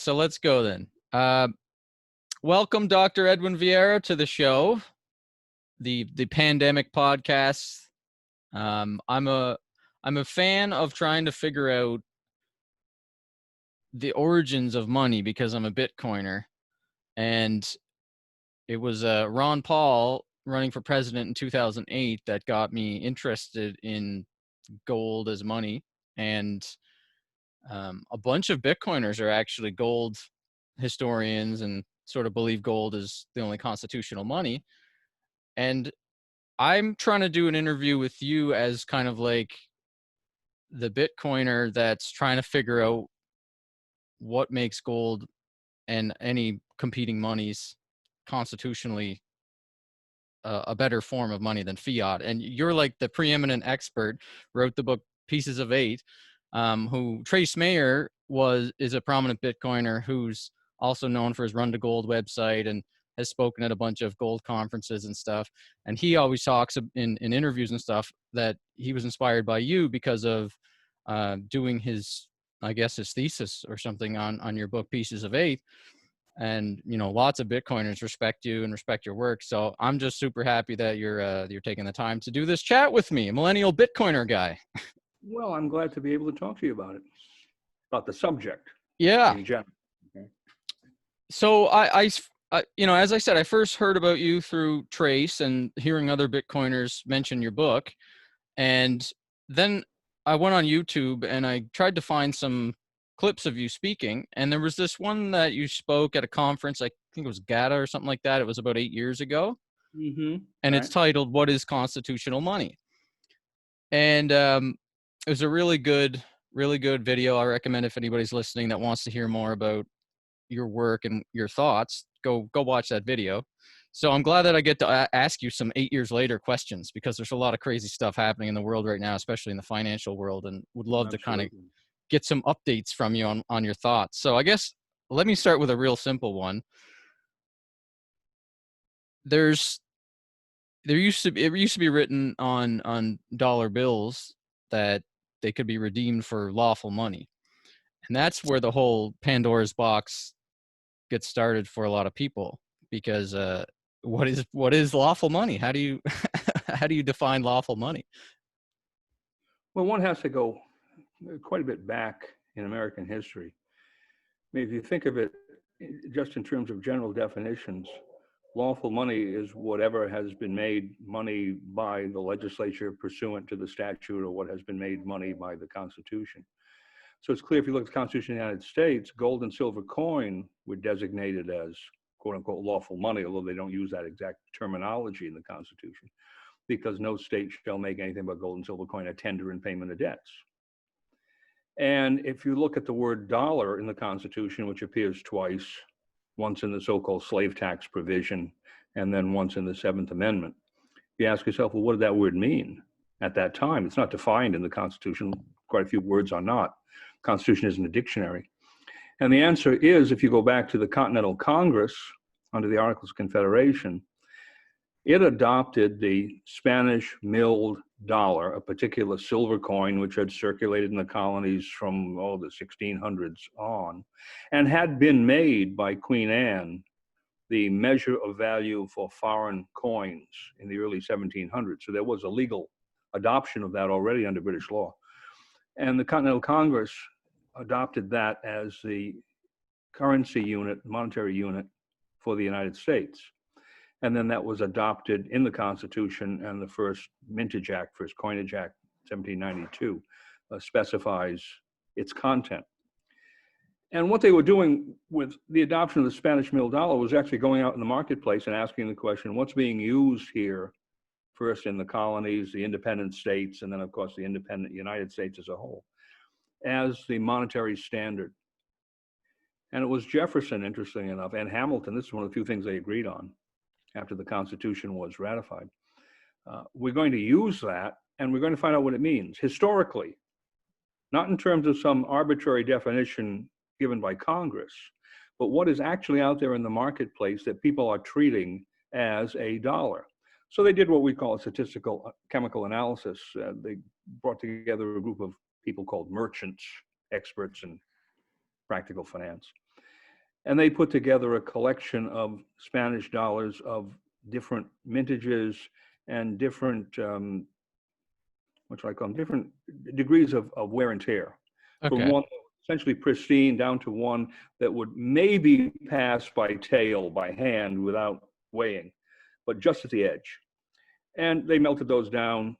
So let's go then. Welcome, Dr. Edwin Vieira, to the show, the pandemic podcast. I'm a fan of trying to figure out the origins of money because I'm a Bitcoiner, and it was Ron Paul running for president in 2008 that got me interested in gold as money, and a bunch of Bitcoiners are actually gold historians and sort of believe gold is the only constitutional money. And I'm trying to do an interview with you as kind of like the Bitcoiner that's trying to figure out what makes gold and any competing monies constitutionally a better form of money than fiat. And you're like the preeminent expert, wrote the book Pieces of Eight, who Trace Mayer is a prominent Bitcoiner who's also known for his Run to Gold website and has spoken at a bunch of gold conferences and stuff. And he always talks in interviews and stuff that he was inspired by you because of doing his thesis or something on your book Pieces of Eight. And lots of Bitcoiners respect you and respect your work. So I'm just super happy that you're taking the time to do this chat with me, a millennial Bitcoiner guy. Well, I'm glad to be able to talk to you about it, about the subject. Yeah. In general. Okay. So I as I said, I first heard about you through Trace and hearing other Bitcoiners mention your book, and then I went on YouTube and I tried to find some clips of you speaking, and there was this one that you spoke at a conference, I think it was GATA or something like that. It was about 8 years ago. Mm-hmm. And Right. It's titled "What is Constitutional Money?" And it was a really good video. I recommend if anybody's listening that wants to hear more about your work and your thoughts, go watch that video. So I'm glad that I get to ask you some 8 years later questions, because there's a lot of crazy stuff happening in the world right now, especially in the financial world, and would love to kind of get some updates from you on your thoughts. So I guess let me start with a real simple one. It used to be written on dollar bills that they could be redeemed for lawful money. And that's where the whole Pandora's box gets started for a lot of people, because what is lawful money? How do you how do you define lawful money? Well, one has to go quite a bit back in American history. I mean, if you think of it just in terms of general definitions, lawful money is whatever has been made money by the legislature pursuant to the statute, or what has been made money by the Constitution. So it's clear if you look at the Constitution of the United States, gold and silver coin were designated as quote unquote lawful money, although they don't use that exact terminology in the Constitution, because no state shall make anything but gold and silver coin a tender in payment of debts. And if you look at the word dollar in the Constitution, which appears twice, once in the so-called slave tax provision, and then once in the Seventh Amendment, you ask yourself, well, what did that word mean at that time? It's not defined in the Constitution. Quite a few words are not. Constitution isn't a dictionary. And the answer is, if you go back to the Continental Congress under the Articles of Confederation, it adopted the Spanish milled dollar, a particular silver coin which had circulated in the colonies from the 1600s on, and had been made by Queen Anne the measure of value for foreign coins in the early 1700s. So there was a legal adoption of that already under British law. And the Continental Congress adopted that as the currency unit, monetary unit for the United States. And then that was adopted in the Constitution, and the first Mintage Act, first Coinage Act, 1792, specifies its content. And what they were doing with the adoption of the Spanish mill dollar was actually going out in the marketplace and asking the question, what's being used here, first in the colonies, the independent states, and then of course the independent United States as a whole, as the monetary standard. And it was Jefferson, interestingly enough, and Hamilton, this is one of the few things they agreed on after the Constitution was ratified. We're going to use that, and we're going to find out what it means historically, not in terms of some arbitrary definition given by Congress, but what is actually out there in the marketplace that people are treating as a dollar. So they did what we call a statistical chemical analysis. They brought together a group of people called merchants, experts in practical finance. And they put together a collection of Spanish dollars of different mintages and different, what should I call them, different degrees of wear and tear. From Okay. one essentially pristine down to one that would maybe pass by tail, by hand, without weighing, but just at the edge. And they melted those down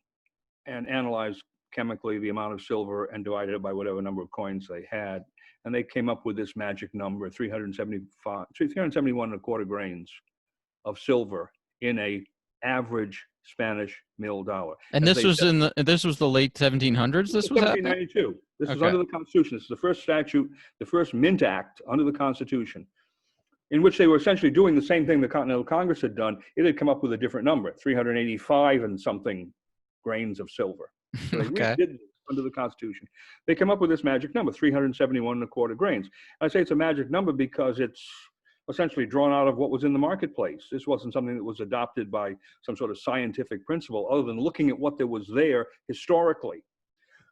and analyzed chemically the amount of silver and divided it by whatever number of coins they had. And they came up with this magic number, 371 and a quarter grains of silver in a average Spanish mill dollar. And this was this was the late 1700s. This was happening. 1792. This was Okay. under the Constitution. This is the first statute, the first Mint Act under the Constitution, in which they were essentially doing the same thing the Continental Congress had done. It had come up with a different number, 385 and something grains of silver. So they Okay. redid this under the Constitution. They came up with this magic number, 371 and a quarter grains. I say it's a magic number because it's essentially drawn out of what was in the marketplace. This wasn't something that was adopted by some sort of scientific principle other than looking at what there was there historically.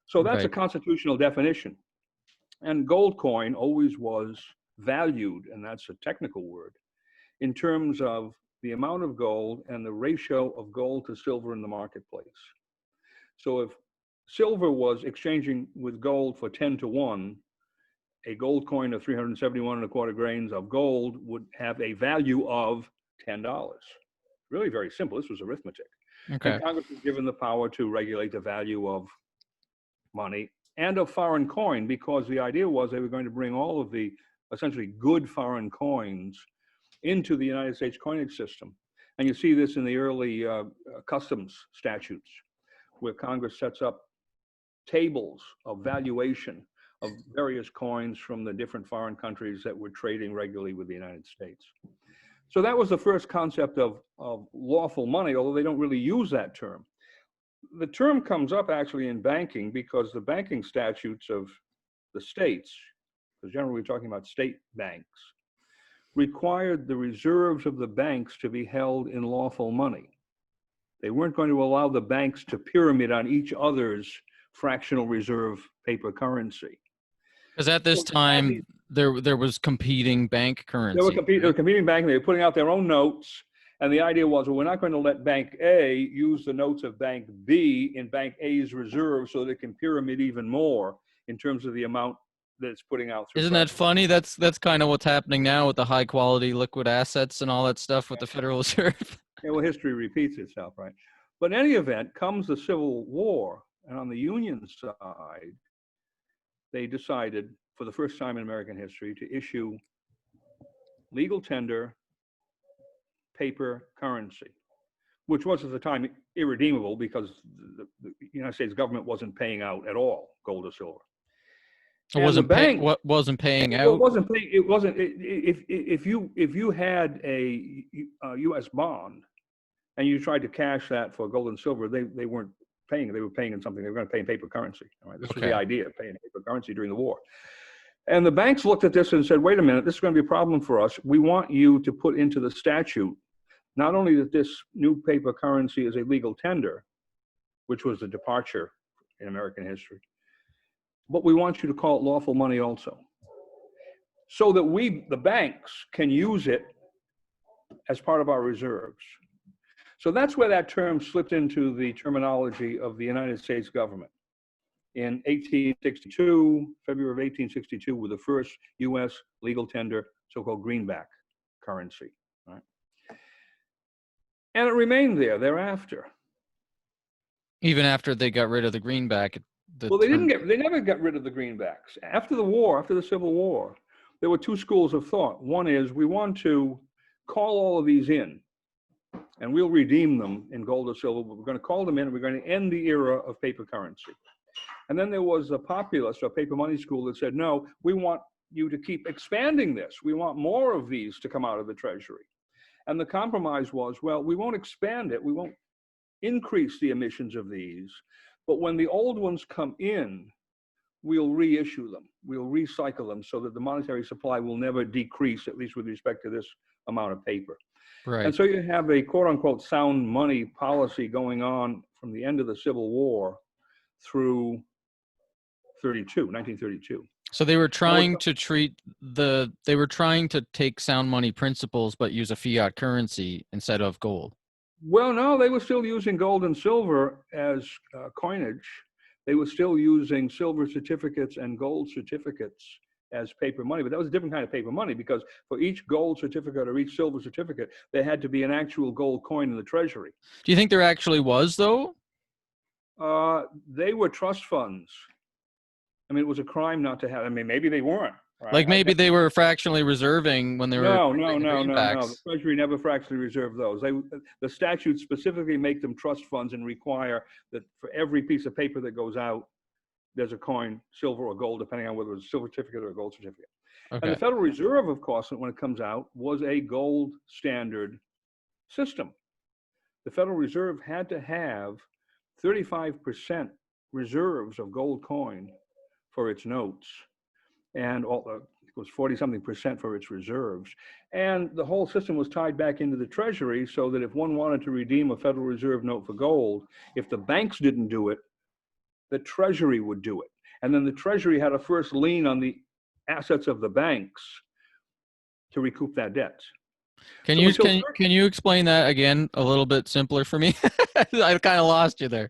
So that's a Right. constitutional definition. And gold coin always was valued, and that's a technical word, in terms of the amount of gold and the ratio of gold to silver in the marketplace. So if silver was exchanging with gold for 10 to 1, a gold coin of 371 and a quarter grains of gold would have a value of $10. Really very simple. This was arithmetic. Okay. And Congress was given the power to regulate the value of money and of foreign coin, because the idea was they were going to bring all of the essentially good foreign coins into the United States coinage system. And you see this in the early customs statutes, where Congress sets up tables of valuation of various coins from the different foreign countries that were trading regularly with the United States. So that was the first concept of lawful money, although they don't really use that term. The term comes up actually in banking because the banking statutes of the states, because generally we're talking about state banks, required the reserves of the banks to be held in lawful money. They weren't going to allow the banks to pyramid on each other's fractional reserve paper currency. Because at this time, there was competing bank currency. They were competing bank, and they were putting out their own notes. And the idea was, well, we're not going to let Bank A use the notes of Bank B in Bank A's reserve so that it can pyramid even more in terms of the amount that it's putting out. Isn't that funny? That's kind of what's happening now with the high quality liquid assets and all that stuff with the Federal Reserve. Yeah, well, history repeats itself, right? But in any event, comes the Civil War, and on the Union side, they decided for the first time in American history to issue legal tender paper currency, which was at the time irredeemable because the United States government wasn't paying out at all gold or silver. It wasn't paying out. It wasn't paying. It wasn't. If you had a U.S. bond and you tried to cash that for gold and silver, they weren't paying. They were paying in something. They were going to pay in paper currency. All right? This was the idea of paying in paper currency during the war. And the banks looked at this and said, wait a minute, this is going to be a problem for us. We want you to put into the statute not only that this new paper currency is a legal tender, which was a departure in American history, but we want you to call it lawful money also, so that we, the banks, can use it as part of our reserves. So that's where that term slipped into the terminology of the United States government. In 1862, February of 1862, with the first U.S. legal tender, so-called greenback currency. Right? And it remained there thereafter. Even after they got rid of the greenback. Well, they never got rid of the greenbacks. After the war, after the Civil War, there were two schools of thought. One is we want to call all of these in, and we'll redeem them in gold or silver, but we're going to call them in, and we're going to end the era of paper currency. And then there was a populist or paper money school that said, no, we want you to keep expanding this. We want more of these to come out of the Treasury. And the compromise was, well, we won't expand it. We won't increase the emissions of these. But when the old ones come in, we'll reissue them. We'll recycle them so that the monetary supply will never decrease, at least with respect to this amount of paper. Right. And so you have a quote unquote sound money policy going on from the end of the Civil War through 1932. So they were Now, trying to they were trying to take sound money principles, but use a fiat currency instead of gold. well, no, they were still using gold and silver as coinage. They were still using silver certificates and gold certificates as paper money, but that was a different kind of paper money because for each gold certificate or each silver certificate, there had to be an actual gold coin in the treasury. Do you think there actually was, though? They were trust funds. I mean, it was a crime not to have. I mean, maybe they weren't. Right? Like maybe they were fractionally reserving when they were No, no, printing the no, no, no. The greenbacks. Treasury never fractionally reserved those. The statutes specifically make them trust funds and require that for every piece of paper that goes out, there's a coin, silver or gold, depending on whether it's a silver certificate or a gold certificate. And Okay. the Federal Reserve, of course, when it comes out, was a gold standard system. The Federal Reserve had to have 35% reserves of gold coin for its notes, and it was 40-something% for its reserves. And the whole system was tied back into the Treasury so that if one wanted to redeem a Federal Reserve note for gold, if the banks didn't do it, the Treasury would do it. And then the Treasury had a first lien on the assets of the banks to recoup that debt. Can So you until can you explain that again a little bit simpler for me? I kind of lost you there.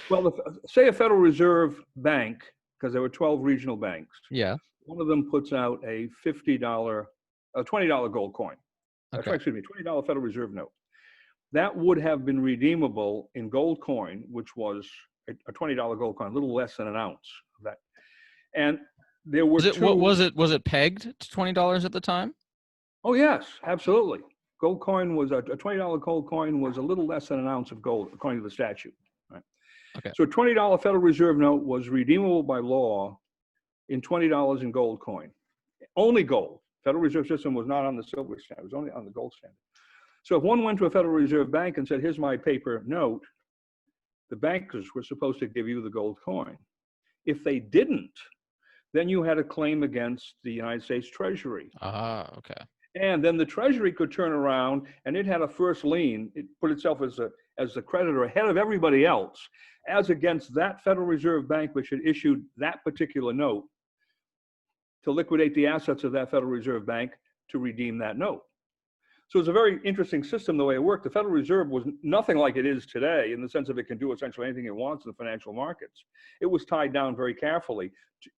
well, say a Federal Reserve bank, because there were 12 regional banks, Yeah. one of them puts out a $50, a $20 gold coin. Okay. Excuse me, $20 Federal Reserve note. That would have been redeemable in gold coin, which was a $20 gold coin, a little less than an ounce of that. And there were Was it pegged to $20 at the time? Oh, yes, absolutely. Gold coin was a $20 gold coin was a little less than an ounce of gold, according to the statute. Right? Okay. So a $20 Federal Reserve note was redeemable by law in $20 in gold coin. Only gold. Federal Reserve System was not on the silver standard. It was only on the gold standard. So if one went to a Federal Reserve bank and said, here's my paper note, the bankers were supposed to give you the gold coin. If they didn't, then you had a claim against the United States Treasury. Ah, okay. And then the Treasury could turn around and it had a first lien. It put itself as the creditor ahead of everybody else, as against that Federal Reserve Bank, which had issued that particular note, to liquidate the assets of that Federal Reserve Bank to redeem that note. So it's a very interesting system the way it worked. The Federal Reserve was nothing like it is today in the sense of it can do essentially anything it wants in the financial markets. It was tied down very carefully,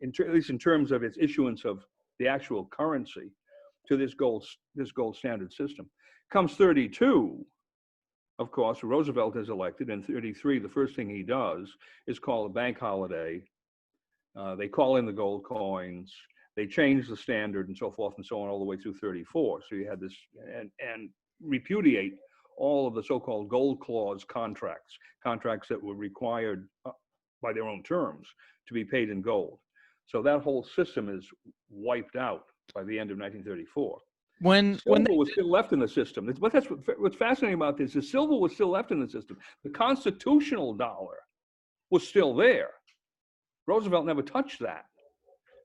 at least in terms of its issuance of the actual currency, to this gold standard system. Comes 32, of course, Roosevelt is elected. In 33, the first thing he does is call a bank holiday. They call in the gold coins. They change the standard and so forth and so on all the way through 34. So you had this, and repudiate all of the so-called gold clause contracts that were required by their own terms to be paid in gold. So that whole system is wiped out by the end of 1934. Silver was still left in the system. What's fascinating about this is silver was still left in the system. The constitutional dollar was still there. Roosevelt never touched that,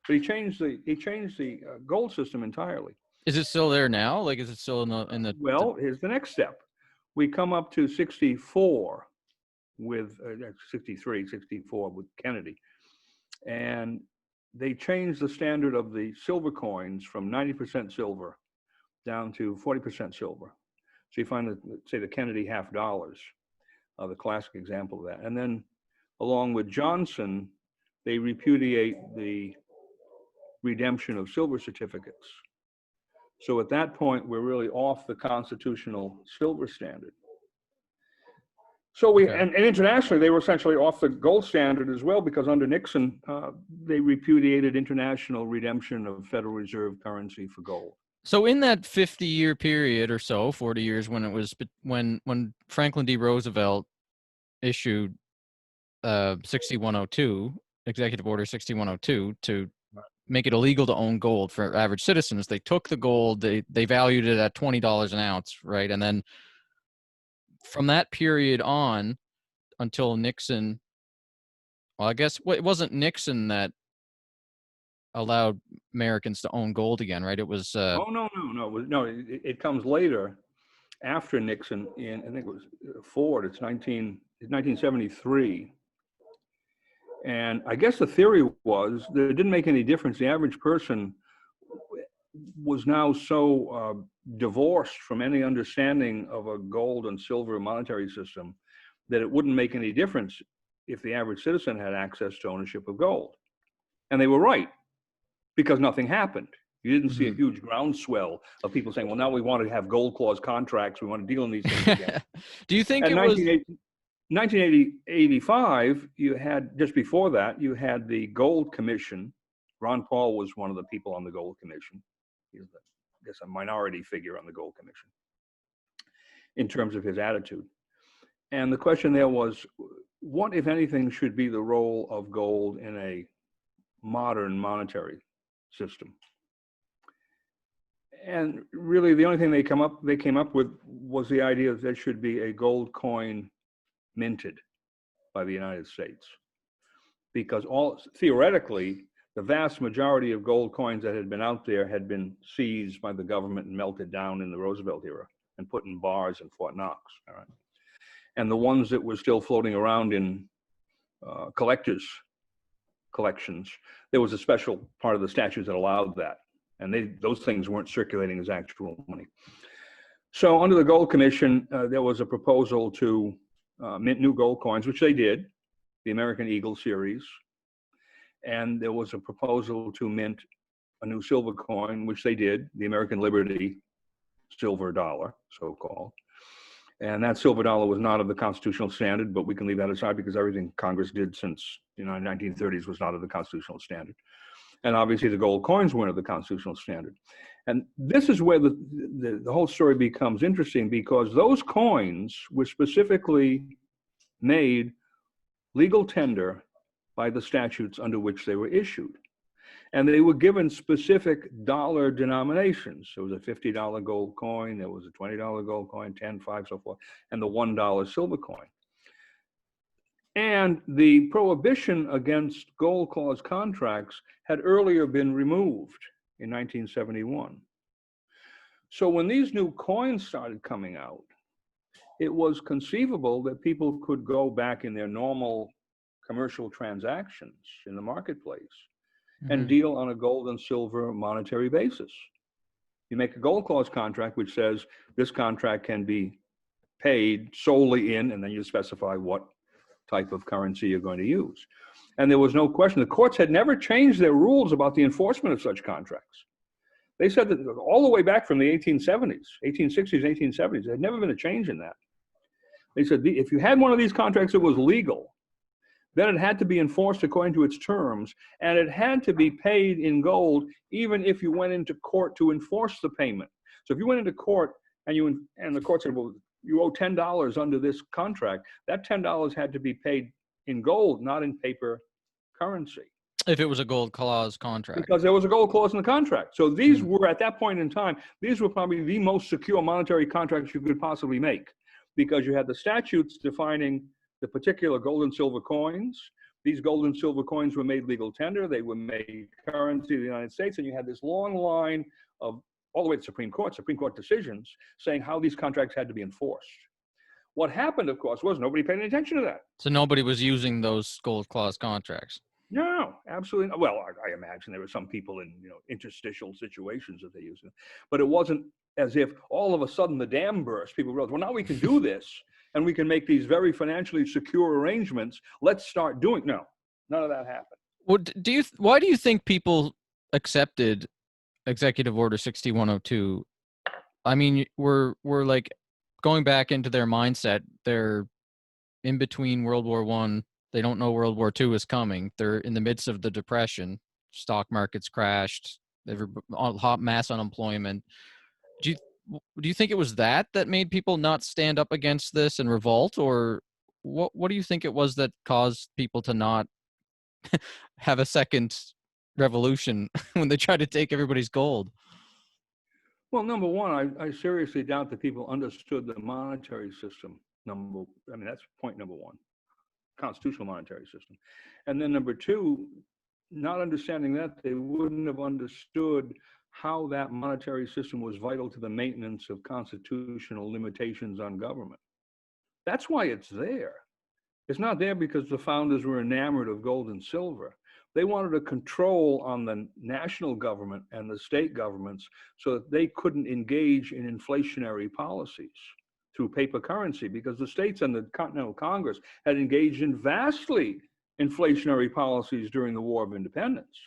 but he changed the gold system entirely. Is it still there now? Like, is it still in the? Well, here's the next step. We come up to 64 with 63, 64 with Kennedy, and they changed the standard of the silver coins from 90% silver down to 40% silver. So you find say the Kennedy half dollars, the classic example of that. And then along with Johnson, they repudiate the redemption of silver certificates. So at that point, we're really off the constitutional silver standard. So and internationally, they were essentially off the gold standard as well, because under Nixon, they repudiated international redemption of Federal Reserve currency for gold. So in that 50-year period or so, 40 years, when it was when Franklin D. Roosevelt issued 6102, Executive Order 6102, to make it illegal to own gold for average citizens, they took the gold, they valued it at $20 an ounce, right? And then from that period on until Nixon, well, I guess it wasn't Nixon that allowed Americans to own gold again, right? It was no. It comes later, after Nixon. I think it was Ford. It's 1973, And I guess the theory was that it didn't make any difference. The average person was now so divorced from any understanding of a gold and silver monetary system that it wouldn't make any difference if the average citizen had access to ownership of gold. And they were right, because nothing happened. You didn't see a huge groundswell of people saying, well, now we want to have gold clause contracts. We want to deal in these things again. Do you think And it was 1985, you had, just before that, you had the Gold Commission. Ron Paul was one of the people on the Gold Commission. He's, I guess, a minority figure on the Gold Commission in terms of his attitude. And the question there was, what, if anything, should be the role of gold in a modern monetary system? And really, the only thing they came up with was the idea that there should be a gold coin minted by the United States, because theoretically, the vast majority of gold coins that had been out there had been seized by the government and melted down in the Roosevelt era and put in bars in Fort Knox. All right, and the ones that were still floating around in collectors' collections, there was a special part of the statutes that allowed that, and those things weren't circulating as actual money. So under the Gold Commission, there was a proposal to mint new gold coins, which they did, the American Eagle series. And there was a proposal to mint a new silver coin, which they did, the American Liberty silver dollar, so-called. And that silver dollar was not of the constitutional standard, but we can leave that aside because everything Congress did since the 1930s was not of the constitutional standard. And obviously the gold coins weren't of the constitutional standard. And this is where the whole story becomes interesting, because those coins were specifically made legal tender by the statutes under which they were issued. And they were given specific dollar denominations. There was a $50 gold coin, there was a $20 gold coin, 10, 5, so forth, and the $1 silver coin. And the prohibition against gold clause contracts had earlier been removed in 1971. So when these new coins started coming out, it was conceivable that people could go back in their normal commercial transactions in the marketplace and deal on a gold and silver monetary basis. You make a gold clause contract which says this contract can be paid solely in, and then you specify what type of currency you're going to use. And there was no question. The courts had never changed their rules about the enforcement of such contracts. They said that all the way back from the 1860s, 1870s, there had never been a change in that. They said if you had one of these contracts that was legal, then it had to be enforced according to its terms, and it had to be paid in gold, even if you went into court to enforce the payment. So if you went into court and the court said, well, you owe $10 under this contract, that $10 had to be paid in gold, not in paper currency. If it was a gold clause contract. Because there was a gold clause in the contract. So these were, at that point in time, these were probably the most secure monetary contracts you could possibly make, because you had the statutes defining the particular gold and silver coins. These gold and silver coins were made legal tender. They were made currency of the United States. And you had this long line of, all the way to Supreme Court decisions saying how these contracts had to be enforced. What happened, of course, was nobody paid any attention to that. So nobody was using those gold clause contracts. No, absolutely not. Well, I imagine there were some people in interstitial situations that they used it, but it wasn't as if all of a sudden the dam burst. People realized, well, now we can do this and we can make these very financially secure arrangements. Let's start doing. No, none of that happened. Well, why do you think people accepted Executive Order 6102? I mean, we're like going back into their mindset. They're in between World War I. They don't know World War II is coming. They're in the midst of the Depression. Stock markets crashed. Hot mass unemployment. Do you think it was that made people not stand up against this and revolt, or what do you think it was that caused people to not have a second revolution when they tried to take everybody's gold? Well, number one, I seriously doubt that people understood the monetary system. That's point number one. Constitutional monetary system. And then number two, not understanding that, they wouldn't have understood how that monetary system was vital to the maintenance of constitutional limitations on government. That's why it's there. It's not there because the founders were enamored of gold and silver. They wanted a control on the national government and the state governments so that they couldn't engage in inflationary policies through paper currency, because the states and the Continental Congress had engaged in vastly inflationary policies during the War of Independence.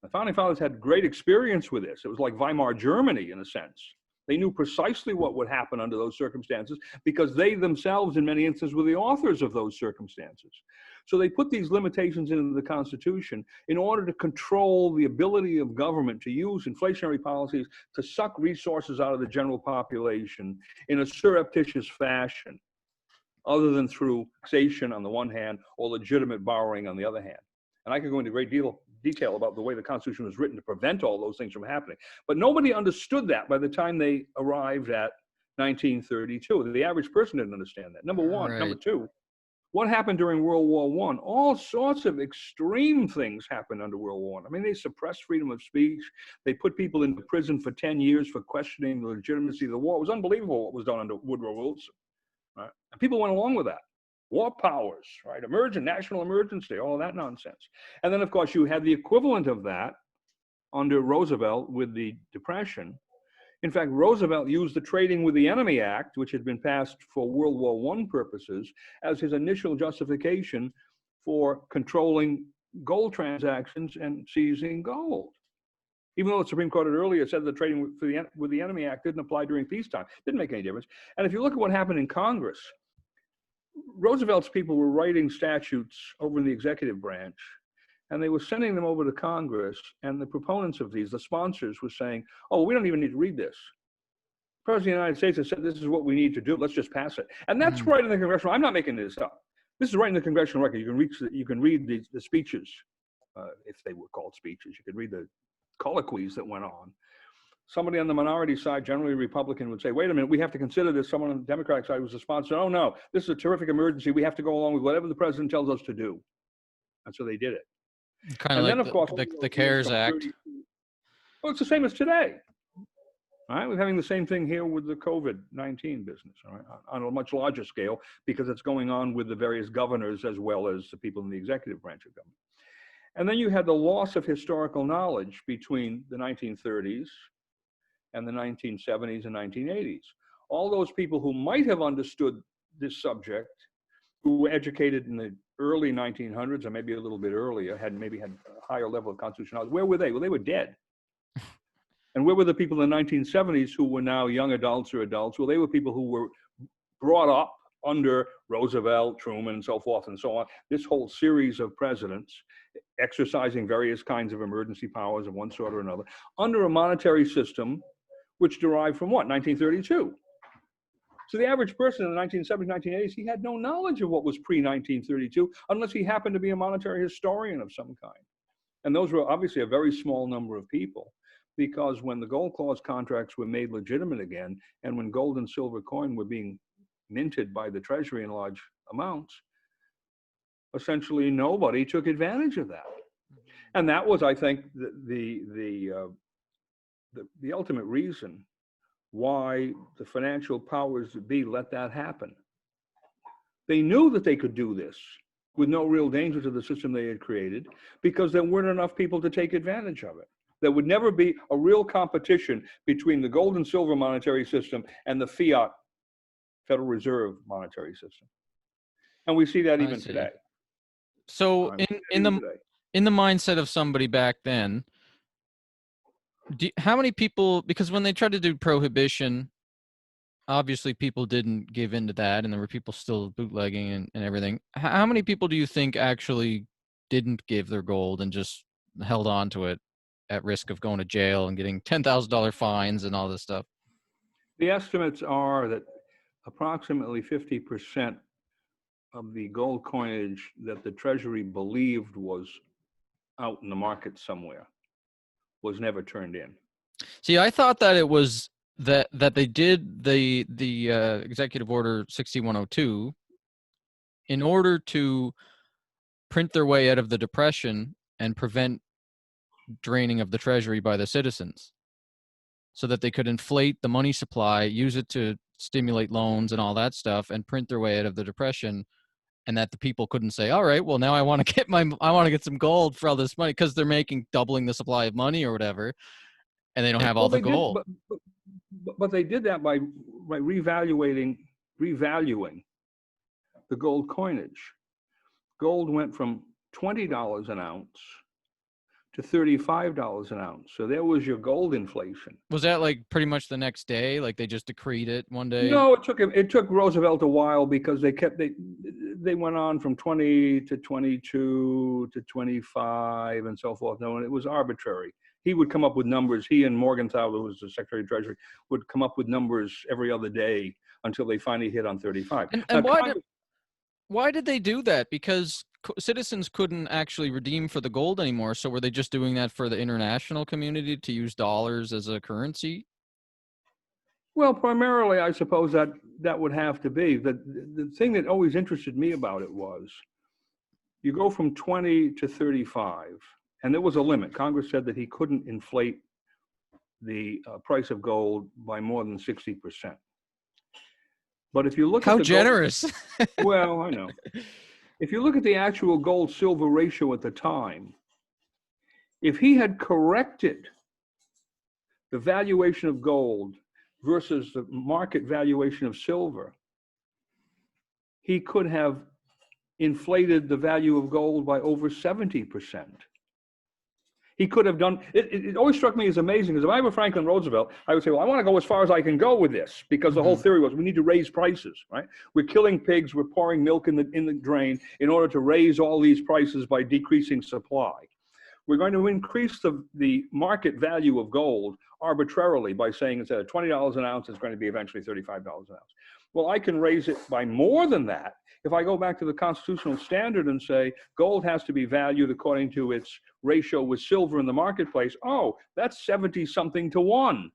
The founding fathers had great experience with this. It was like Weimar Germany in a sense. They knew precisely what would happen under those circumstances because they themselves, in many instances, were the authors of those circumstances. So they put these limitations into the Constitution in order to control the ability of government to use inflationary policies to suck resources out of the general population in a surreptitious fashion, other than through taxation on the one hand or legitimate borrowing on the other hand. And I could go into great detail about the way the Constitution was written to prevent all those things from happening. But nobody understood that by the time they arrived at 1932. The average person didn't understand that, number one. Right. Number two, what happened during World War I? All sorts of extreme things happened under World War I. I mean, they suppressed freedom of speech. They put people into prison for 10 years for questioning the legitimacy of the war. It was unbelievable what was done under Woodrow Wilson. Right? And people went along with that. War powers, right? National emergency, all of that nonsense. And then, of course, you had the equivalent of that under Roosevelt with the Depression. In fact, Roosevelt used the Trading with the Enemy Act, which had been passed for World War I purposes, as his initial justification for controlling gold transactions and seizing gold. Even though the Supreme Court had earlier said the Trading with the Enemy Act didn't apply during peacetime, didn't make any difference. And if you look at what happened in Congress, Roosevelt's people were writing statutes over in the executive branch, and they were sending them over to Congress, and the proponents of these, the sponsors, were saying, oh, we don't even need to read this. The President of the United States has said this is what we need to do. Let's just pass it. And that's right in the congressional. I'm not making this up. This is right in the congressional record. You can read the speeches, if they were called speeches. You could read the colloquies that went on. Somebody on the minority side, generally Republican, would say, wait a minute, we have to consider this. Someone on the Democratic side was a sponsor. Oh, no, this is a terrific emergency. We have to go along with whatever the president tells us to do. And so they did it. Kind of like then, of course, the CARES Act. Well, it's the same as today. All right, we're having the same thing here with the COVID-19 business, all right, on a much larger scale, because it's going on with the various governors as well as the people in the executive branch of government. And then you had the loss of historical knowledge between the 1930s and the 1970s and 1980s. All those people who might have understood this subject, who were educated in the early 1900s or maybe a little bit earlier, had a higher level of constitutional knowledge. Where were they? Well, they were dead. And where were the people in the 1970s who were now young adults or adults? Well, they were people who were brought up under Roosevelt, Truman, and so forth and so on. This whole series of presidents exercising various kinds of emergency powers of one sort or another under a monetary system which derived from what? 1932. So the average person in the 1970s, 1980s, he had no knowledge of what was pre-1932 unless he happened to be a monetary historian of some kind. And those were obviously a very small number of people, because when the gold clause contracts were made legitimate again, and when gold and silver coin were being minted by the Treasury in large amounts, essentially nobody took advantage of that. And that was, I think, the ultimate reason why the financial powers that be let that happen. They knew that they could do this with no real danger to the system they had created, because there weren't enough people to take advantage of it. There would never be a real competition between the gold and silver monetary system and the fiat Federal Reserve monetary system. And we see that even today. So in the mindset of somebody back then, how many people, because when they tried to do prohibition, obviously people didn't give in to that, and there were people still bootlegging and everything. How many people do you think actually didn't give their gold and just held on to it at risk of going to jail and getting $10,000 fines and all this stuff? The estimates are that approximately 50% of the gold coinage that the Treasury believed was out in the market somewhere was never turned in. See, I thought that it was that they did the Executive Order 6102 in order to print their way out of the Depression and prevent draining of the Treasury by the citizens, so that they could inflate the money supply, use it to stimulate loans and all that stuff, and print their way out of the Depression and that the people couldn't say, all right, well, now I want to get some gold for all this money, because they're making doubling the supply of money or whatever, and they don't have all Well, the they did, gold. but they did that by revaluing the gold coinage. Gold went from $20 an ounce to $35 an ounce. So there was your gold inflation. Was that like pretty much the next day? Like they just decreed it one day? No, it took Roosevelt a while, because they went on from 20 to 22 to 25 and so forth. No, and it was arbitrary. He would come up with numbers. He and Morgenthau, who was the Secretary of Treasury, would come up with numbers every other day until they finally hit on 35. And why did they do that? Because citizens couldn't actually redeem for the gold anymore. So were they just doing that for the international community to use dollars as a currency? Well, primarily, I suppose that would have to be. The thing that always interested me about it was, you go from 20 to 35, and there was a limit. Congress said that he couldn't inflate the price of gold by more than 60%. But if you look at how generous. Well, I know. If you look at the actual gold-silver ratio at the time, if he had corrected the valuation of gold versus the market valuation of silver, he could have inflated the value of gold by over 70%. He could have done it. It always struck me as amazing, because if I were Franklin Roosevelt, I would say, well, I want to go as far as I can go with this, because the whole theory was we need to raise prices, right? We're killing pigs, we're pouring milk in the drain in order to raise all these prices by decreasing supply. We're going to increase the market value of gold arbitrarily by saying instead of $20 an ounce, it's going to be eventually $35 an ounce. Well, I can raise it by more than that if I go back to the constitutional standard and say gold has to be valued according to its ratio with silver in the marketplace. Oh, that's 70-something to 1.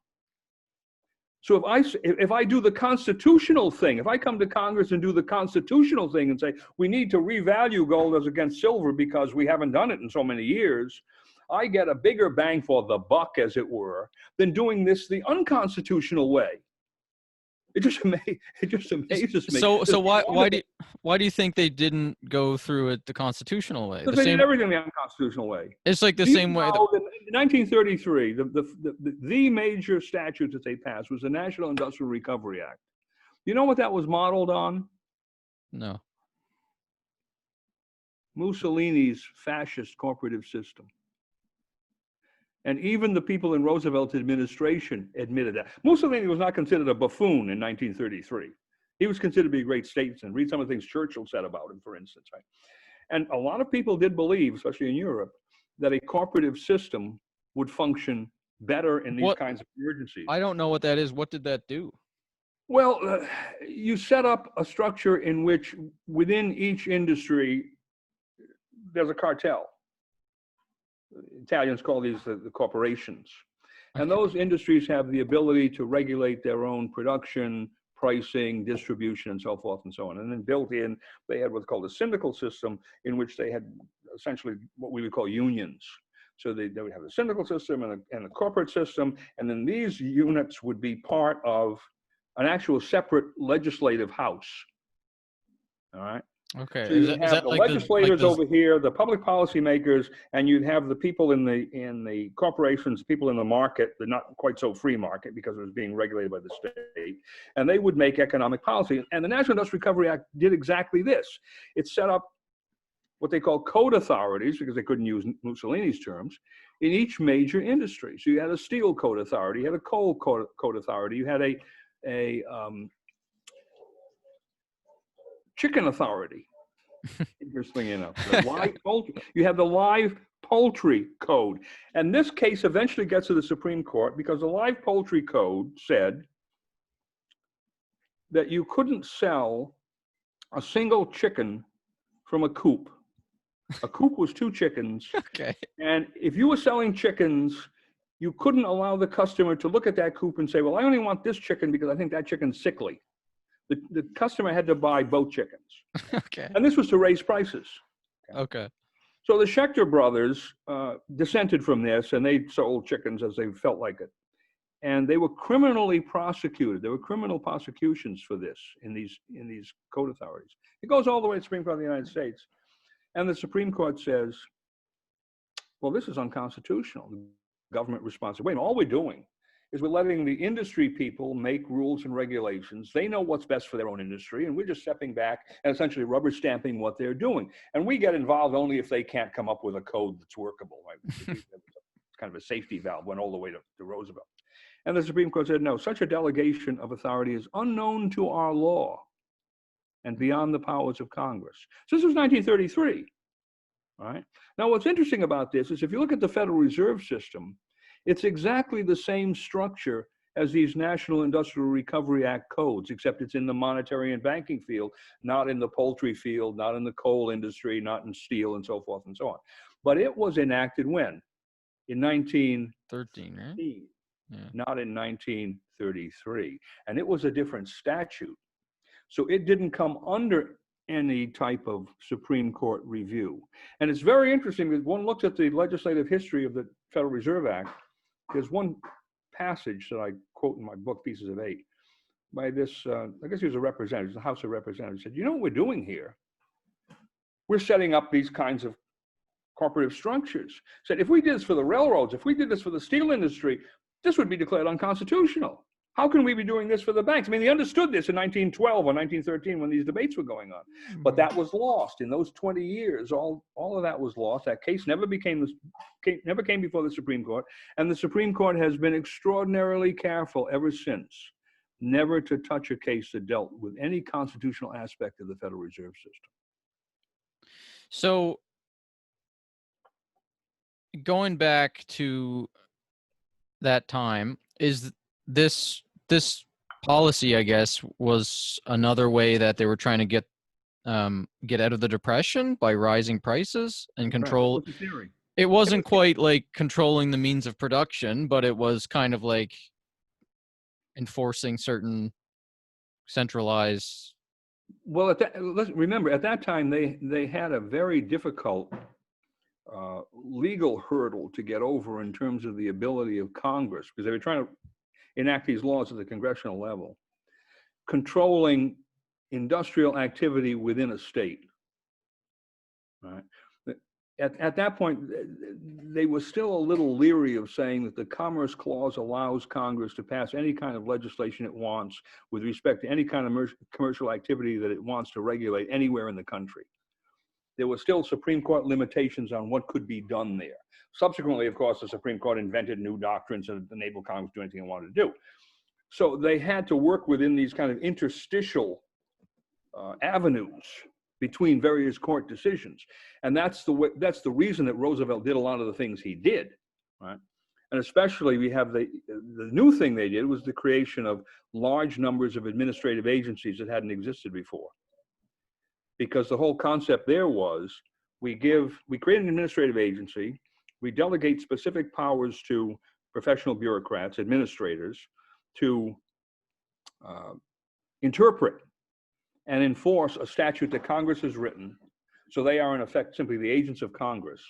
So if I do the constitutional thing, if I come to Congress and do the constitutional thing and say we need to revalue gold as against silver because we haven't done it in so many years, I get a bigger bang for the buck, as it were, than doing this the unconstitutional way. It just amazes me. So why do you think they didn't go through it the constitutional way? Because they did everything the unconstitutional way. It's like the same way. In 1933, the major statute that they passed was the National Industrial Recovery Act. You know what that was modeled on? No. Mussolini's fascist corporative system. And even the people in Roosevelt's administration admitted that. Mussolini was not considered a buffoon in 1933. He was considered to be a great statesman. Read some of the things Churchill said about him, for instance. Right? And a lot of people did believe, especially in Europe, that a corporative system would function better in these kinds of emergencies. I don't know what that is. What did that do? Well, you set up a structure in which within each industry, there's a cartel. Italians call these the corporations. And those industries have the ability to regulate their own production, pricing, distribution, and so forth and so on. And then built in, they had what's called a syndical system, in which they had essentially what we would call unions. So they would have a syndical system and a corporate system, and then these units would be part of an actual separate legislative house. All right? Okay. So you'd have the legislators over here, the public policy makers, and you'd have the people in the corporations, people in the market, the not quite so free market because it was being regulated by the state, and they would make economic policy. And the National Industrial Recovery Act did exactly this. It set up what they call code authorities, because they couldn't use Mussolini's terms, in each major industry. So you had a steel code authority, you had a coal code authority, you had a chicken authority. Interestingly enough, you have the live poultry code, and this case eventually gets to the Supreme Court because the live poultry code said that you couldn't sell a single chicken from a coop. A coop was 2 chickens. Okay. And if you were selling chickens, you couldn't allow the customer to look at that coop and say, well, I only want this chicken because I think that chicken's sickly. The customer had to buy both chickens. Okay. And this was to raise prices. Okay. So the Schechter brothers dissented from this, and they sold chickens as they felt like it. and they were criminally prosecuted. There were criminal prosecutions for this in these code authorities. It goes all the way to the Supreme Court of the United States. And the Supreme Court says, well, this is unconstitutional. The government responds, wait, all we're doing is we're letting the industry people make rules and regulations. They know what's best for their own industry, and we're just stepping back and essentially rubber stamping what they're doing. And we get involved only if they can't come up with a code that's workable. Right? It's kind of a safety valve, went all the way to Roosevelt. And the Supreme Court said, no, such a delegation of authority is unknown to our law and beyond the powers of Congress. So this was 1933. All right. Now, what's interesting about this is if you look at the Federal Reserve System, it's exactly the same structure as these National Industrial Recovery Act codes, except it's in the monetary and banking field, not in the poultry field, not in the coal industry, not in steel, and so forth and so on. But it was enacted when? In 1913, right? Yeah. Not in 1933. And it was a different statute. So it didn't come under any type of Supreme Court review. And it's very interesting that one looks at the legislative history of the Federal Reserve Act. There's one passage that I quote in my book, Pieces of Eight, by this, I guess he was a representative, the House of Representatives, said, you know what we're doing here? We're setting up these kinds of corporative structures. Said, if we did this for the railroads, if we did this for the steel industry, this would be declared unconstitutional. How can we be doing this for the banks? I mean, they understood this in 1912 or 1913 when these debates were going on, but that was lost in those 20 years. All of that was lost. That case never came before the Supreme Court, and the Supreme Court has been extraordinarily careful ever since, never to touch a case that dealt with any constitutional aspect of the Federal Reserve System. So, going back to that time, is this policy, I guess, was another way that they were trying to get out of the Depression by rising prices and control. Right. What's the theory? It wasn't quite like controlling the means of production, but it was kind of like enforcing certain centralized. Well, remember, at that time, they had a very difficult legal hurdle to get over in terms of the ability of Congress, because they were trying to enact these laws at the congressional level, controlling industrial activity within a state. Right? At that point, they were still a little leery of saying that the Commerce Clause allows Congress to pass any kind of legislation it wants with respect to any kind of commercial activity that it wants to regulate anywhere in the country. There were still Supreme Court limitations on what could be done there. Subsequently, of course, the Supreme Court invented new doctrines that enabled Congress to do anything it wanted to do. So they had to work within these kind of interstitial avenues between various court decisions. And that's the reason that Roosevelt did a lot of the things he did, right? And especially we have the new thing they did was the creation of large numbers of administrative agencies that hadn't existed before. Because the whole concept there was we create an administrative agency, we delegate specific powers to professional bureaucrats, administrators, to interpret and enforce a statute that Congress has written. So they are in effect simply the agents of Congress.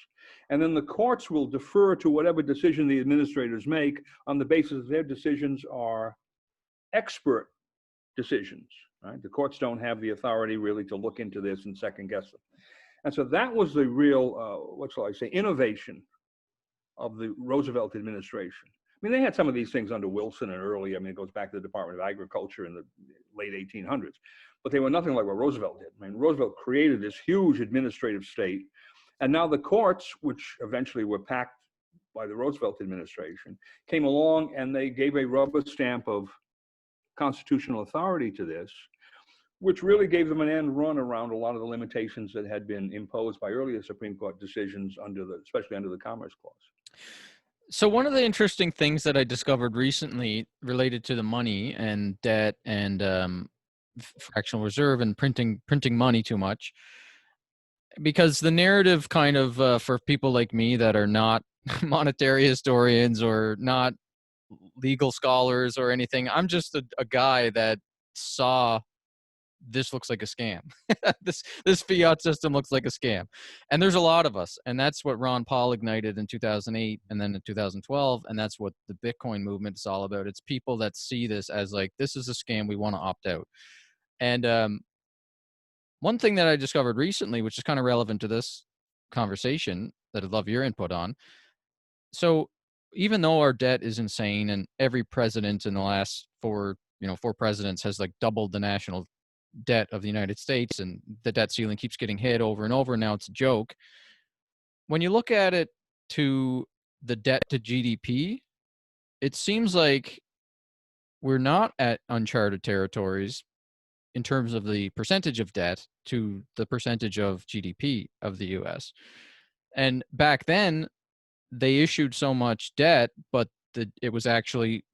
And then the courts will defer to whatever decision the administrators make on the basis that their decisions are expert decisions. Right? The courts don't have the authority really to look into this and second guess them. And so that was the real, what shall I say, innovation of the Roosevelt administration. I mean, they had some of these things under Wilson and early. I mean, it goes back to the Department of Agriculture in the late 1800s. But they were nothing like what Roosevelt did. I mean, Roosevelt created this huge administrative state. And now the courts, which eventually were packed by the Roosevelt administration, came along and they gave a rubber stamp of constitutional authority to this, which really gave them an end run around a lot of the limitations that had been imposed by earlier Supreme Court decisions especially under the Commerce Clause. So one of the interesting things that I discovered recently related to the money and debt and fractional reserve and printing money too much, because the narrative kind of for people like me that are not monetary historians or not legal scholars or anything, I'm just a guy that saw this looks like a scam. This fiat system looks like a scam. And there's a lot of us. And that's what Ron Paul ignited in 2008 and then in 2012. And that's what the Bitcoin movement is all about. It's people that see this as like, this is a scam. We want to opt out. And one thing that I discovered recently, which is kind of relevant to this conversation that I'd love your input on. So even though our debt is insane and every president in the last four presidents has like doubled the national debt of the United States, and the debt ceiling keeps getting hit over and over, and now it's a joke. When you look at it to the debt to GDP, it seems like we're not at uncharted territories in terms of the percentage of debt to the percentage of GDP of the US. And back then, they issued so much debt, but it was actually,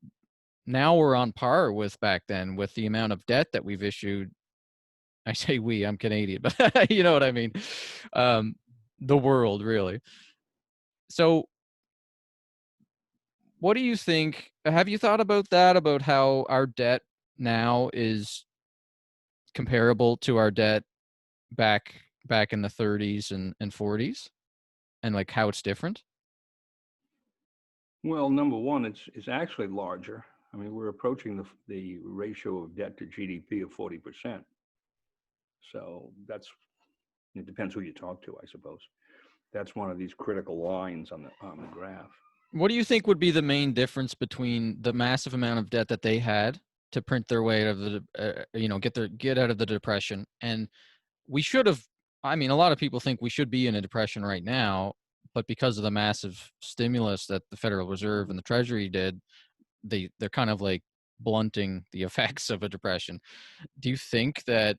now we're on par with back then with the amount of debt that we've issued. I say we, I'm Canadian, but you know what I mean? The world, really. So what do you think? Have you thought about that, about how our debt now is comparable to our debt back in the 30s and 40s, and like how it's different? Well, number one, it's actually larger. I mean, we're approaching the ratio of debt to GDP of 40%. So it depends who you talk to, I suppose. That's one of these critical lines on the graph. What do you think would be the main difference between the massive amount of debt that they had to print their way out of the, get out of the depression? And we should have, I mean, a lot of people think we should be in a depression right now, but because of the massive stimulus that the Federal Reserve and the Treasury did, they're kind of like blunting the effects of a depression. Do you think that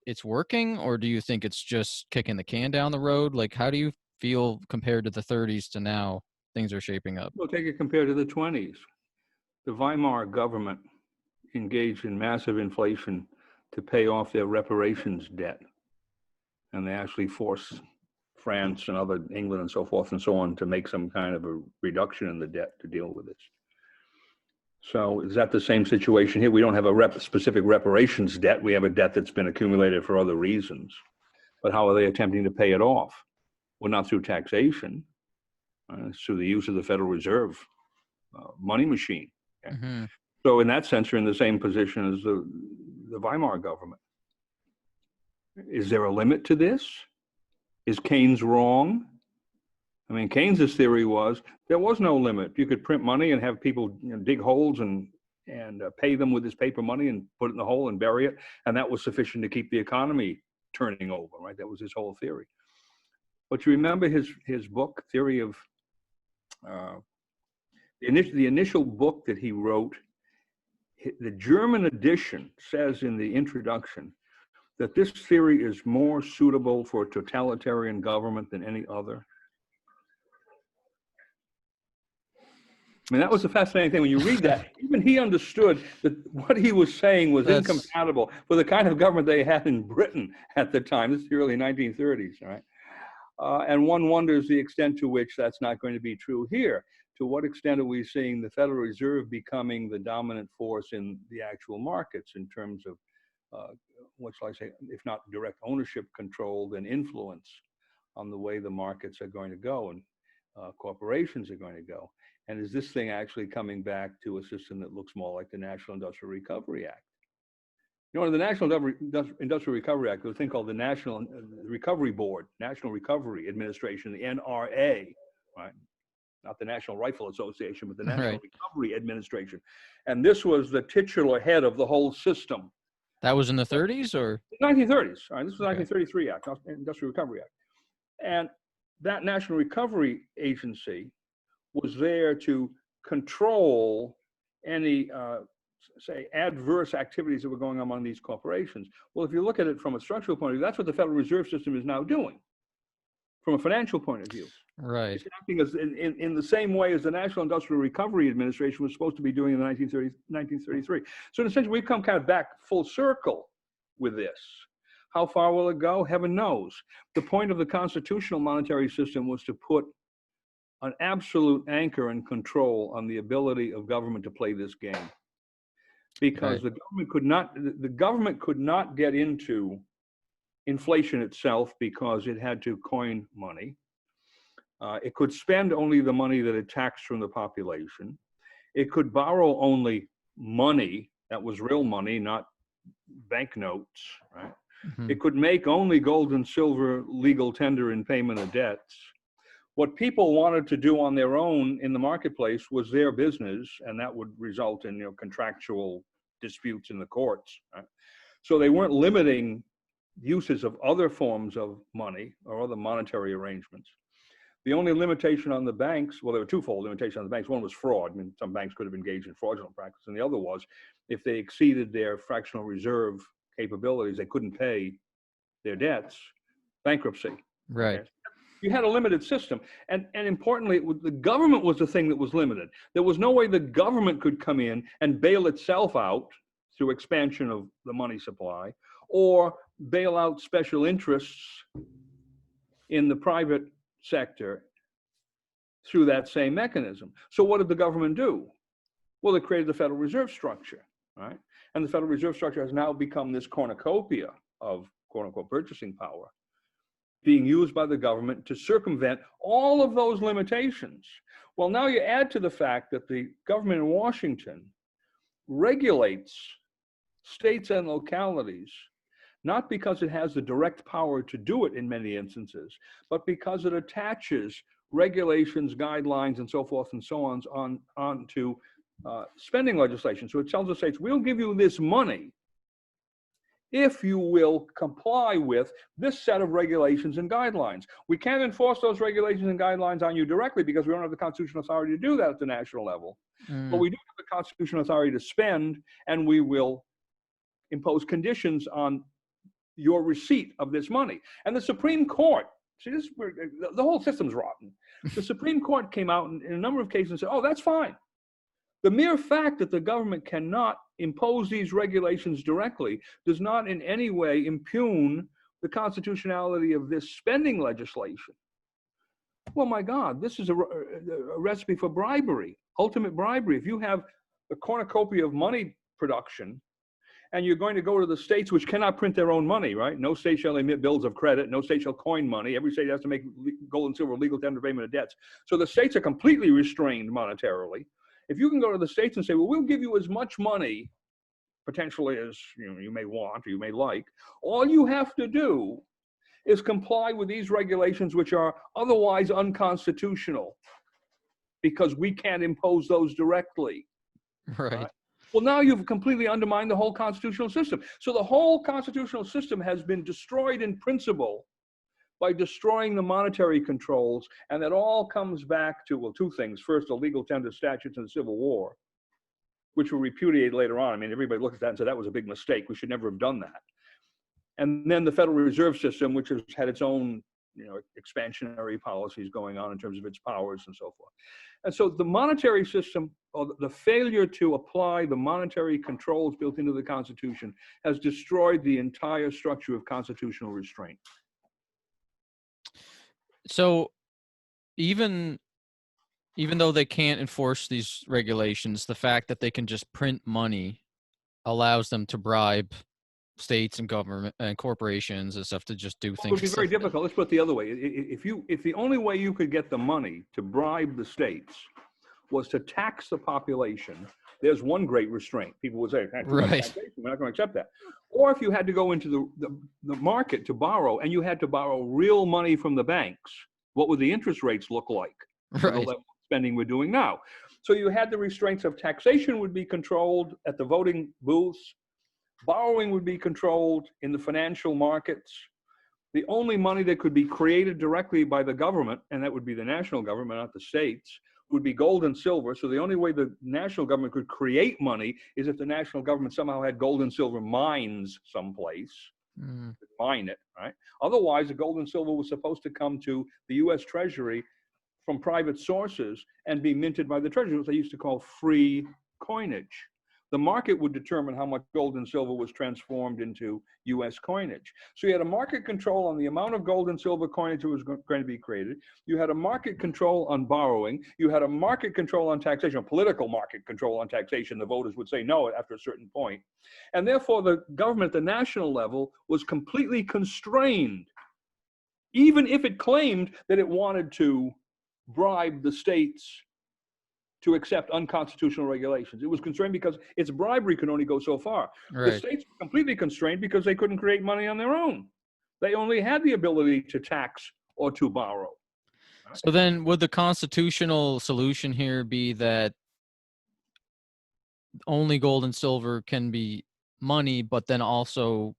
it's working, or do you think it's just kicking the can down the road? Like, how do you feel compared to the 30s to now things are shaping up? Well, take it compared to the 20s. The Weimar government engaged in massive inflation to pay off their reparations debt. And they actually forced France and England and so forth and so on to make some kind of a reduction in the debt to deal with this. So is that the same situation here? We don't have a specific reparations debt. We have a debt that's been accumulated for other reasons. But how are they attempting to pay it off? Well, not through taxation. It's through the use of the Federal Reserve money machine. Okay? Mm-hmm. So in that sense, you're in the same position as the Weimar government. Is there a limit to this? Is Keynes wrong? I mean, Keynes's theory was there was no limit. You could print money and have people dig holes and pay them with this paper money and put it in the hole and bury it, and that was sufficient to keep the economy turning over, right? That was his whole theory. But you remember his book, Theory of, the initial book that he wrote, the German edition says in the introduction that this theory is more suitable for totalitarian government than any other. I mean, that was a fascinating thing. When you read that, even he understood that what he was saying was incompatible with the kind of government they had in Britain at the time. This is the early 1930s, right? And one wonders the extent to which that's not going to be true here. To what extent are we seeing the Federal Reserve becoming the dominant force in the actual markets in terms of, what shall I say, if not direct ownership control, then influence on the way the markets are going to go and corporations are going to go? And is this thing actually coming back to a system that looks more like the National Industrial Recovery Act? You know, in the National Industrial Recovery Act, there's a thing called the National Recovery Board, National Recovery Administration, the NRA, right? Not the National Rifle Association, but the National Recovery Administration. And this was the titular head of the whole system. That was in the 30s or? 1930s. All right, this was the 1933 Act, Industrial Recovery Act. And that National Recovery Agency was there to control any, say, adverse activities that were going on among these corporations. Well, if you look at it from a structural point of view, that's what the Federal Reserve System is now doing, from a financial point of view. Right. It's acting as in the same way as the National Industrial Recovery Administration was supposed to be doing in the 1933. So in a sense, we've come kind of back full circle with this. How far will it go? Heaven knows. The point of the constitutional monetary system was to put an absolute anchor and control on the ability of government to play this game. because Right. the government could not get into inflation itself because it had to coin money. It could spend only the money that it taxed from the population. It could borrow only money that was real money, not banknotes, right? Mhm. It could make only gold and silver legal tender in payment of debts. What people wanted to do on their own in the marketplace was their business, and that would result in contractual disputes in the courts, right? So they weren't limiting uses of other forms of money or other monetary arrangements. The only limitation on the banks, well, there were twofold limitations on the banks. One was fraud. I mean, some banks could have engaged in fraudulent practice. And the other was if they exceeded their fractional reserve capabilities, they couldn't pay their debts, bankruptcy. Right. Okay. You had a limited system. And importantly, the government was the thing that was limited. There was no way the government could come in and bail itself out through expansion of the money supply or bail out special interests in the private sector through that same mechanism. So what did the government do? Well, it created the Federal Reserve structure, right? And the Federal Reserve structure has now become this cornucopia of quote unquote purchasing power being used by the government to circumvent all of those limitations. Well, now you add to the fact that the government in Washington regulates states and localities, not because it has the direct power to do it in many instances, but because it attaches regulations, guidelines, and so forth and so on to spending legislation. So it tells the states, we'll give you this money if you will comply with this set of regulations and guidelines. We can't enforce those regulations and guidelines on you directly because we don't have the constitutional authority to do that at the national level. But we do have the constitutional authority to spend, and we will impose conditions on your receipt of this money. And the Supreme Court, see, this is where the whole system's rotten. The Supreme Court came out in a number of cases and said, oh, that's fine. The mere fact that the government cannot impose these regulations directly does not in any way impugn the constitutionality of this spending legislation. Well, my God, this is a recipe for bribery, ultimate bribery. If you have a cornucopia of money production and you're going to go to the states which cannot print their own money, right? No state shall emit bills of credit. No state shall coin money. Every state has to make gold and silver legal tender payment of debts. So the states are completely restrained monetarily. If you can go to the states and say, well, we'll give you as much money potentially as you may want or you may like, all you have to do is comply with these regulations which are otherwise unconstitutional because we can't impose those directly. Right. Well, now you've completely undermined the whole constitutional system. So the whole constitutional system has been destroyed in principle by destroying the monetary controls, and that all comes back to, well, two things. First, the legal tender statutes in the Civil War, which were repudiated later on. I mean, everybody looked at that and said that was a big mistake. We should never have done that. And then the Federal Reserve System, which has had its own expansionary policies going on in terms of its powers and so forth. And so the monetary system, or the failure to apply the monetary controls built into the Constitution, has destroyed the entire structure of constitutional restraint. So even though they can't enforce these regulations, the fact that they can just print money allows them to bribe states and government and corporations and stuff to just do things. It would be very difficult. Let's put it the other way. If the only way you could get the money to bribe the states was to tax the population, there's one great restraint. People would say, right, we're not going to accept that. Or if you had to go into the market to borrow, and you had to borrow real money from the banks, what would the interest rates look like? right, the level of spending we're doing now. So you had the restraints of taxation would be controlled at the voting booths. Borrowing would be controlled in the financial markets. The only money that could be created directly by the government, and that would be the national government, not the states, would be gold and silver. So the only way the national government could create money is if the national government somehow had gold and silver mines someplace, mine it, right? Otherwise, the gold and silver was supposed to come to the US Treasury from private sources and be minted by the Treasury, what they used to call free coinage. The market would determine how much gold and silver was transformed into US coinage. So you had a market control on the amount of gold and silver coinage that was going to be created. You had a market control on borrowing. You had a market control on taxation, a political market control on taxation. The voters would say no after a certain point. And therefore, the government at the national level was completely constrained, even if it claimed that it wanted to bribe the states to accept unconstitutional regulations. It was constrained because its bribery could only go so far. Right. The states were completely constrained because they couldn't create money on their own. They only had the ability to tax or to borrow. So then would the constitutional solution here be that only gold and silver can be money, but then also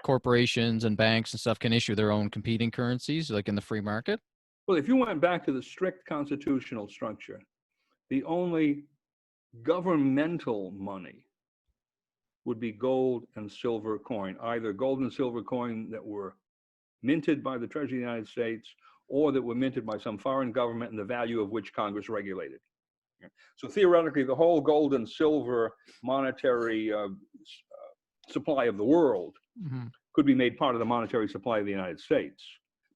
corporations and banks and stuff can issue their own competing currencies, like in the free market? Well, if you went back to the strict constitutional structure, the only governmental money would be gold and silver coin, either gold and silver coin that were minted by the Treasury of the United States or that were minted by some foreign government and the value of which Congress regulated. So theoretically, the whole gold and silver monetary supply of the world could be made part of the monetary supply of the United States,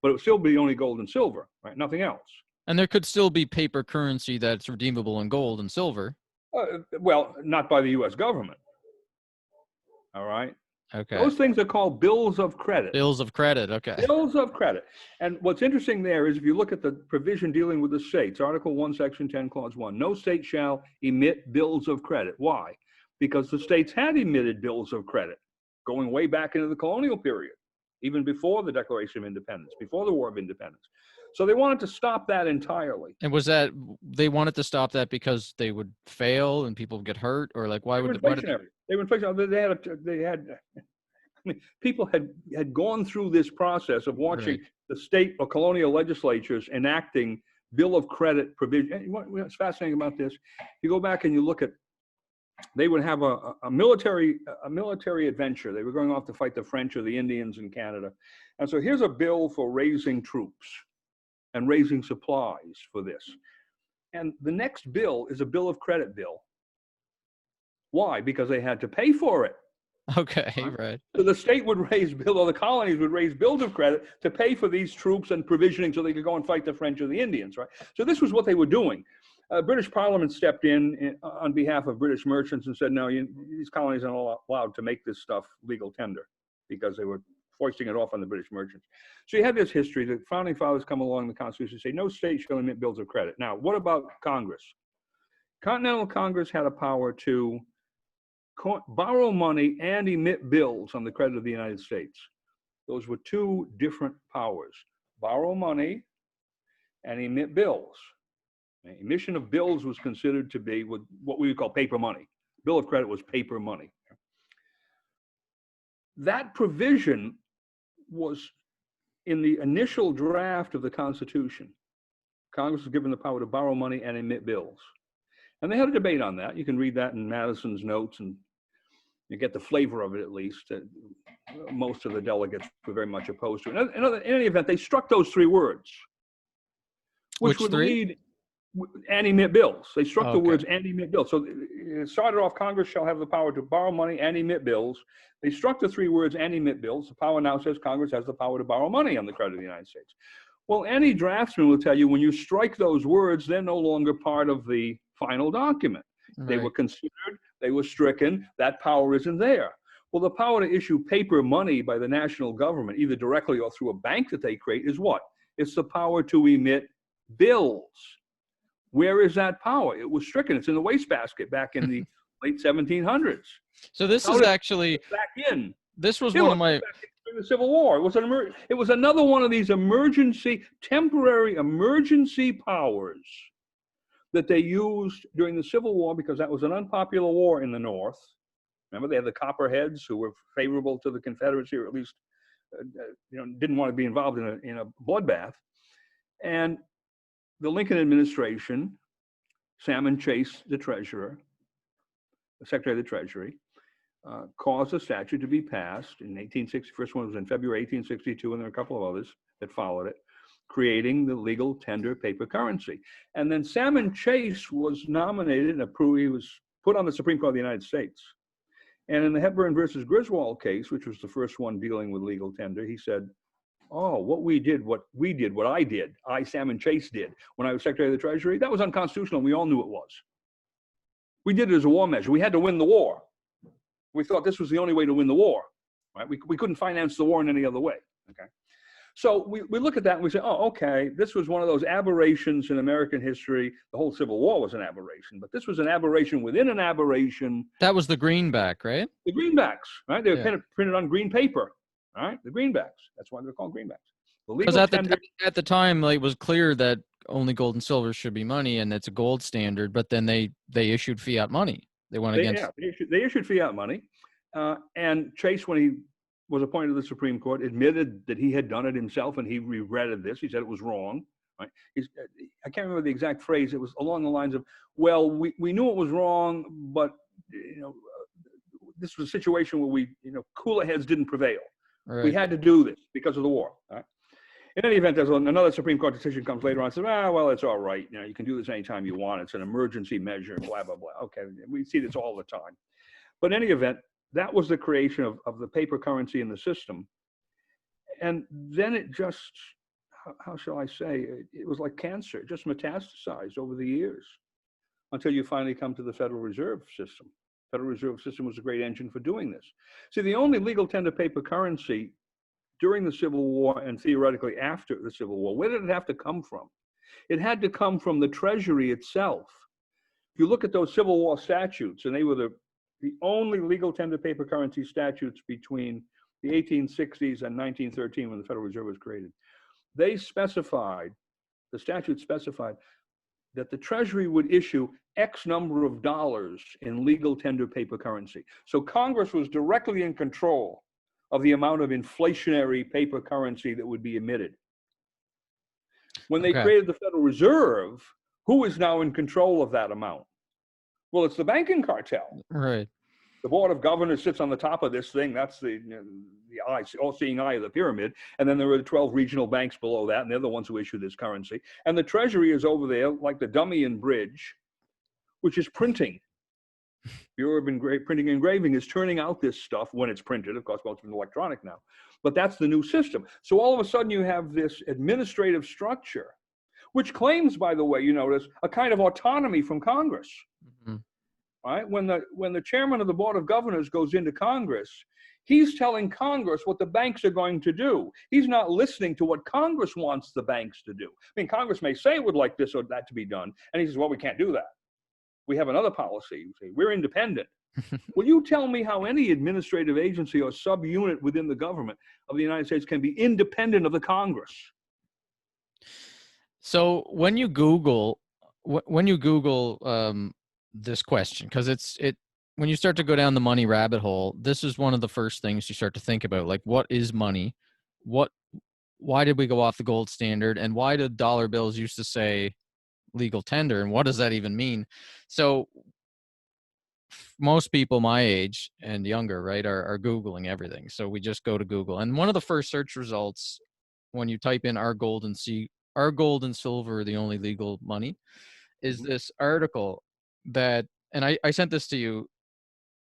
but it would still be only gold and silver, right? Nothing else. And there could still be paper currency that's redeemable in gold and silver. Well, not by the U.S. government. All right. Okay. Those things are called bills of credit. Bills of credit. Okay. Bills of credit. And what's interesting there is if you look at the provision dealing with the states, Article 1, Section 10, Clause 1, no state shall emit bills of credit. Why? Because the states had emitted bills of credit going way back into the colonial period, even before the Declaration of Independence, before the War of Independence. So they wanted to stop that entirely. And was that, they wanted to stop that because they would fail and people would get hurt, or like why would they were inflationary? They had I mean, people had gone through this process of watching the state or colonial legislatures enacting bill of credit provision. And what's fascinating about this, you go back and you look at, they would have a military adventure. They were going off to fight the French or the Indians in Canada. And so here's a bill for raising troops and raising supplies for this. And the next bill is a bill of credit bill. Why? Because they had to pay for it. Okay, right. So the state would raise or the colonies would raise bills of credit to pay for these troops and provisioning so they could go and fight the French or the Indians, right? So this was what they were doing. British Parliament stepped in on behalf of British merchants and said, no, these colonies are not allowed to make this stuff legal tender because they were foisting it off on the British merchants. So you had this history. The founding fathers come along in the Constitution and say, no state shall emit bills of credit. Now, what about Congress? Continental Congress had a power to borrow money and emit bills on the credit of the United States. Those were two different powers. Borrow money and emit bills. The emission of bills was considered to be what we would call paper money. Bill of credit was paper money. That provision was in the initial draft of the Constitution. Congress was given the power to borrow money and emit bills. And they had a debate on that. You can read that in Madison's notes and you get the flavor of it at least. Most of the delegates were very much opposed to it. In any event, they struck those three words, which would lead and emit bills. They struck the words and emit bills. So it started off, Congress shall have the power to borrow money and emit bills. They struck the three words and emit bills. The power now says Congress has the power to borrow money on the credit of the United States. Well, any draftsman will tell you when you strike those words, they're no longer part of the final document. Right. They were considered, they were stricken, that power isn't there. Well, the power to issue paper money by the national government, either directly or through a bank that they create, is what? It's the power to emit bills. Where is that power? It was stricken. It's in the wastebasket back in the late 1700s. So this is actually back in. This was one of my the Civil War. It was another one of these temporary emergency powers that they used during the Civil War because that was an unpopular war in the North. Remember, they had the Copperheads who were favorable to the Confederacy, or at least didn't want to be involved in a bloodbath. And the Lincoln administration, Salmon Chase, the treasurer, the Secretary of the Treasury, caused a statute to be passed in 1860. First one was in February 1862, and there were a couple of others that followed it, creating the legal tender paper currency. And then Salmon Chase was nominated and approved. He was put on the Supreme Court of the United States. And in the Hepburn versus Griswold case, which was the first one dealing with legal tender, he said, oh, what I, Salmon Chase, did when I was Secretary of the Treasury, that was unconstitutional. We all knew it was. We did it as a war measure. We had to win the war. We thought this was the only way to win the war. Right? We couldn't finance the war in any other way. Okay. So we look at that and we say, oh, okay, this was one of those aberrations in American history. The whole Civil War was an aberration, but this was an aberration within an aberration. That was the greenback, right? The greenbacks, right? They were printed on green paper, right? The greenbacks. That's why they're called greenbacks. Because at the time, like, it was clear that only gold and silver should be money, and it's a gold standard. But then they issued fiat money. They went against. Yeah, they issued fiat money, and Chase, when he was appointed to the Supreme Court, admitted that he had done it himself, and he regretted this. He said it was wrong. Right? I can't remember the exact phrase. It was along the lines of, "Well, we knew it was wrong, but this was a situation where cooler heads didn't prevail. Right. We had to do this because of the war." Right? In any event, there's another Supreme Court decision comes later on and says, well, it's all right. You can do this anytime you want. It's an emergency measure, blah, blah, blah. Okay, we see this all the time. But in any event, that was the creation of the paper currency in the system. And then it just, how shall I say, it was like cancer. It just metastasized over the years until you finally come to the Federal Reserve System. Federal Reserve System was a great engine for doing this. See, the only legal tender paper currency during the Civil War and theoretically after the Civil War, where did it have to come from? It had to come from the Treasury itself. If you look at those Civil War statutes, and they were the only legal tender paper currency statutes between the 1860s and 1913 when the Federal Reserve was created, the statute specified that the Treasury would issue X number of dollars in legal tender paper currency. So Congress was directly in control of the amount of inflationary paper currency that would be emitted. When they created the Federal Reserve, who is now in control of that amount? Well, it's the banking cartel. Right. The Board of Governors sits on the top of this thing. That's the all-seeing eye of the pyramid. And then there are the 12 regional banks below that, and they're the ones who issue this currency. And the Treasury is over there like the dummy in bridge, which is printing. Bureau of Printing and Engraving is turning out this stuff when it's printed. Of course, most of it's electronic now. But that's the new system. So all of a sudden you have this administrative structure, which claims, by the way, you notice, a kind of autonomy from Congress. Mm-hmm. Right? When the chairman of the Board of Governors goes into Congress, he's telling Congress what the banks are going to do. He's not listening to what Congress wants the banks to do. I mean, Congress may say it would like this or that to be done, and he says, well, we can't do that. We have another policy. We're independent. Will you tell me how any administrative agency or subunit within the government of the United States can be independent of the Congress? So when you Google this question, because when you start to go down the money rabbit hole, this is one of the first things you start to think about. Like, what is money? Why did we go off the gold standard? And why did dollar bills used to say legal tender, and what does that even mean? So most people my age and younger, right, are Googling everything. So we just go to Google, and one of the first search results when you type in "Are gold and silver the only legal money?" is this article that, and I sent this to you,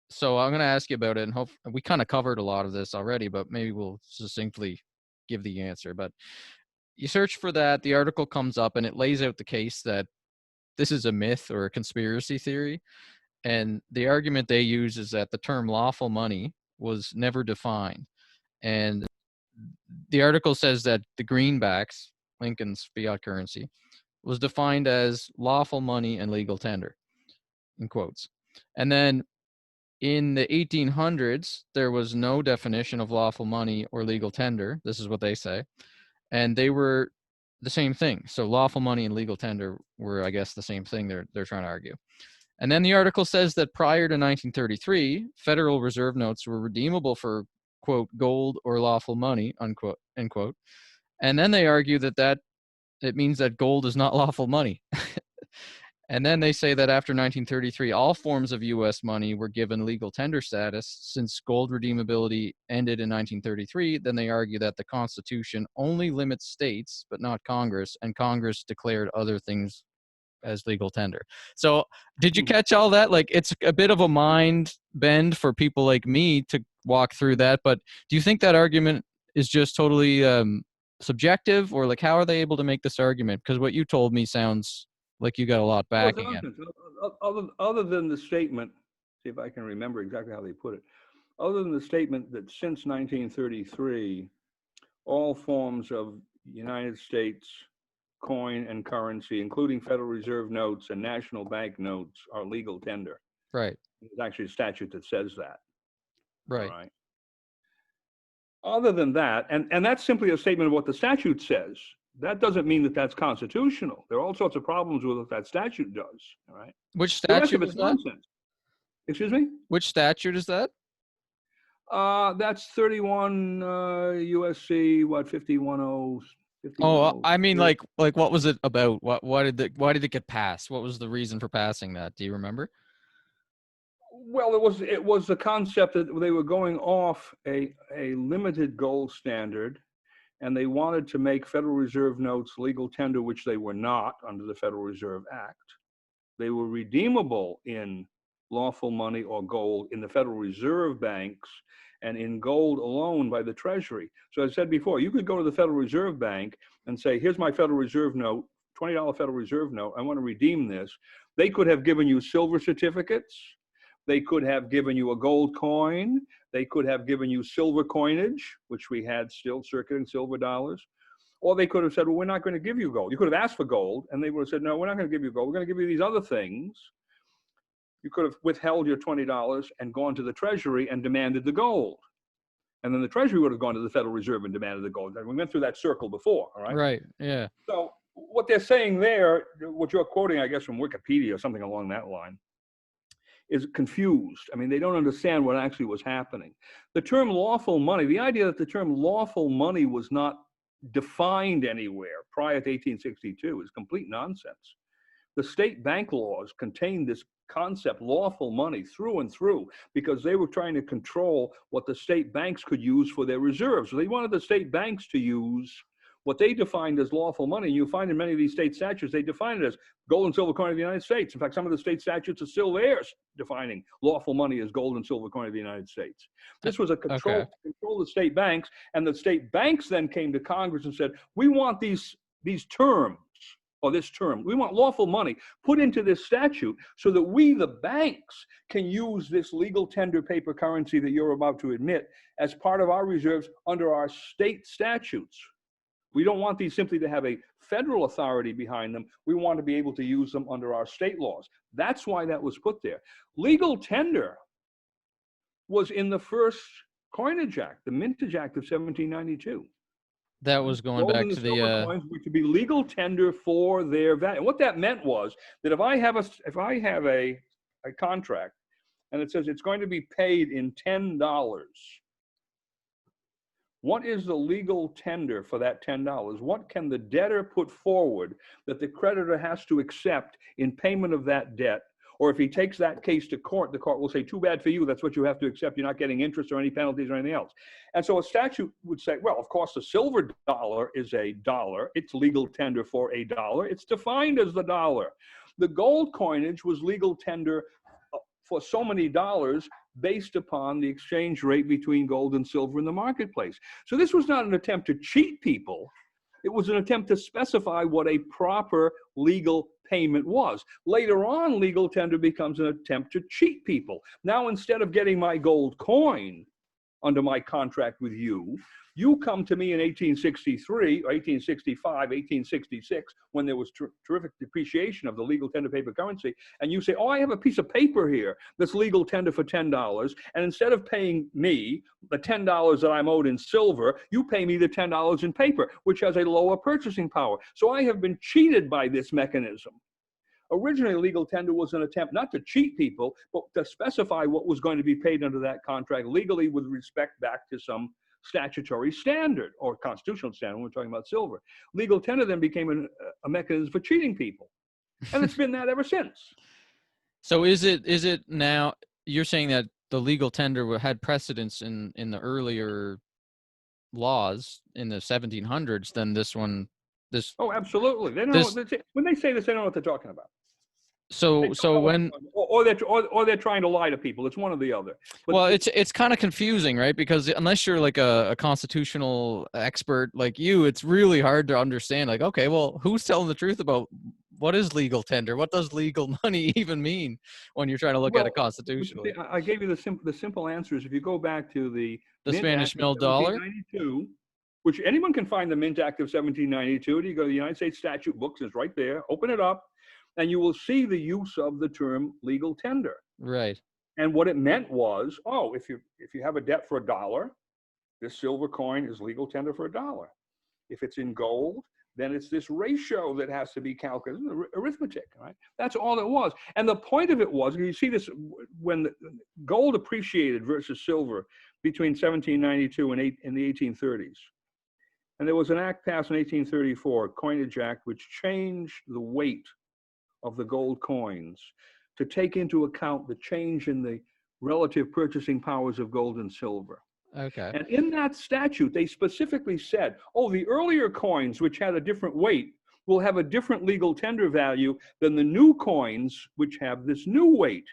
so I'm going to ask you about it, and hope we kind of covered a lot of this already, but maybe we'll succinctly give the answer. But you search for that, the article comes up, and it lays out the case that this is a myth or a conspiracy theory. And the argument they use is that the term lawful money was never defined. And the article says that the greenbacks, Lincoln's fiat currency, was defined as lawful money and legal tender, in quotes. And then in the 1800s, there was no definition of lawful money or legal tender. This is what they say. And they were the same thing. So lawful money and legal tender were, I guess, the same thing they're trying to argue. And then the article says that prior to 1933, Federal Reserve notes were redeemable for, quote, gold or lawful money, unquote, end quote. And then they argue that it means that gold is not lawful money. And then they say that after 1933, all forms of U.S. money were given legal tender status. Since gold redeemability ended in 1933, then they argue that the Constitution only limits states, but not Congress, and Congress declared other things as legal tender. So did you catch all that? Like, it's a bit of a mind bend for people like me to walk through that, but do you think that argument is just totally subjective, or like how are they able to make this argument? Because what you told me sounds like you got a lot Well, it's backing it. nonsense. Other than the statement, see if I can remember exactly how they put it. Other than the statement that since 1933, all forms of United States coin and currency, including Federal Reserve notes and national bank notes, are legal tender. Right. There's actually a statute that says that. All Right. right. Other than that, and that's simply a statement of what the statute says. That doesn't mean that that's constitutional. There are all sorts of problems with what that statute does. All right. Which The rest of statute it's is that? nonsense. Excuse me? Which statute is that? That's 31 USC, what, 5110. Oh, I mean, like what was it about? Why did it get passed? What was the reason for passing that? Do you remember? Well, it was the concept that they were going off a limited gold standard, and they wanted to make Federal Reserve notes legal tender, which they were not under the Federal Reserve Act. They were redeemable in lawful money or gold in the Federal Reserve banks and in gold alone by the Treasury. So as I said before, you could go to the Federal Reserve Bank and say, here's my Federal Reserve note, $20 Federal Reserve note, I want to redeem this. They could have given you silver certificates. They could have given you a gold coin. They could have given you silver coinage, which we had still circulating, silver dollars. Or they could have said, well, we're not going to give you gold. You could have asked for gold, and they would have said, no, we're not going to give you gold. We're going to give you these other things. You could have withheld your $20 and gone to the Treasury and demanded the gold. And then the Treasury would have gone to the Federal Reserve and demanded the gold. And we went through that circle before, all right? Right, yeah. So what they're saying there, what you're quoting, I guess, from Wikipedia or something along that line, is confused. I mean, they don't understand what actually was happening. The term lawful money, the idea that the term lawful money was not defined anywhere prior to 1862 is complete nonsense. The state bank laws contained this concept, lawful money, through and through, because they were trying to control what the state banks could use for their reserves. So they wanted the state banks to use what they defined as lawful money. And you find in many of these state statutes, they define it as gold and silver coin of the United States. In fact, some of the state statutes are still there defining lawful money as gold and silver coin of the United States. This was a control to control the state banks, and the state banks then came to Congress and said, we want these terms, or this term, we want lawful money put into this statute so that we, the banks, can use this legal tender paper currency that you're about to admit as part of our reserves under our state statutes. We don't want these simply to have a federal authority behind them. We want to be able to use them under our state laws. That's why that was put there. Legal tender was in the first Coinage Act, the Mintage Act of 1792. That was going Gold back and to silver coins were to be legal tender for their value. What that meant was that if I have a contract and it says it's going to be paid in $10, what is the legal tender for that $10? What can the debtor put forward that the creditor has to accept in payment of that debt? Or if he takes that case to court, the court will say, too bad for you, that's what you have to accept. You're not getting interest or any penalties or anything else. And so a statute would say, well, of course, the silver dollar is a dollar. It's legal tender for a dollar. It's defined as the dollar. The gold coinage was legal tender for so many dollars based upon the exchange rate between gold and silver in the marketplace. So this was not an attempt to cheat people. It was an attempt to specify what a proper legal payment was. Later on, legal tender becomes an attempt to cheat people. Now, instead of getting my gold coin under my contract with you, you come to me in 1863, or 1865, 1866, when there was terrific depreciation of the legal tender paper currency, and you say, oh, I have a piece of paper here that's legal tender for $10, and instead of paying me the $10 that I'm owed in silver, you pay me the $10 in paper, which has a lower purchasing power. So I have been cheated by this mechanism. Originally, legal tender was an attempt not to cheat people, but to specify what was going to be paid under that contract legally with respect back to some statutory standard or constitutional standard when we're talking about silver. Legal tender then became a mechanism for cheating people. And it's been that ever since. So is it now, you're saying that the legal tender had precedence in the earlier laws in the 1700s than this one? Oh, absolutely. They don't when they say this, they don't know what they're talking about. So when or they're trying to lie to people. It's one or the other. But well, it's kind of confusing, right? Because unless you're like a constitutional expert like you, it's really hard to understand. Like, okay, well, who's telling the truth about what is legal tender? What does legal money even mean when you're trying to look at it constitutionally? I gave you the simple answers. If you go back to the Mint Spanish Act of mill dollar, 1792, which anyone can find the Mint Act of 1792. You go to the United States statute books, it's right there. Open it up, and you will see the use of the term legal tender. right? And what it meant was, oh, if you have a debt for $1, this silver coin is legal tender for $1. If it's in gold, then it's this ratio that has to be calculated, arithmetic, right? That's all it was. And the point of it was, you see this when gold appreciated versus silver between 1792 and in the 1830s. And there was an act passed in 1834, Coinage Act, which changed the weight of the gold coins to take into account the change in the relative purchasing powers of gold and silver. Okay. And in that statute, they specifically said, oh, the earlier coins, which had a different weight, will have a different legal tender value than the new coins, which have this new weight.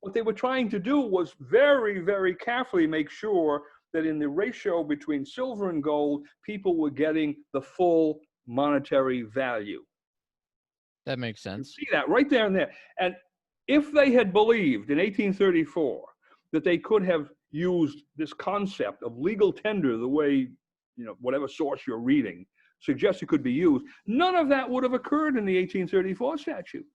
What they were trying to do was very, very carefully make sure that in the ratio between silver and gold, people were getting the full monetary value. That makes sense. You see that right there and there. And if they had believed in 1834 that they could have used this concept of legal tender the way, whatever source you're reading suggests it could be used, none of that would have occurred in the 1834 statute.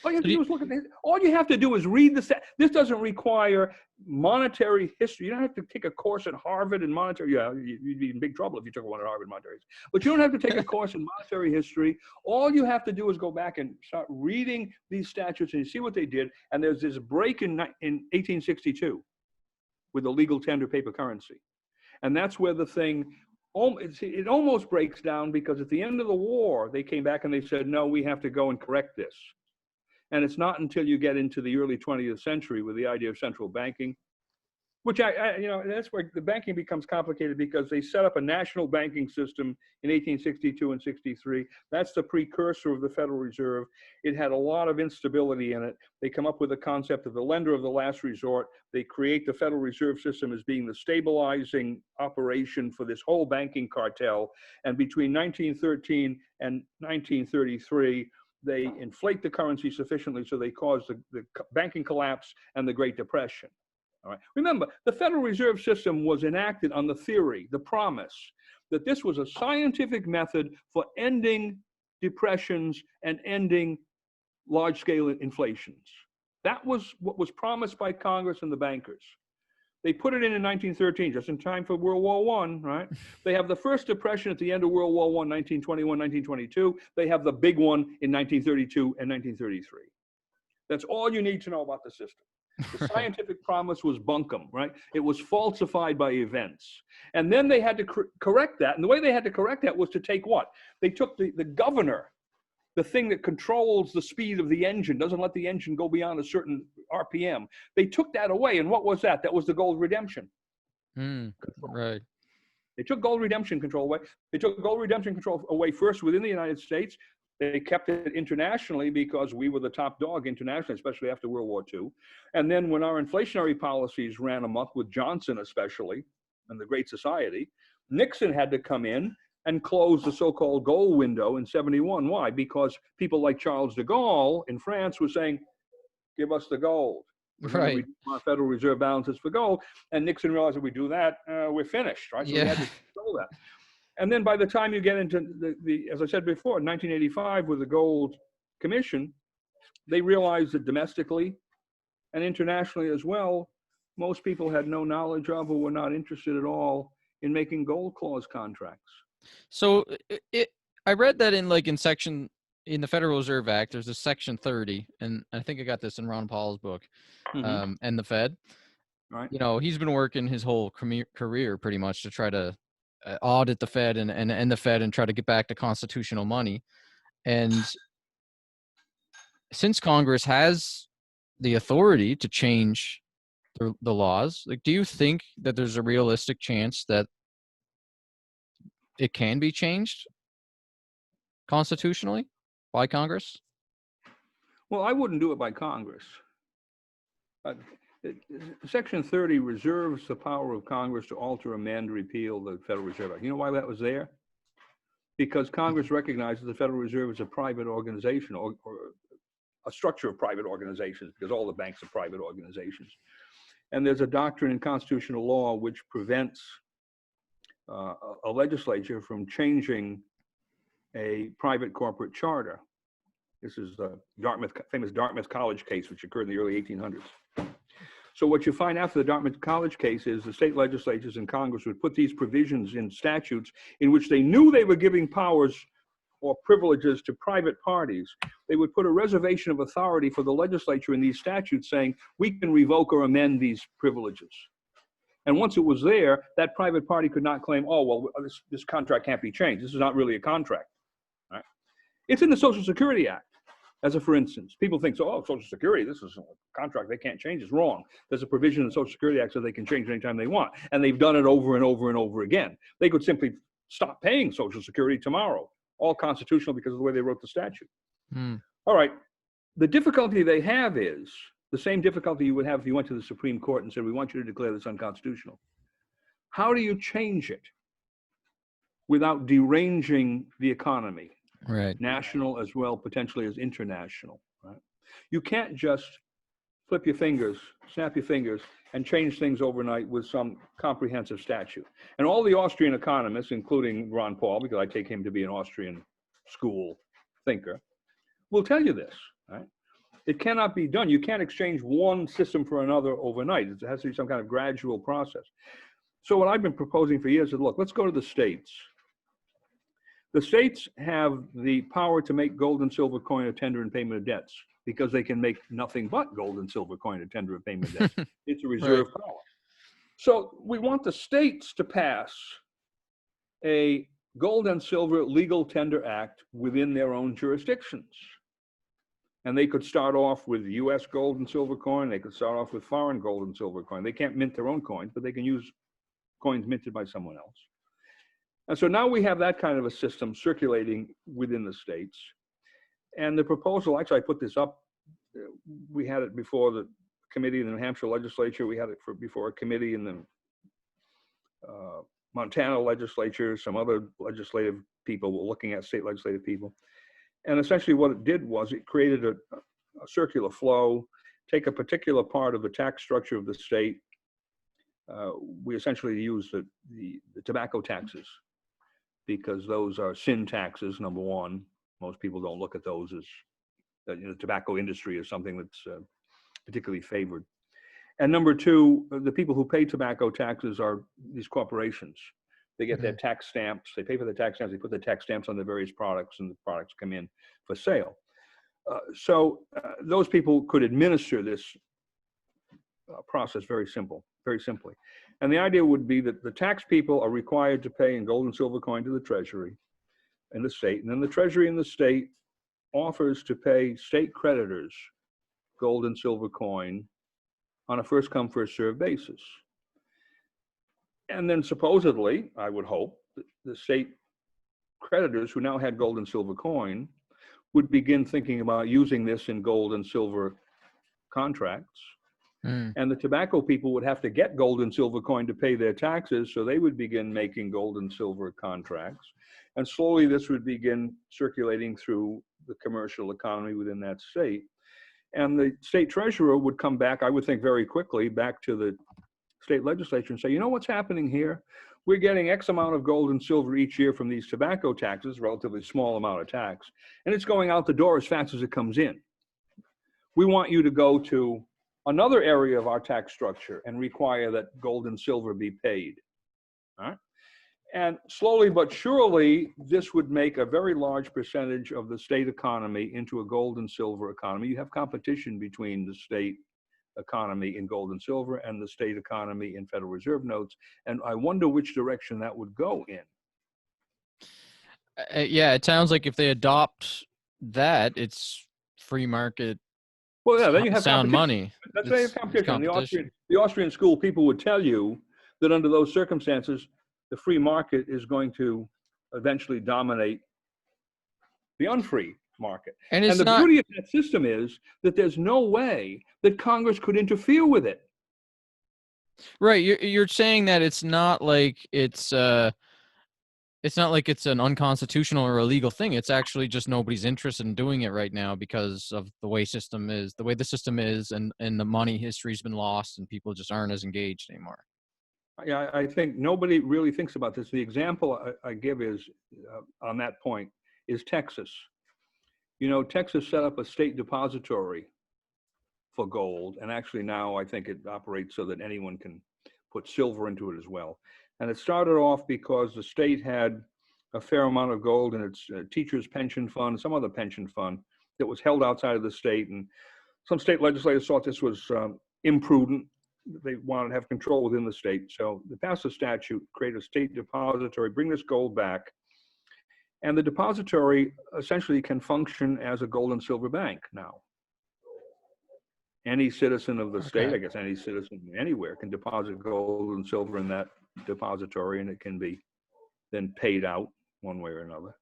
All you have to do is look at it. All you have to do is read the statute. This doesn't require monetary history. You don't have to take a course at Harvard in monetary. Yeah, you'd be in big trouble if you took one at Harvard monetary. But you don't have to take a course in monetary history. All you have to do is go back and start reading these statutes and you see what they did. And there's this break in 1862 with the legal tender paper currency. And that's where the thing, it almost breaks down, because at the end of the war, they came back and they said, no, we have to go and correct this. And it's not until you get into the early 20th century with the idea of central banking, which that's where the banking becomes complicated, because they set up a national banking system in 1862 and 63. That's the precursor of the Federal Reserve. It had a lot of instability in it. They come up with the concept of the lender of the last resort. They create the Federal Reserve System as being the stabilizing operation for this whole banking cartel. And between 1913 and 1933, they inflate the currency sufficiently so they cause the banking collapse and the Great Depression. All right. Remember, the Federal Reserve System was enacted on the theory, the promise, that this was a scientific method for ending depressions and ending large-scale inflations. That was what was promised by Congress and the bankers. They put it in 1913, just in time for World War I, right? They have the first depression at the end of World War I, 1921, 1922. They have the big one in 1932 and 1933. That's all you need to know about the system. The scientific promise was bunkum, right? It was falsified by events. And then they had to correct that. And the way they had to correct that was to take what? They took the governor, the thing that controls the speed of the engine, doesn't let the engine go beyond a certain RPM. They took that away. And what was that? That was the gold redemption. Right. They took gold redemption control away. They took gold redemption control away first within the United States. They kept it internationally because we were the top dog internationally, especially after World War II. And then when our inflationary policies ran amok with Johnson especially, and the Great Society, Nixon had to come in and close the so-called gold window in 71. Why? Because people like Charles de Gaulle in France were saying, give us the gold. Right. We want Federal Reserve balances for gold. And Nixon realized if we do that, we're finished, right? So we had to control that. And then by the time you get into as I said before, 1985 with the Gold Commission, they realized that domestically and internationally as well, most people had no knowledge of or were not interested at all in making gold clause contracts. So I read that in the Federal Reserve Act, there's a section 30, and I think I got this in Ron Paul's book, and the Fed. Right. He's been working his whole career pretty much to try to audit the Fed and the Fed and try to get back to constitutional money. And since Congress has the authority to change the laws, do you think that there's a realistic chance that it can be changed constitutionally by Congress? Well, I wouldn't do it by Congress. Section 30 reserves the power of Congress to alter, amend, repeal the Federal Reserve Act. You know why that was there? Because Congress recognizes the Federal Reserve as a private organization, or a structure of private organizations, because all the banks are private organizations. And there's a doctrine in constitutional law which prevents a legislature from changing a private corporate charter. This is the famous Dartmouth College case, which occurred in the early 1800s. So what you find after the Dartmouth College case is the state legislatures and Congress would put these provisions in statutes in which they knew they were giving powers or privileges to private parties. They would put a reservation of authority for the legislature in these statutes saying, we can revoke or amend these privileges. And once it was there, that private party could not claim, oh, well, this contract can't be changed. This is not really a contract. Right? It's in the Social Security Act. As a for instance, people think, so, oh, Social Security, this is a contract they can't change. It's wrong. There's a provision in the Social Security Act so they can change it anytime they want. And they've done it over and over and over again. They could simply stop paying Social Security tomorrow, all constitutional because of the way they wrote the statute. All right. The difficulty they have is the same difficulty you would have if you went to the Supreme Court and said, we want you to declare this unconstitutional. How do you change it without deranging the economy? Right. National as well, potentially as international. Right? You can't just flip your fingers, snap your fingers, and change things overnight with some comprehensive statute. And all the Austrian economists, including Ron Paul, because I take him to be an Austrian school thinker, will tell you this. Right? It cannot be done. You can't exchange one system for another overnight. It has to be some kind of gradual process. So what I've been proposing for years is, look, let's go to the states. The states have the power to make gold and silver coin a tender and payment of debts because they can make nothing but gold and silver coin a tender and payment of debts. It's a reserve power. So we want the states to pass a gold and silver legal tender act within their own jurisdictions. And they could start off with US gold and silver coin. They could start off with foreign gold and silver coin. They can't mint their own coins, but they can use coins minted by someone else. And so now we have that kind of a system circulating within the states. And the proposal, actually I put this up, we had it before the committee in the New Hampshire legislature, we had it before a committee in the Montana legislature, some other legislative people were looking at, state legislative people. And essentially what it did was it created a circular flow, take a particular part of the tax structure of the state. We essentially use the tobacco taxes, because those are sin taxes, number one. Most people don't look at those as, the tobacco industry is something that's particularly favored. And number two, the people who pay tobacco taxes are these corporations. They get their tax stamps, they pay for the tax stamps, they put the tax stamps on the various products, and the products come in for sale. So those people could administer this process very simply. And the idea would be that the tax people are required to pay in gold and silver coin to the Treasury and the state. And then the Treasury and the state offers to pay state creditors gold and silver coin on a first come, first served basis. And then supposedly, I would hope, the state creditors who now had gold and silver coin would begin thinking about using this in gold and silver contracts. And the tobacco people would have to get gold and silver coin to pay their taxes, so they would begin making gold and silver contracts. And slowly this would begin circulating through the commercial economy within that state. And the state treasurer would come back, I would think very quickly, back to the state legislature and say, you know what's happening here? We're getting X amount of gold and silver each year from these tobacco taxes, relatively small amount of tax, and it's going out the door as fast as it comes in. We want you to go to another area of our tax structure and require that gold and silver be paid. All right? And slowly but surely, this would make a very large percentage of the state economy into a gold and silver economy. You have competition between the state economy in gold and silver and the state economy in Federal Reserve notes. And I wonder which direction that would go in. Yeah, it sounds like if they adopt that, it's free market. Well, yeah, then you have sound money. That's why you have competition. The Austrian school people would tell you that under those circumstances, the free market is going to eventually dominate the unfree market. And And it's the not beauty of that system is that there's no way that Congress could interfere with it. right. You're saying that it's not like it's not like it's an unconstitutional or illegal thing. It's actually just nobody's interested in doing it right now because of the way the system is, and the money history's been lost, and people just aren't as engaged anymore. Yeah, I think nobody really thinks about this. The example I give is on that point is Texas. You know, Texas set up a state depository for gold, and actually now I think it operates so that anyone can put silver into it as well. And it started off because the state had a fair amount of gold in its teachers' pension fund, some other pension fund that was held outside of the state, and some state legislators thought this was imprudent. They wanted to have control within the state. So they passed a statute, create a state depository, bring this gold back. And the depository essentially can function as a gold and silver bank now. Any citizen of the state, I guess any citizen anywhere, can deposit gold and silver in that depository, and it can be then paid out one way or another.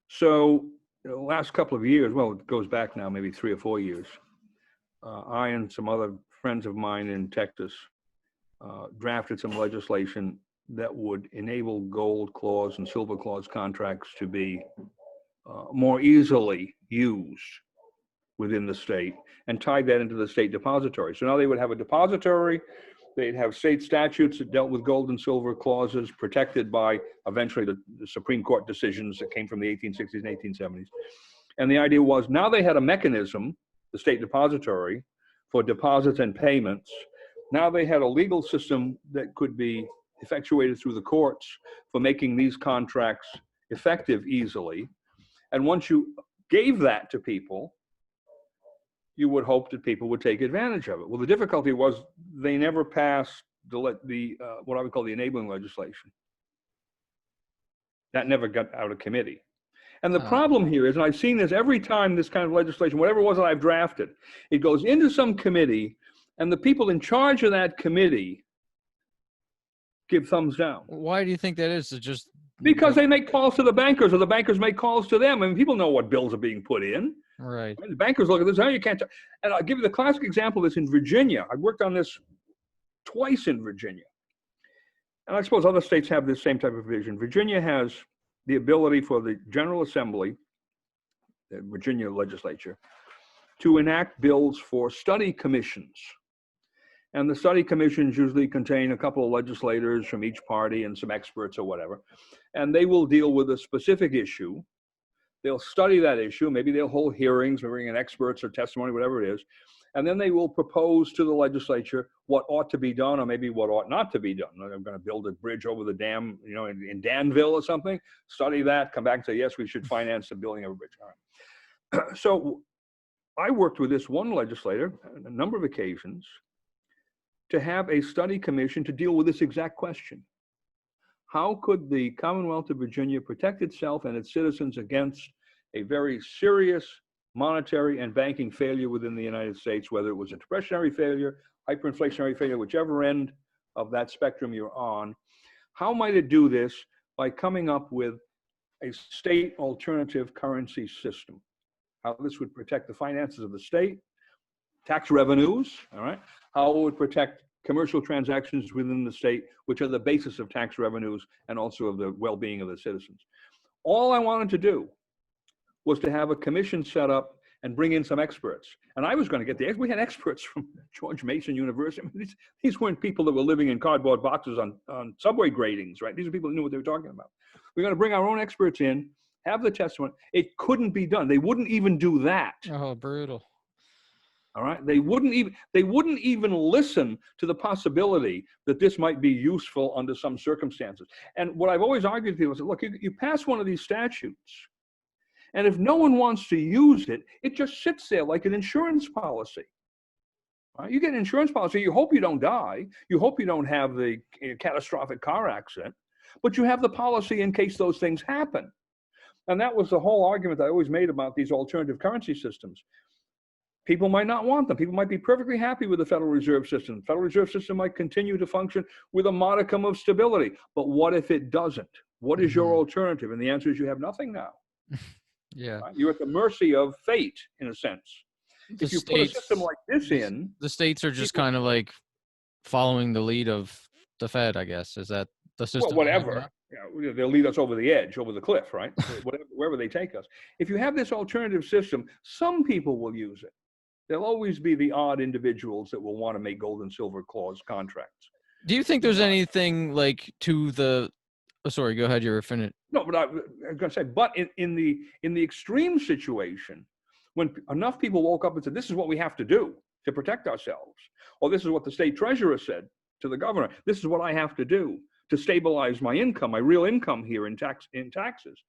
So the last couple of years, well, it goes back now maybe 3 or 4 years, I and some other friends of mine in Texas drafted some legislation that would enable gold clause and silver clause contracts to be more easily used within the state, and tied that into the state depository. So now they would have a depository, they'd have state statutes that dealt with gold and silver clauses protected by eventually the Supreme Court decisions that came from the 1860s and 1870s. And the idea was now they had a mechanism, the state depository, for deposits and payments. Now they had a legal system that could be effectuated through the courts for making these contracts effective easily. And once you gave that to people, you would hope that people would take advantage of it. Well, the difficulty was they never passed the what I would call the enabling legislation. That never got out of committee. And the problem here is, and I've seen this every time this kind of legislation, whatever it was that I've drafted, it goes into some committee, and the people in charge of that committee give thumbs down. Why do you think that is? It's just because they make calls to the bankers, or the bankers make calls to them. I mean, people know what bills are being put in. Right. The bankers look at this, oh, you can't. And I'll give you the classic example that's in Virginia. I worked on this twice in Virginia. And I suppose other states have this same type of vision. Virginia has the ability for the General Assembly, the Virginia legislature, to enact bills for study commissions. And the study commissions usually contain a couple of legislators from each party and some experts or whatever. And they will deal with a specific issue. They'll study that issue. Maybe they'll hold hearings, bring in experts or testimony, whatever it is. And then they will propose to the legislature what ought to be done, or maybe what ought not to be done. I'm going to build a bridge over the dam, you know, in Danville or something. Study that, come back and say, yes, we should finance the building of a bridge. All right. So I worked with this one legislator on a number of occasions to have a study commission to deal with this exact question. How could the Commonwealth of Virginia protect itself and its citizens against a very serious monetary and banking failure within the United States, whether it was a depressionary failure, hyperinflationary failure, whichever end of that spectrum you're on? How might it do this? By coming up with a state alternative currency system. How this would protect the finances of the state, tax revenues, all right? How it would protect commercial transactions within the state, which are the basis of tax revenues and also of the well-being of the citizens. All I wanted to do was to have a commission set up and bring in some experts. And I was going to get we had experts from George Mason University. I mean, these weren't people that were living in cardboard boxes on subway gratings, right? These are people who knew what they were talking about. We're going to bring our own experts in, have the testimony. It couldn't be done. They wouldn't even do that. Oh, brutal. All right, they wouldn't even listen to the possibility that this might be useful under some circumstances. And what I've always argued to people is, look, you pass one of these statutes, and if no one wants to use it, it just sits there like an insurance policy. Right? You get an insurance policy, you hope you don't die, you hope you don't have the catastrophic car accident, but you have the policy in case those things happen. And that was the whole argument that I always made about these alternative currency systems. People might not want them. People might be perfectly happy with the Federal Reserve System. The Federal Reserve System might continue to function with a modicum of stability. But what if it doesn't? What is your alternative? And the answer is you have nothing now. Yeah. Right? You're at the mercy of fate, in a sense. The If you put a system states, like this in, the states are just people, kind of like following the lead of the Fed, I guess. Is that the well, system they have whatever. now? You know, they'll lead us over the edge, over the cliff, right? Whatever, wherever they take us. If you have this alternative system, some people will use it. There'll always be the odd individuals that will want to make gold and silver clause contracts. Do you think there's But, anything like to the? Oh, sorry, go ahead. You're finished. no, but I'm going to say, but in the extreme situation, when enough people woke up and said, "This is what we have to do to protect ourselves," or "This is what the state treasurer said to the governor. This is what I have to do to stabilize my income, my real income here in taxes."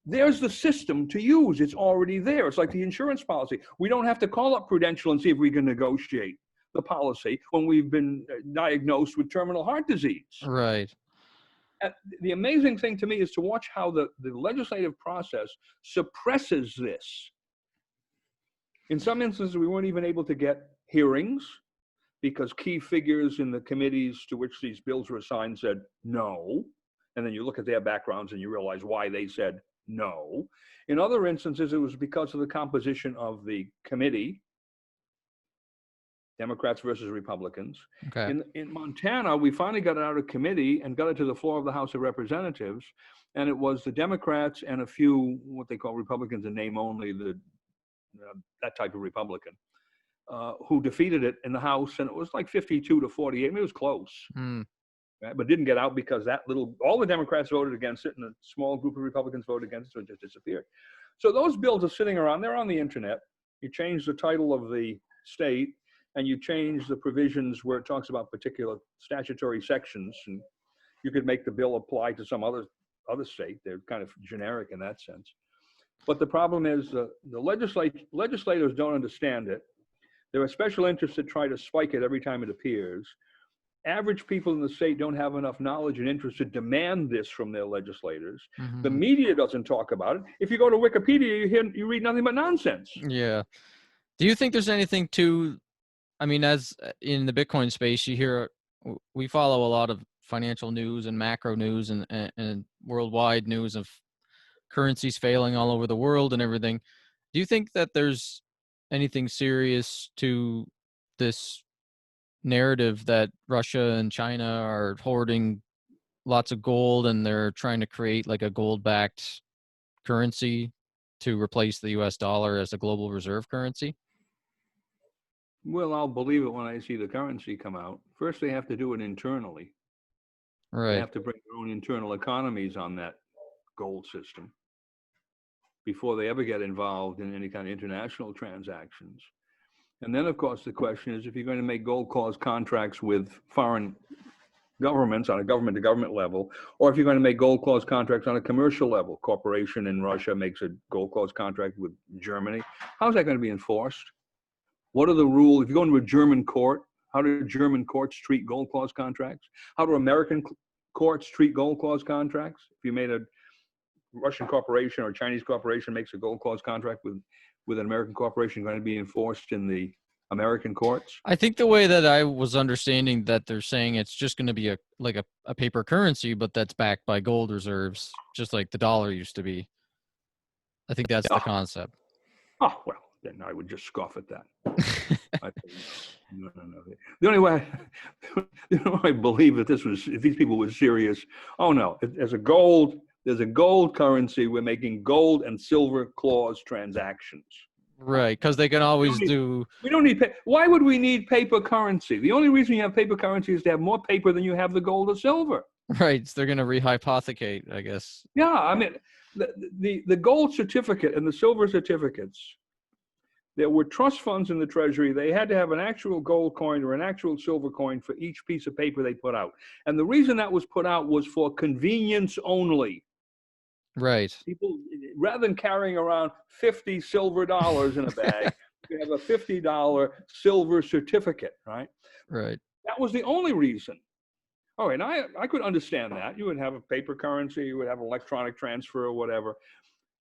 There's the system to use. It's already there. It's like the insurance policy. We don't have to call up Prudential and see if we can negotiate the policy when we've been diagnosed with terminal heart disease. Right. The amazing thing to me is to watch how the legislative process suppresses this. In some instances, we weren't even able to get hearings because key figures in the committees to which these bills were assigned said no. And then you look at their backgrounds and you realize why they said no. In other instances, it was because of the composition of the committee, Democrats versus Republicans. Okay. In Montana, we finally got it out of committee and got it to the floor of the House of Representatives. And it was the Democrats and a few, what they call Republicans in name only, that type of Republican, who defeated it in the House. And it was like 52 to 48. I mean, it was close. Mm. Right? But didn't get out because all the Democrats voted against it and a small group of Republicans voted against it, so it just disappeared. So those bills are sitting around, they're on the internet. You change the title of the state and you change the provisions where it talks about particular statutory sections, and you could make the bill apply to some other state. They're kind of generic in that sense. But the problem is the legislators don't understand it. There are special interests that try to spike it every time it appears. Average people in the state don't have enough knowledge and interest to demand this from their legislators. Mm-hmm. The media doesn't talk about it. If you go to Wikipedia, you read nothing but nonsense. Yeah. Do you think there's anything to, I mean, as in the Bitcoin space, you hear, we follow a lot of financial news and macro news and worldwide news of currencies failing all over the world and everything. Do you think that there's anything serious to this narrative that Russia and China are hoarding lots of gold and they're trying to create like a gold-backed currency to replace the US dollar as a global reserve currency? Well, I'll believe it when I see the currency come out. First, they have to do it internally. Right. They have to bring their own internal economies on that gold system before they ever get involved in any kind of international transactions. And then, of course, the question is if you're going to make gold clause contracts with foreign governments on a government-to-government level, or if you're going to make gold clause contracts on a commercial level. Corporation in Russia makes a gold clause contract with Germany. How's that going to be enforced? What are the rules? If you go into a German court, how do German courts treat gold clause contracts? How do American courts treat gold clause contracts? If you made a Russian corporation or a Chinese corporation makes a gold clause contract with an American corporation, going to be enforced in the American courts? I think the way that I was understanding that they're saying it's just going to be a paper currency, but that's backed by gold reserves, just like the dollar used to be. I think that's the concept. Oh, well, then I would just scoff at that. No. The only way I believe that if these people were serious, oh no, there's a gold currency. We're making gold and silver clause transactions. Right, because they can always do. We don't need. Why would we need paper currency? The only reason you have paper currency is to have more paper than you have the gold or silver. Right, so they're going to rehypothecate, I guess. Yeah, I mean, the gold certificate and the silver certificates. There were trust funds in the Treasury. They had to have an actual gold coin or an actual silver coin for each piece of paper they put out. And the reason that was put out was for convenience only. Right. People, rather than carrying around 50 silver dollars in a bag, you have a $50 silver certificate, right? Right. That was the only reason. All right, I could understand that. You would have a paper currency, you would have electronic transfer or whatever,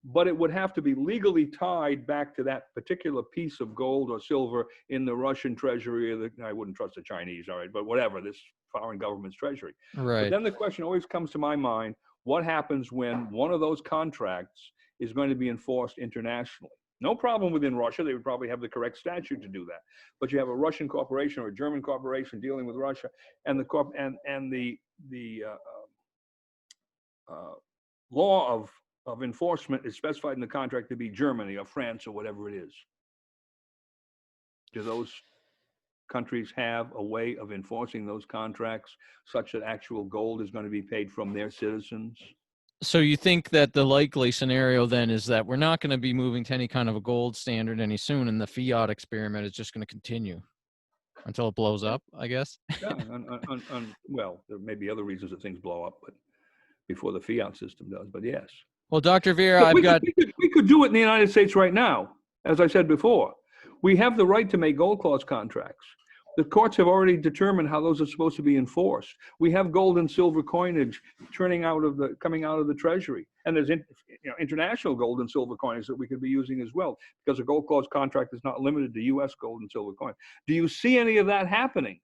but it would have to be legally tied back to that particular piece of gold or silver in the Russian treasury. Or I wouldn't trust the Chinese, all right, but whatever, this foreign government's treasury. Right. But then the question always comes to my mind, what happens when one of those contracts is going to be enforced internationally. No problem within Russia. They would probably have the correct statute to do that. But you have a Russian corporation or a German corporation dealing with Russia, and the law of enforcement is specified in the contract to be Germany or France or whatever it is. Do those countries have a way of enforcing those contracts such that actual gold is going to be paid from their citizens? So you think that the likely scenario then is that we're not going to be moving to any kind of a gold standard any soon, and the fiat experiment is just going to continue until it blows up, I guess? Yeah, well, there may be other reasons that things blow up, but before the fiat system does, but yes. Well, Dr. Vieira, we could do it in the United States right now. As I said before, we have the right to make gold clause contracts. The courts have already determined how those are supposed to be enforced. We have gold and silver coinage coming out of the treasury, and there's international gold and silver coinage that we could be using as well, because a gold clause contract is not limited to U.S. gold and silver coin. Do you see any of that happening?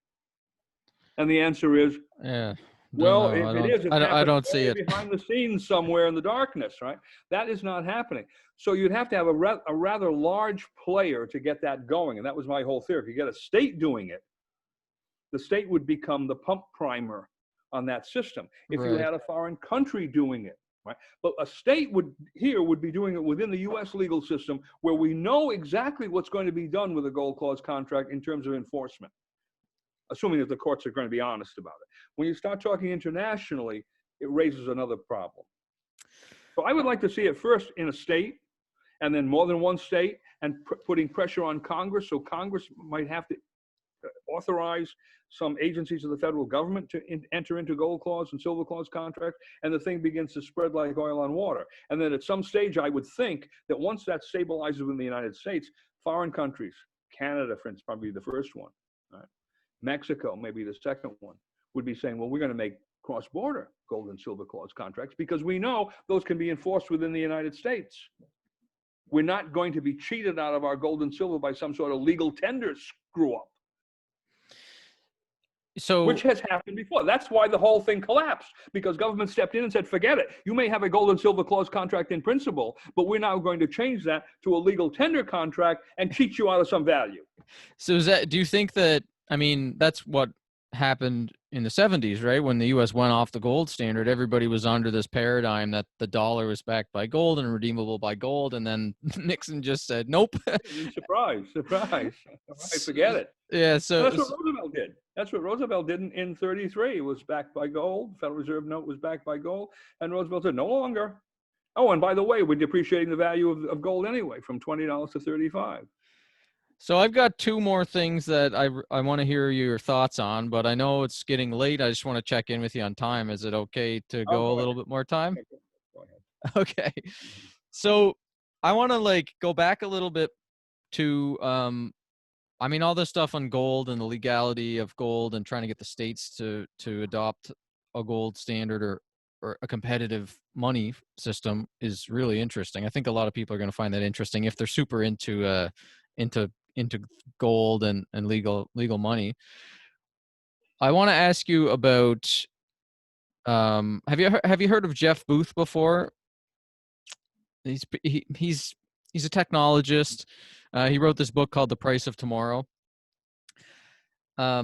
And the answer is, yeah. Well, if it is, I don't see it behind the scenes somewhere in the darkness, right? That is not happening. So you'd have to have a rather large player to get that going, and that was my whole theory. If you get a state doing it, the state would become the pump primer on that system. If you had a foreign country doing it, right? But a state would be doing it within the U.S. legal system, where we know exactly what's going to be done with a gold clause contract in terms of enforcement, assuming that the courts are going to be honest about it. When you start talking internationally, it raises another problem. So I would like to see it first in a state, and then more than one state, and putting pressure on Congress, so Congress might have to authorize some agencies of the federal government to enter into gold clause and silver clause contracts, and the thing begins to spread like oil on water. And then at some stage, I would think that once that stabilizes in the United States, foreign countries, Canada, for instance, probably the first one, right? Mexico, maybe the second one, would be saying, well, we're going to make cross-border gold and silver clause contracts because we know those can be enforced within the United States. We're not going to be cheated out of our gold and silver by some sort of legal tender screw-up. So, which has happened before. That's why the whole thing collapsed, because government stepped in and said, forget it. You may have a gold and silver clause contract in principle, but we're now going to change that to a legal tender contract and cheat you out of some value. So do you think that, I mean, that's what happened in the 70s, right? When the U.S. went off the gold standard, everybody was under this paradigm that the dollar was backed by gold and redeemable by gold. And then Nixon just said, nope. Surprise. Forget it. Yeah. So that's what Roosevelt did. That's what Roosevelt did in 33. It was backed by gold. Federal Reserve note was backed by gold. And Roosevelt said, no longer. Oh, and by the way, we're depreciating the value of gold anyway, from $20 to $35. So I've got two more things that I want to hear your thoughts on, but I know it's getting late. I just want to check in with you on time. Is it okay to go a little bit more time? Go ahead. Okay. So I want to go back a little bit to, I mean, all this stuff on gold and the legality of gold and trying to get the states to adopt a gold standard or a competitive money system is really interesting. I think a lot of people are going to find that interesting if they're super into gold and legal money. I want to ask you about, have you heard of Jeff Booth before? He's a technologist. He wrote this book called The Price of Tomorrow. I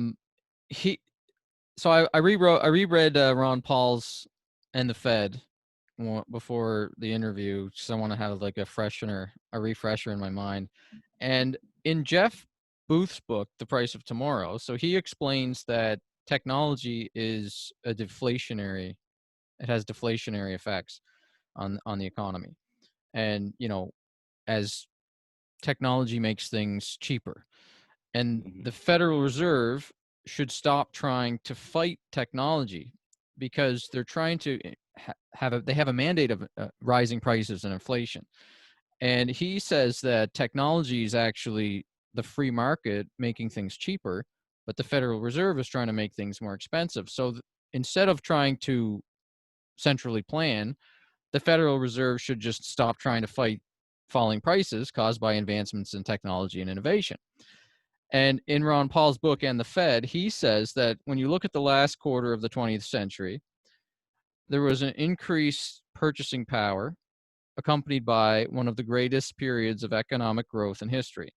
reread Ron Paul's and the Fed before the interview, because I want to have a refresher in my mind. And in Jeff Booth's book, The Price of Tomorrow, so he explains that technology is it has deflationary effects on the economy. And, as technology makes things cheaper, and the Federal Reserve should stop trying to fight technology, because they're trying to have a mandate of rising prices and inflation. And he says that technology is actually the free market making things cheaper, but the Federal Reserve is trying to make things more expensive. So instead of trying to centrally plan, the Federal Reserve should just stop trying to fight falling prices caused by advancements in technology and innovation. And in Ron Paul's book and the Fed, he says that when you look at the last quarter of the 20th century, there was an increased purchasing power accompanied by one of the greatest periods of economic growth in history.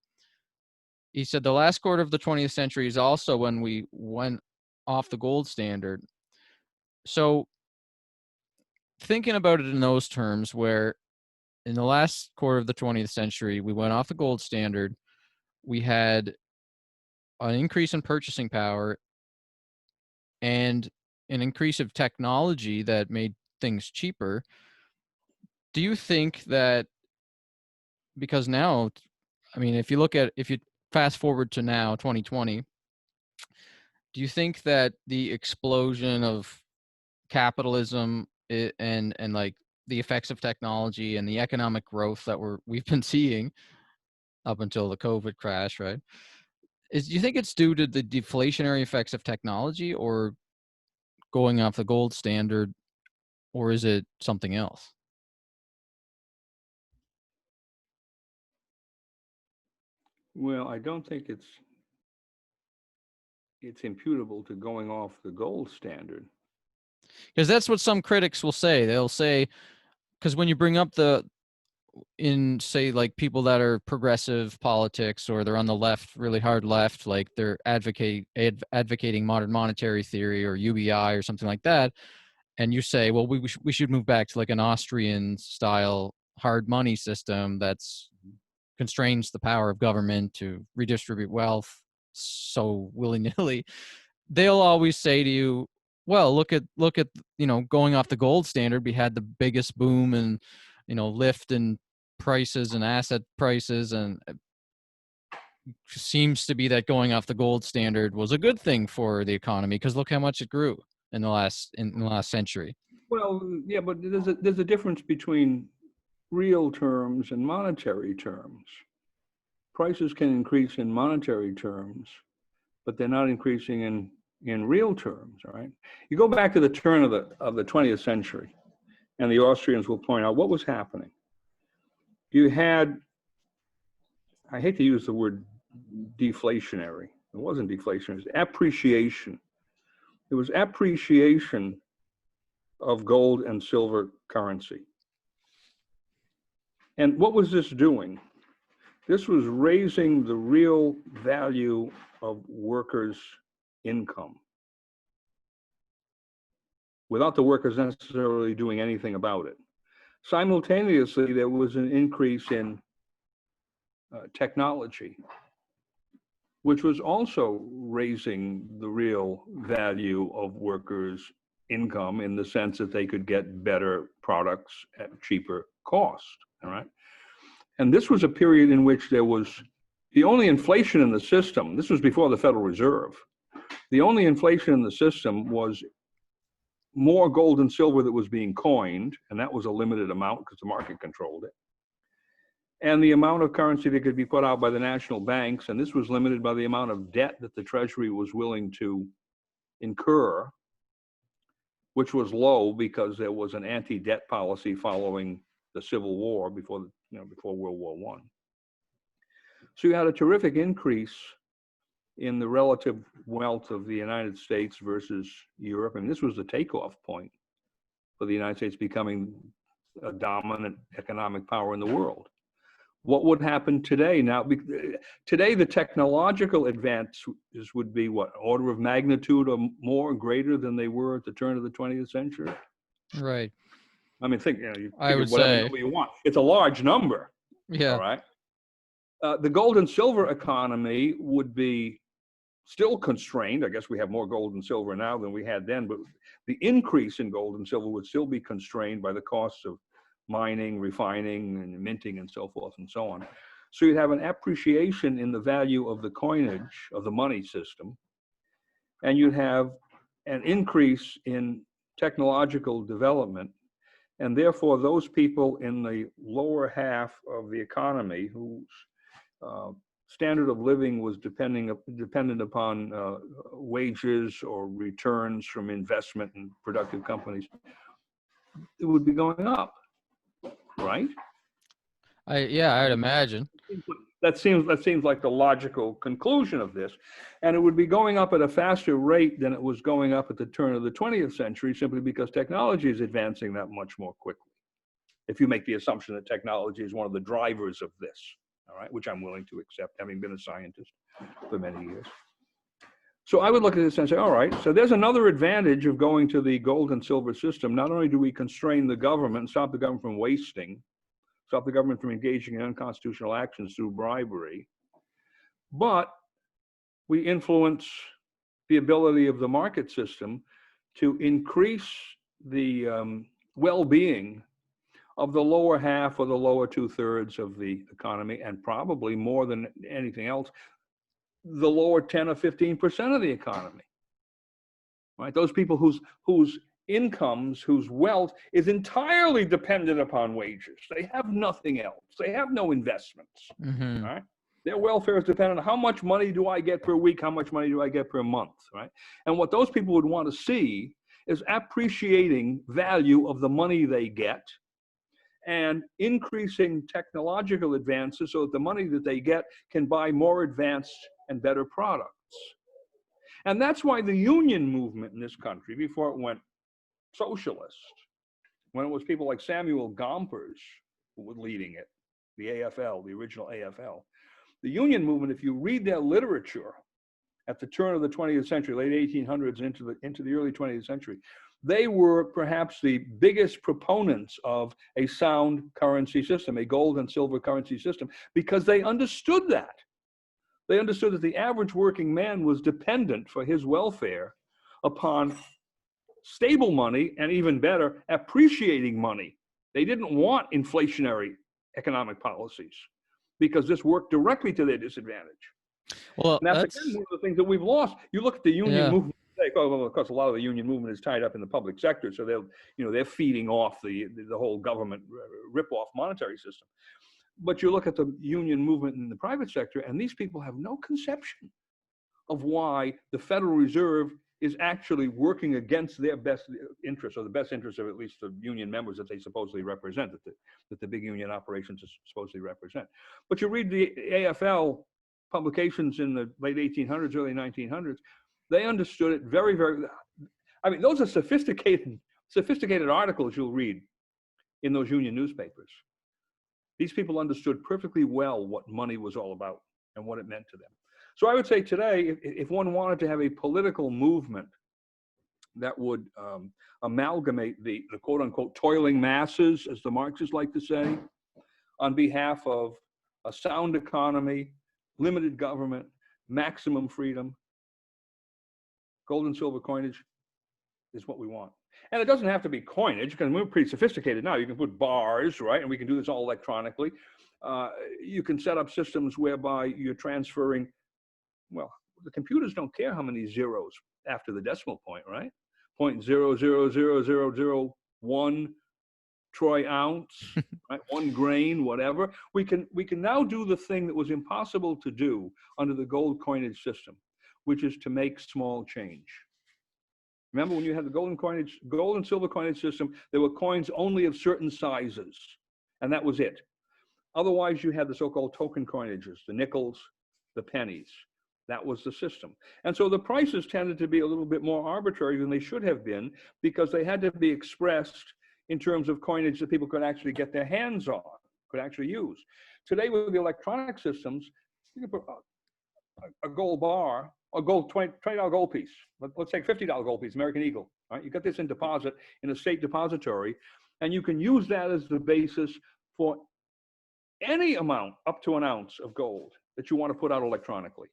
He said the last quarter of the 20th century is also when we went off the gold standard. So thinking about it in those terms, where in the last quarter of the 20th century, we went off the gold standard, we had an increase in purchasing power and an increase of technology that made things cheaper. Do you think that, because now, I mean, if you fast forward to now, 2020, do you think that the explosion of capitalism and like the effects of technology and the economic growth that we've been seeing up until the COVID crash, right? Do you think it's due to the deflationary effects of technology or going off the gold standard, or is it something else? Well, I don't think it's imputable to going off the gold standard. Because that's what some critics will say. They'll say, because when you bring up say like people that are progressive politics or they're on the left, really hard left, like they're advocating modern monetary theory or UBI or something like that, and you say, well, we should move back to like an Austrian style hard money system that's constrains the power of government to redistribute wealth so willy-nilly. They'll always say to you, well, look at going off the gold standard, we had the biggest boom and lift in prices and asset prices, and it seems to be that going off the gold standard was a good thing for the economy because look how much it grew in the last century. Well, yeah, but there's a difference between real terms and monetary terms. Prices can increase in monetary terms, but they're not increasing in real terms. All right. You go back to the turn of the 20th century, and the Austrians will point out what was happening. You had, I hate to use the word deflationary. It wasn't deflation. It was appreciation. It was appreciation of gold and silver currency. And what was this doing? This was raising the real value of workers' income without the workers necessarily doing anything about it. Simultaneously, there was an increase in technology, which was also raising the real value of workers' income in the sense that they could get better products at cheaper cost, all right? And this was a period in which there was the only inflation in the system. This was before the Federal Reserve. The only inflation in the system was more gold and silver that was being coined, and that was a limited amount because the market controlled it. And the amount of currency that could be put out by the national banks, and this was limited by the amount of debt that the Treasury was willing to incur, which was low because there was an anti-debt policy following the Civil War before World War I. So you had a terrific increase in the relative wealth of the United States versus Europe. And this was the takeoff point for the United States becoming a dominant economic power in the world. What would happen today? Now, today the technological advances would be what, order of magnitude or more greater than they were at the turn of the 20th century? Right. I mean, you I would whatever say number you want. It's a large number. Yeah. All right. The gold and silver economy would be still constrained. I guess we have more gold and silver now than we had then, but the increase in gold and silver would still be constrained by the costs of mining, refining, and minting, and so forth and so on. So you'd have an appreciation in the value of the coinage of the money system, and you'd have an increase in technological development. And therefore, those people in the lower half of the economy whose standard of living was dependent upon wages or returns from investment in productive companies, it would be going up, right? I'd imagine. That seems like the logical conclusion of this. And it would be going up at a faster rate than it was going up at the turn of the 20th century, simply because technology is advancing that much more quickly. if you make the assumption that technology is one of the drivers of this, all right, which I'm willing to accept, having been a scientist for many years. So I would look at this and say, all right, so there's another advantage of going to the gold and silver system. Not only do we constrain the government, stop the government from wasting, stop the government from engaging in unconstitutional actions through bribery, but we influence the ability of the market system to increase the well-being of the lower half or the lower 2/3 of the economy, and probably more than anything else, the lower 10 or 15% of the economy. Right? Those people whose incomes, whose wealth is entirely dependent upon wages. They have nothing else. They have no investments. Mm-hmm. Right? Their welfare is dependent on how much money do I get per week, how much money do I get per month, right? And what those people would want to see is appreciating value of the money they get and increasing technological advances so that the money that they get can buy more advanced and better products. And that's why the union movement in this country, before it went socialist, when it was people like Samuel Gompers who were leading it, the AFL, the original AFL, the union movement, if you read their literature at the turn of the 20th century, late 1800s into the early 20th century, they were perhaps the biggest proponents of a sound currency system, a gold and silver currency system, because they understood that. They understood that the average working man was dependent for his welfare upon stable money, and even better, appreciating money. They didn't want inflationary economic policies, because this worked directly to their disadvantage. Well, and that's again one of the things that we've lost. You look at the union movement today. Well, of course, a lot of the union movement is tied up in the public sector, so they're feeding off the whole government rip-off monetary system. But you look at the union movement in the private sector, and these people have no conception of why the Federal Reserve is actually working against their best interests, or the best interests of at least the union members that they supposedly represent, that the big union operations supposedly represent. But you read the AFL publications in the late 1800s, early 1900s, they understood it very, very, I mean, those are sophisticated articles you'll read in those union newspapers. These people understood perfectly well what money was all about and what it meant to them. So I would say today, if one wanted to have a political movement that would amalgamate the quote unquote toiling masses, as the Marxists like to say, on behalf of a sound economy, limited government, maximum freedom, gold and silver coinage is what we want. And it doesn't have to be coinage, because we're pretty sophisticated now. You can put bars, right? And we can do this all electronically. You can set up systems whereby you're transferring, well, the computers don't care how many zeros after the decimal point, right? 0.000001 troy ounce, right? 1 grain, whatever. We can now do the thing that was impossible to do under the gold coinage system, which is to make small change. Remember when you had the gold and silver coinage system, there were coins only of certain sizes, and that was it. Otherwise, you had the so-called token coinages, the nickels, the pennies. That was the system. And so the prices tended to be a little bit more arbitrary than they should have been, because they had to be expressed in terms of coinage that people could actually get their hands on, could actually use. Today, with the electronic systems, you can put a gold bar, a gold $20 gold piece. Let's take $50 gold piece, American Eagle. Right? You got this in deposit in a state depository, and you can use that as the basis for any amount up to an ounce of gold that you want to put out electronically.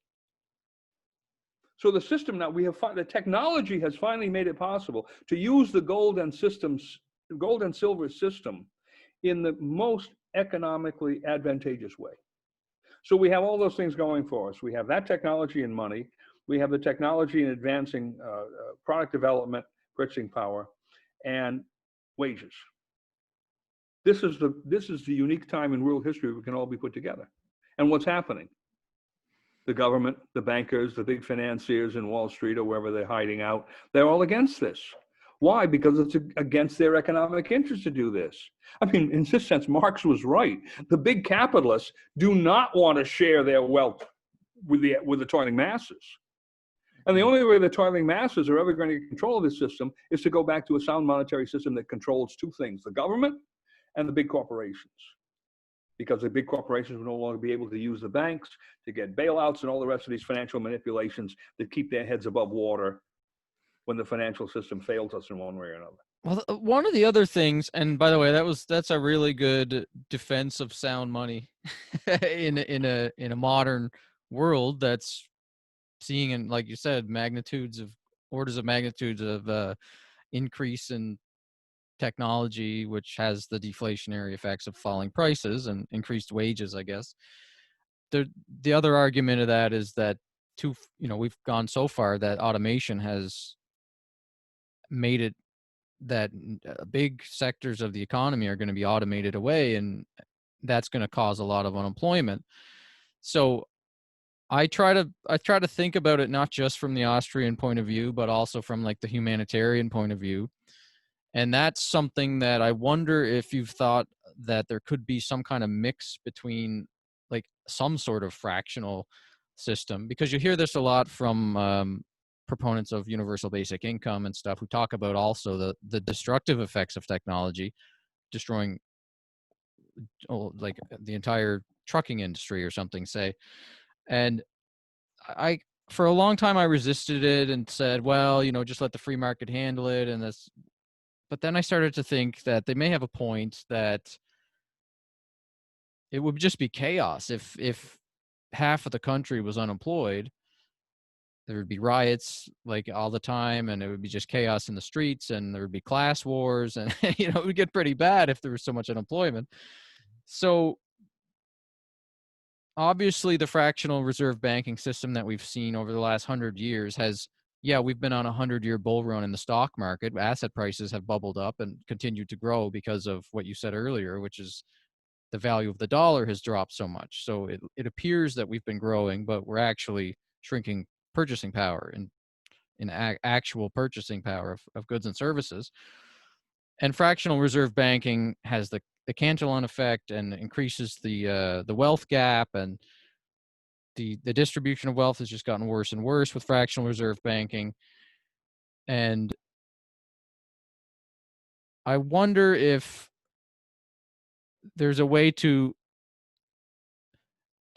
So the system now, the technology has finally made it possible to use the gold and silver system in the most economically advantageous way. So we have all those things going for us. We have that technology and money. We have the technology in advancing product development, purchasing power, and wages. This is the unique time in world history we can all be put together. And what's happening? The government, the bankers, the big financiers in Wall Street or wherever they're hiding out, they're all against this. Why? Because it's against their economic interest to do this. I mean, in this sense, Marx was right. The big capitalists do not want to share their wealth with the toiling masses. And the only way the toiling masses are ever going to get control of this system is to go back to a sound monetary system that controls two things: the government and the big corporations, because the big corporations will no longer be able to use the banks to get bailouts and all the rest of these financial manipulations that keep their heads above water when the financial system fails us in one way or another. Well, one of the other things, and by the way, that's a really good defense of sound money in a modern world that's seeing, in, like you said, orders of magnitudes of increase in technology, which has the deflationary effects of falling prices and increased wages, I guess. The other argument of that is that we've gone so far that automation has made it that big sectors of the economy are going to be automated away, and that's going to cause a lot of unemployment. So I try to think about it not just from the Austrian point of view, but also from like the humanitarian point of view. And that's something that I wonder if you've thought that there could be some kind of mix between like some sort of fractional system, because you hear this a lot from proponents of universal basic income and stuff who talk about also the destructive effects of technology, destroying like the entire trucking industry or something, say. And I for a long time I resisted it and said, well, just let the free market handle it, and that's. But then I started to think that they may have a point, that it would just be chaos if half of the country was unemployed. There would be riots like all the time, and it would be just chaos in the streets, and there would be class wars, and it would get pretty bad if there was so much unemployment. So obviously the fractional reserve banking system that we've seen over the last 100 years we've been on a 100-year bull run in the stock market. Asset prices have bubbled up and continued to grow because of what you said earlier, which is the value of the dollar has dropped so much. So it appears that we've been growing, but we're actually shrinking purchasing power in actual purchasing power of goods and services. And fractional reserve banking has the Cantillon effect and increases the wealth gap, and the distribution of wealth has just gotten worse and worse with fractional reserve banking. And I wonder if there's a way to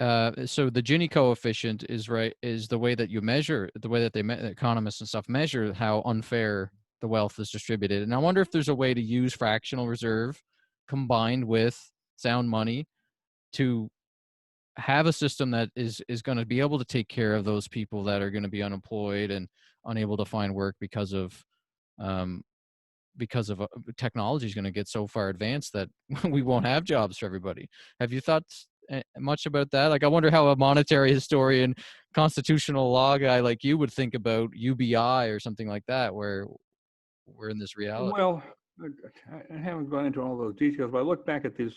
so the Gini coefficient is the way that you measure, the way that economists and stuff measure how unfair the wealth is distributed. And I wonder if there's a way to use fractional reserve combined with sound money to have a system that is going to be able to take care of those people that are going to be unemployed and unable to find work because of technology is going to get so far advanced that we won't have jobs for everybody. Have you thought much about that? Like, I wonder how a monetary historian, constitutional law guy like you would think about UBI or something like that, where we're in this reality. Well, I haven't gone into all those details, but I look back at these.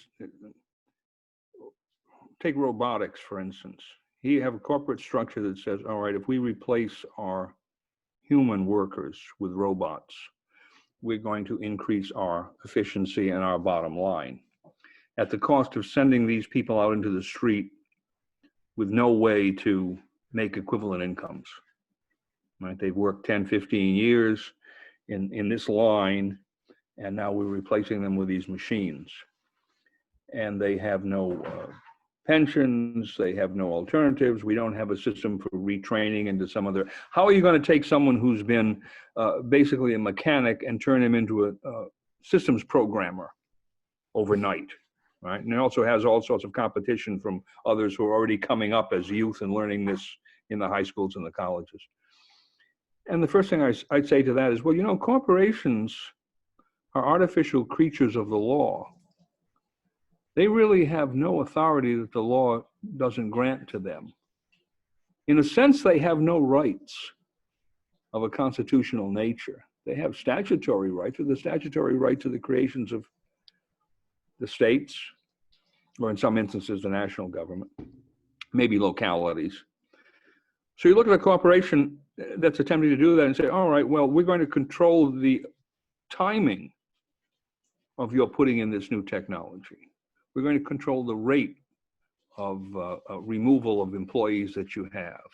Take robotics, for instance. You have a corporate structure that says, all right, if we replace our human workers with robots, we're going to increase our efficiency and our bottom line at the cost of sending these people out into the street with no way to make equivalent incomes. Right? They've worked 10, 15 years in this line, and now we're replacing them with these machines. And they have no pensions, they have no alternatives. We don't have a system for retraining into some other. How are you going to take someone who's been basically a mechanic and turn him into a systems programmer overnight, right? And it also has all sorts of competition from others who are already coming up as youth and learning this in the high schools and the colleges. And the first thing I'd say to that is, well, corporations are artificial creatures of the law. They really have no authority that the law doesn't grant to them. In a sense, they have no rights of a constitutional nature. They have statutory rights, but the statutory rights are the creations of the states, or in some instances, the national government, maybe localities. So you look at a corporation that's attempting to do that and say, all right, well, we're going to control the timing of your putting in this new technology. We're going to control the rate of removal of employees that you have.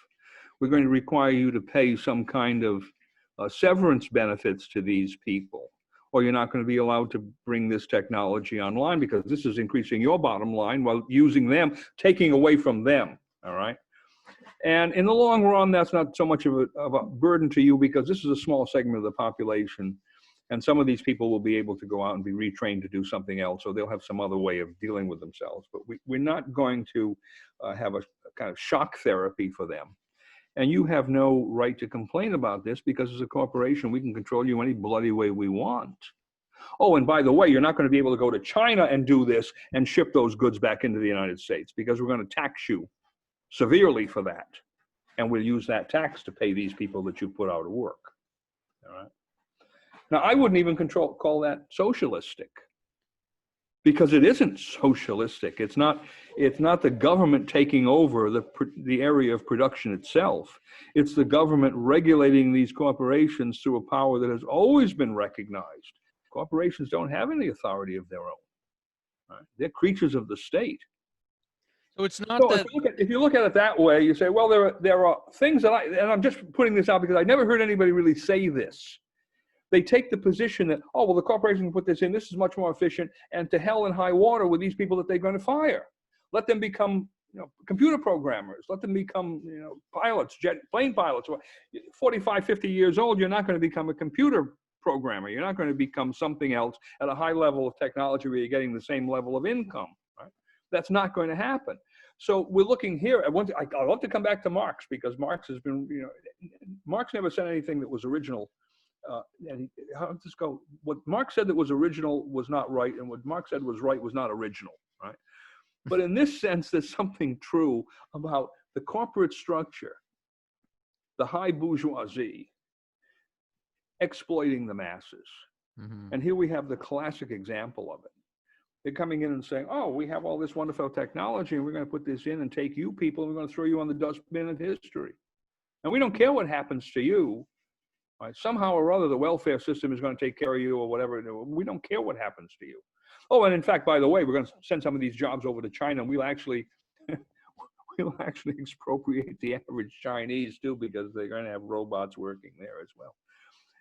We're going to require you to pay some kind of severance benefits to these people, or you're not going to be allowed to bring this technology online because this is increasing your bottom line while using them, taking away from them, all right? And in the long run, that's not so much of a burden to you because this is a small segment of the population. And some of these people will be able to go out and be retrained to do something else, or they'll have some other way of dealing with themselves. But we're not going to have a kind of shock therapy for them. And you have no right to complain about this because as a corporation, we can control you any bloody way we want. Oh, and by the way, you're not going to be able to go to China and do this and ship those goods back into the United States because we're going to tax you severely for that. And we'll use that tax to pay these people that you put out of work. All right. Now, I wouldn't even call that socialistic because it isn't socialistic. It's not the government taking over the area of production itself. It's the government regulating these corporations through a power that has always been recognized. Corporations don't have any authority of their own. Right? They're creatures of the state. So it's not so that if you look at it that way, you say, well, there are things that and I'm just putting this out because I never heard anybody really say this. They take the position that, oh, well, the corporation can put this in, this is much more efficient, and to hell and high water with these people that they're going to fire. Let them become, computer programmers. Let them become, pilots, plane pilots. 45, 50 years old, you're not going to become a computer programmer. You're not going to become something else at a high level of technology where you're getting the same level of income. Right? That's not going to happen. So we're looking here. I want to come back to Marx because Marx has been, Marx never said anything that was original. And how does this go? What Marx said that was original was not right, and what Marx said was right was not original, right? But in this sense, there's something true about the corporate structure, the high bourgeoisie, exploiting the masses. Mm-hmm. And here we have the classic example of it. They're coming in and saying, oh, we have all this wonderful technology, and we're going to put this in and take you people, and we're going to throw you on the dustbin of history. And we don't care what happens to you. Right? Somehow or other, the welfare system is going to take care of you or whatever. We don't care what happens to you. Oh, and in fact, by the way, we're going to send some of these jobs over to China, and we'll actually expropriate the average Chinese too, because they're going to have robots working there as well.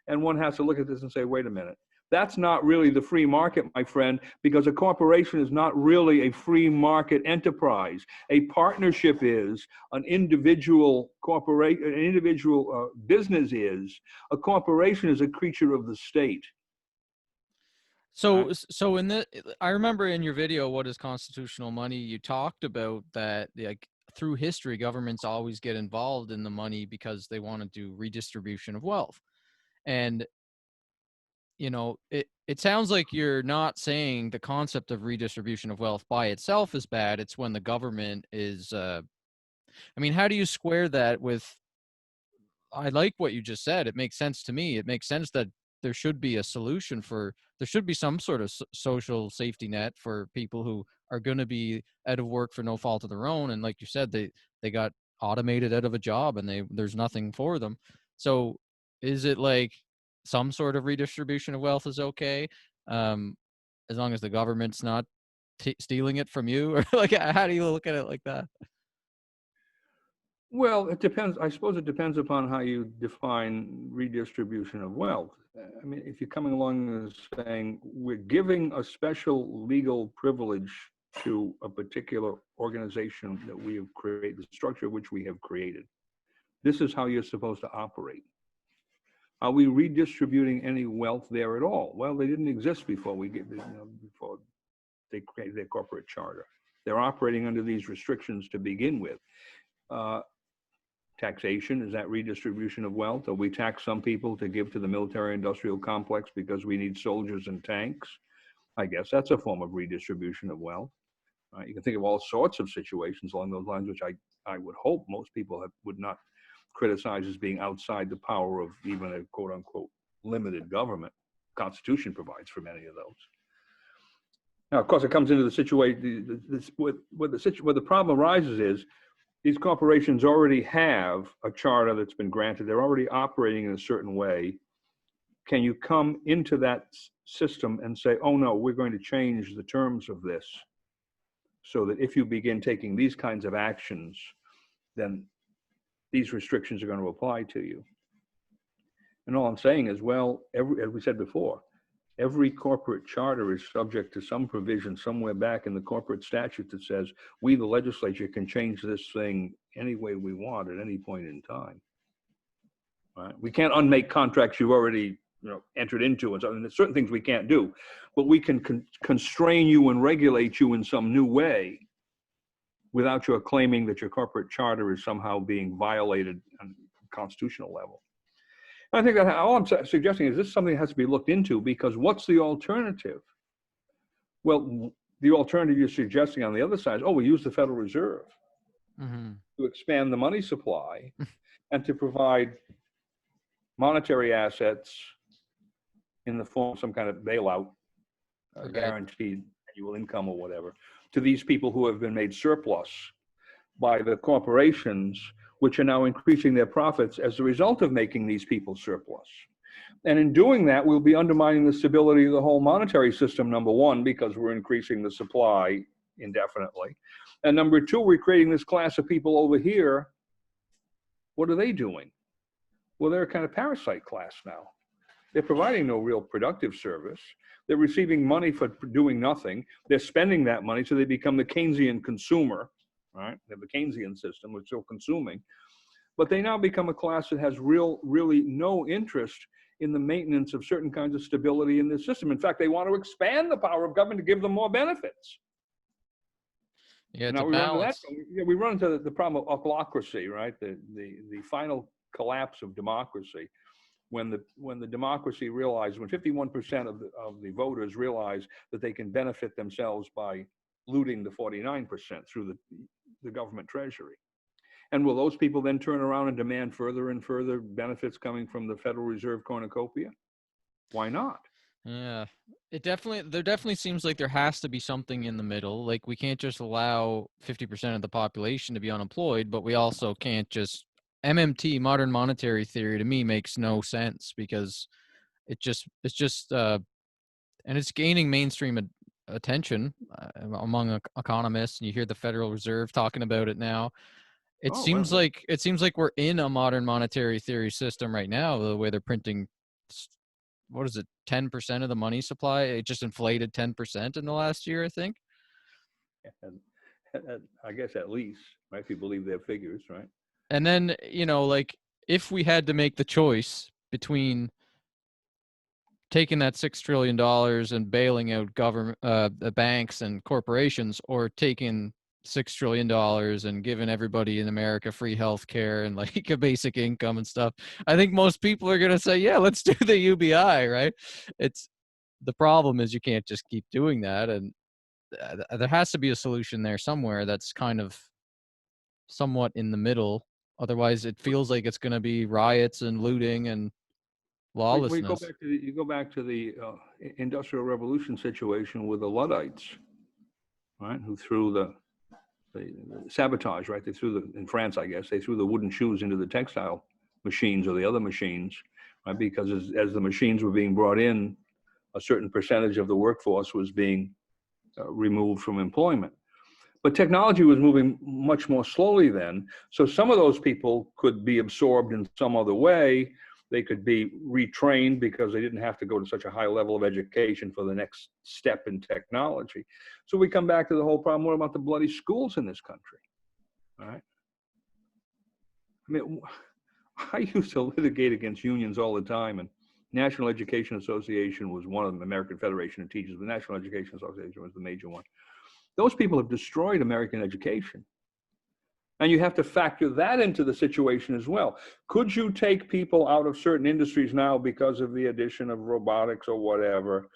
And one has to look at this and say, wait a minute. That's not really the free market, my friend, because a corporation is not really a free market enterprise. A partnership is, an individual corporation, an individual business is. A corporation is a creature of the state. So I remember in your video, What is Constitutional Money, you talked about that, like, through history, governments always get involved in the money because they want to do redistribution of wealth. And it sounds like you're not saying the concept of redistribution of wealth by itself is bad. It's when the government is, how do you square that with, I like what you just said. It makes sense to me. It makes sense that there should be a solution there should be some sort of social safety net for people who are going to be out of work for no fault of their own. And like you said, they got automated out of a job and there's nothing for them. So is it like some sort of redistribution of wealth is okay, as long as the government's not stealing it from you? Or like, how do you look at it like that? Well, it depends. I suppose it depends upon how you define redistribution of wealth. I mean, if you're coming along and saying we're giving a special legal privilege to a particular organization that we have created, the structure which we have created, this is how you're supposed to operate. Are we redistributing any wealth there at all? Well, they didn't exist before before they created their corporate charter. They're operating under these restrictions to begin with. Taxation, is that redistribution of wealth? Or we tax some people to give to the military-industrial complex because we need soldiers and tanks? I guess that's a form of redistribution of wealth. You can think of all sorts of situations along those lines, which I would hope most people would not criticize as being outside the power of even a quote-unquote limited government. Constitution provides for many of those. Now, of course, it comes into the situation where the problem arises is these corporations already have a charter that's been granted. They're already operating in a certain way. Can you come into that system and say, oh no, we're going to change the terms of this so that if you begin taking these kinds of actions, then these restrictions are going to apply to you? And all I'm saying is, well, as we said before, every corporate charter is subject to some provision somewhere back in the corporate statute that says we, the legislature, can change this thing any way we want at any point in time. Right? We can't unmake contracts you've already entered into, and so there's certain things we can't do, but we can constrain you and regulate you in some new way without your claiming that your corporate charter is somehow being violated on a constitutional level. And I think that all I'm suggesting is this is something that has to be looked into, because what's the alternative? Well, the alternative you're suggesting on the other side is, we use the Federal Reserve to expand the money supply and to provide monetary assets in the form of some kind of bailout, guaranteed annual income or whatever, to these people who have been made surplus by the corporations, which are now increasing their profits as a result of making these people surplus. And in doing that, we'll be undermining the stability of the whole monetary system, number one, because we're increasing the supply indefinitely. And number two, we're creating this class of people over here. What are they doing? Well, they're a kind of parasite class now. They're providing no real productive service. They're receiving money for doing nothing. They're spending that money, so they become the Keynesian consumer, right? They have the Keynesian system, which is still consuming. But they now become a class that has really no interest in the maintenance of certain kinds of stability in the system. In fact, they want to expand the power of government to give them more benefits. Yeah, now we run into the problem of autocracy, right? The final collapse of democracy, when the democracy realized, when 51% of the voters realize that they can benefit themselves by looting the 49% through the government treasury. And will those people then turn around and demand further and further benefits coming from the Federal Reserve cornucopia? Why not? Yeah, there definitely seems like there has to be something in the middle. Like, we can't just allow 50% of the population to be unemployed, but we also can't just MMT, modern monetary theory, to me makes no sense, because it's just and it's gaining mainstream attention among economists, and you hear the Federal Reserve talking about it now. It seems like we're in a modern monetary theory system right now, the way they're printing. What is it, 10% of the money supply? It just inflated 10% in the last year, I think. I guess at least, right, if you believe their figures, right? And then, like, if we had to make the choice between taking that $6 trillion and bailing out government, the banks and corporations, or taking $6 trillion and giving everybody in America free health care and like a basic income and stuff, I think most people are going to say, yeah, let's do the UBI, right? The problem is you can't just keep doing that. And there has to be a solution there somewhere that's kind of somewhat in the middle. Otherwise, it feels like it's going to be riots and looting and lawlessness. You go back to the Industrial Revolution situation with the Luddites, right? Who threw the sabotage, right? They threw in France, I guess, they threw the wooden shoes into the textile machines or the other machines, right? Because as the machines were being brought in, a certain percentage of the workforce was being removed from employment. But technology was moving much more slowly then. So some of those people could be absorbed in some other way. They could be retrained because they didn't have to go to such a high level of education for the next step in technology. So we come back to the whole problem, what about the bloody schools in this country? All right. I mean, I used to litigate against unions all the time, and National Education Association was one of them, American Federation of Teachers. The National Education Association was the major one. Those people have destroyed American education. And you have to factor that into the situation as well. Could you take people out of certain industries now because of the addition of robotics or whatever,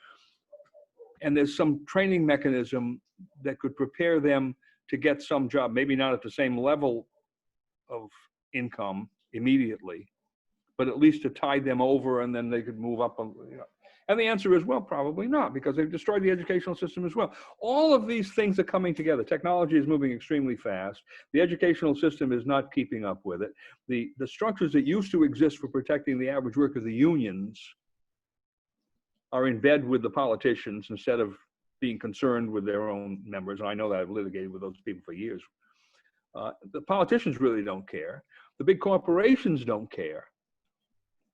and there's some training mechanism that could prepare them to get some job, maybe not at the same level of income immediately, but at least to tide them over, and then they could move up. And the answer is, well, probably not, because they've destroyed the educational system as well. All of these things are coming together. Technology is moving extremely fast. The educational system is not keeping up with it. The structures that used to exist for protecting the average worker, the unions, are in bed with the politicians instead of being concerned with their own members. And I know that I've litigated with those people for years. The politicians really don't care. The big corporations don't care.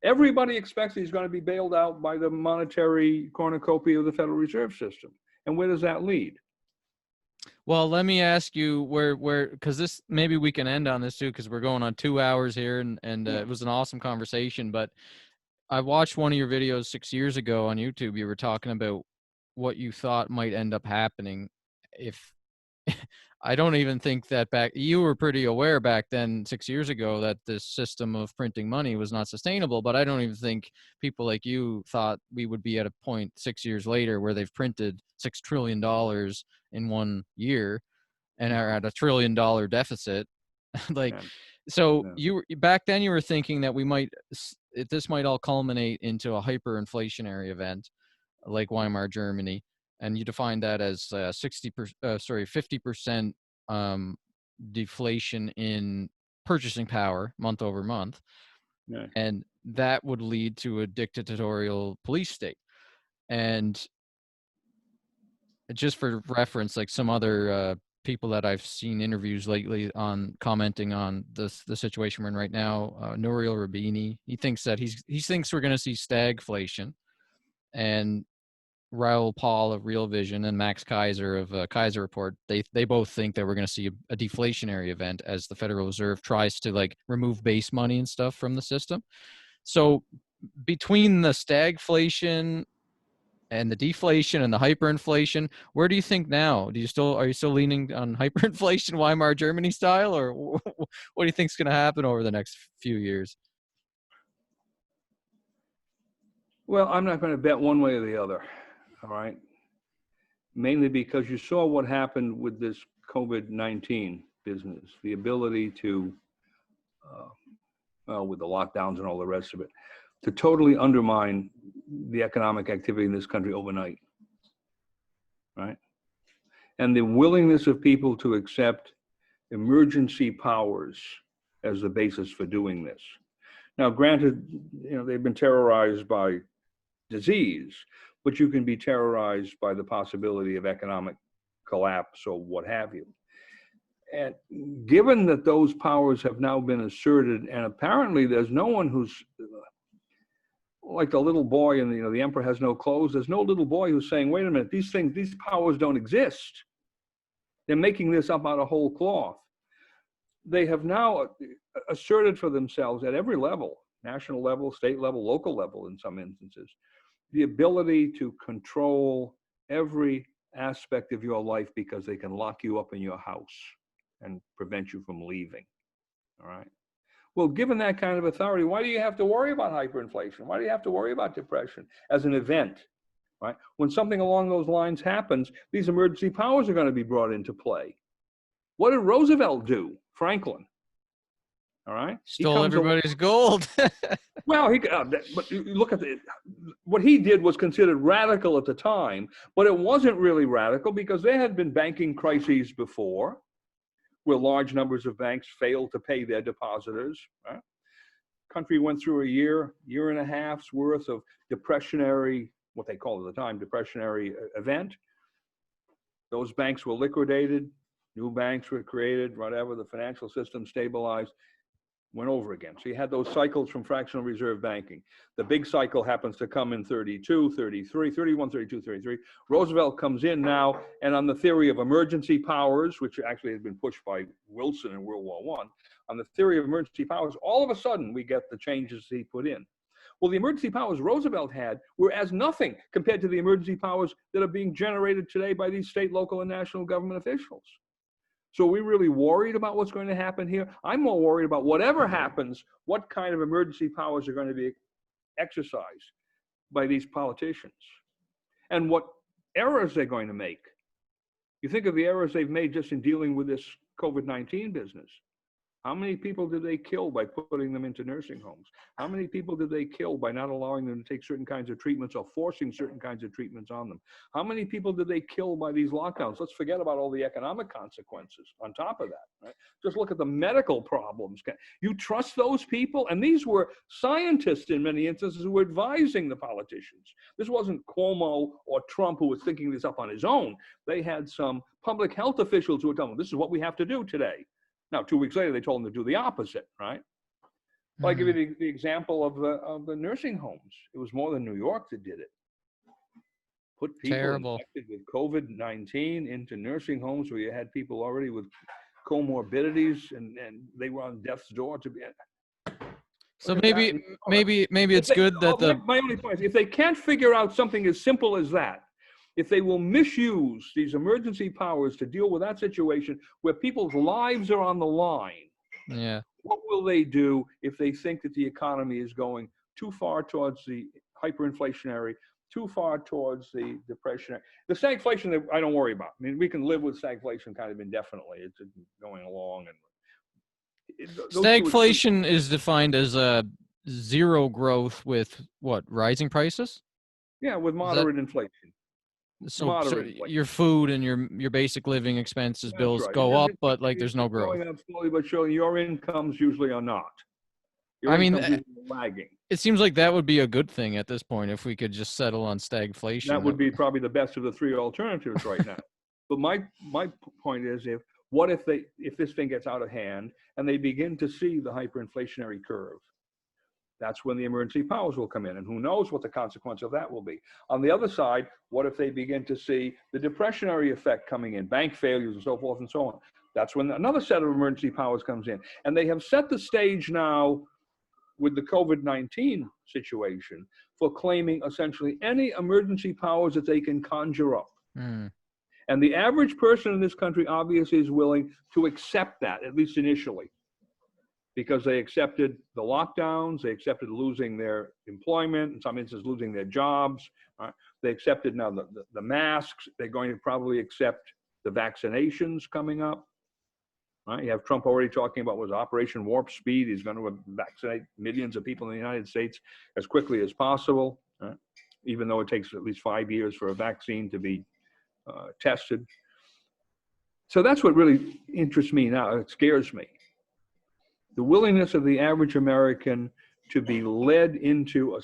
Everybody expects he's going to be bailed out by the monetary cornucopia of the Federal Reserve System. And where does that lead? Well, let me ask you because this, maybe we can end on this too, because we're going on 2 hours here, and it was an awesome conversation. But I watched one of your videos 6 years ago on YouTube. You were talking about what you thought might end up happening if I don't even think that you were pretty aware back then 6 years ago that this system of printing money was not sustainable, but I don't even think people like you thought we would be at a point 6 years later where they've printed $6 trillion in 1 year and are at $1 trillion deficit. Like, so you back then you were thinking that this might all culminate into a hyperinflationary event like Weimar Germany, and you define that as 50% deflation in purchasing power month over month, and that would lead to a dictatorial police state. And just for reference, like some other people that I've seen interviews lately on commenting on the situation we're in right now, Nouriel Roubini, he thinks that he thinks we're going to see stagflation, and Raoul Paul of Real Vision and Max Kaiser of Kaiser Report, they both think that we're going to see a deflationary event as the Federal Reserve tries to like remove base money and stuff from the system. So between the stagflation and the deflation and the hyperinflation, where do you think now? Are you still leaning on hyperinflation, Weimar Germany style, or what do you think is going to happen over the next few years? Well, I'm not going to bet one way or the other. All right. Mainly because you saw what happened with this COVID-19 business, the ability to, with the lockdowns and all the rest of it, to totally undermine the economic activity in this country overnight. Right. And the willingness of people to accept emergency powers as the basis for doing this. Now, granted, they've been terrorized by disease, but you can be terrorized by the possibility of economic collapse or what have you. And given that those powers have now been asserted, and apparently there's no one who's like the little boy in the emperor has no clothes. There's no little boy who's saying, wait a minute, these powers don't exist. They're making this up out of whole cloth. They have now asserted for themselves at every level, national level, state level, local level in some instances, the ability to control every aspect of your life because they can lock you up in your house and prevent you from leaving. All right. Well, given that kind of authority, why do you have to worry about hyperinflation? Why do you have to worry about depression as an event? Right? When something along those lines happens, these emergency powers are going to be brought into play. What did Roosevelt do? Franklin. All right. Stole everybody's gold. Well, but look at what he did was considered radical at the time, but it wasn't really radical because there had been banking crises before, where large numbers of banks failed to pay their depositors. Right? Country went through a year and a half's worth of depressionary, what they called at the time, depressionary event. Those banks were liquidated, new banks were created, whatever, the financial system stabilized, went over again. So you had those cycles from fractional reserve banking. The big cycle happens to come in 32, 33, 31, 32, 33. Roosevelt comes in now, and on the theory of emergency powers, which actually had been pushed by Wilson in World War I, on the theory of emergency powers, all of a sudden we get the changes he put in. Well, the emergency powers Roosevelt had were as nothing compared to the emergency powers that are being generated today by these state, local, and national government officials. So are we really worried about what's going to happen here? I'm more worried about whatever happens, what kind of emergency powers are going to be exercised by these politicians and what errors they're going to make. You think of the errors they've made just in dealing with this COVID-19 business. How many people did they kill by putting them into nursing homes? How many people did they kill by not allowing them to take certain kinds of treatments or forcing certain kinds of treatments on them? How many people did they kill by these lockdowns? Let's forget about all the economic consequences on top of that, right? Just look at the medical problems. You trust those people? And these were scientists in many instances who were advising the politicians. This wasn't Cuomo or Trump who was thinking this up on his own. They had some public health officials who were telling them, this is what we have to do today. Now, 2 weeks later, they told them to do the opposite, right? Well, I give you the example of the nursing homes. It was more than New York that did it. Put people Terrible. infected with COVID-19 into nursing homes where you had people already with comorbidities and they were on death's door to be. So maybe it's good that my only point is, if they can't figure out something as simple as that, if they will misuse these emergency powers to deal with that situation where people's lives are on the line, yeah. what will they do if they think that the economy is going too far towards the hyperinflationary, too far towards the depressionary? The stagflation, I don't worry about. I mean, we can live with stagflation kind of indefinitely. It's going along. And stagflation is defined as zero growth with what? Rising prices? Yeah, with moderate inflation. So your food and your basic living expenses, bills go up, but like there's no growth. Going up slowly but surely. Your incomes usually are not. Your I mean, incomes usually are lagging. It seems like that would be a good thing at this point if we could just settle on stagflation. That would be probably the best of the three alternatives right now. But my point is, if this thing gets out of hand and they begin to see the hyperinflationary curve, that's when the emergency powers will come in, and who knows what the consequence of that will be. On the other side, what if they begin to see the depressionary effect coming in, bank failures and so forth and so on? That's when another set of emergency powers comes in. And they have set the stage now with the COVID-19 situation for claiming essentially any emergency powers that they can conjure up. And the average person in this country obviously is willing to accept that, at least initially, because they accepted the lockdowns, they accepted losing their employment, in some instances losing their jobs. They accepted now the masks. They're going to probably accept the vaccinations coming up. You have Trump already talking about Operation Warp Speed. He's going to vaccinate millions of people in the United States as quickly as possible, even though it takes at least 5 years for a vaccine to be tested. So that's what really interests me now. It scares me. The willingness of the average American to be led into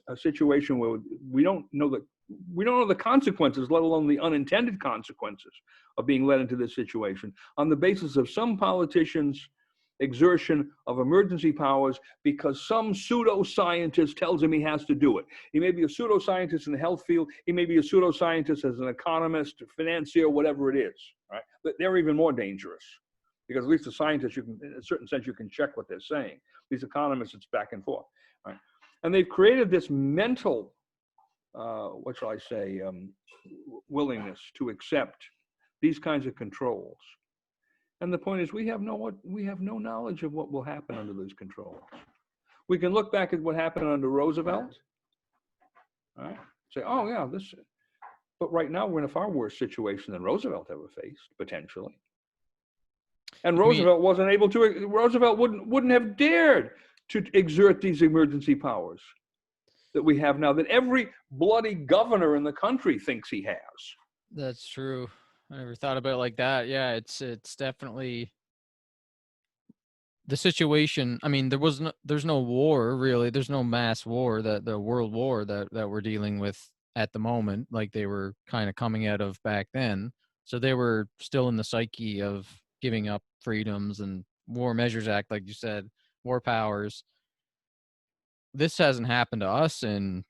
a situation where we don't know the consequences, let alone the unintended consequences of being led into this situation on the basis of some politician's exertion of emergency powers because some pseudoscientist tells him he has to do it. He may be a pseudoscientist in the health field. He may be a pseudoscientist as an economist, financier, whatever it is. Right? But they're even more dangerous. Because at least the scientists, you can, in a certain sense, you can check what they're saying. These economists, it's back and forth. Right? And they've created this mental, willingness to accept these kinds of controls. And the point is, we have no knowledge of what will happen under those controls. We can look back at what happened under Roosevelt, right? Say, oh yeah, but right now we're in a far worse situation than Roosevelt ever faced, potentially. And Roosevelt Roosevelt wouldn't have dared to exert these emergency powers that we have now, that every bloody governor in the country thinks he has. That's true. I never thought about it like that. Yeah, it's definitely the situation. I mean, there's no war really. There's no mass war, the world war that we're dealing with at the moment, like they were kind of coming out of back then. So they were still in the psyche of giving up freedoms and War Measures Act, like you said, war powers. This hasn't happened to us in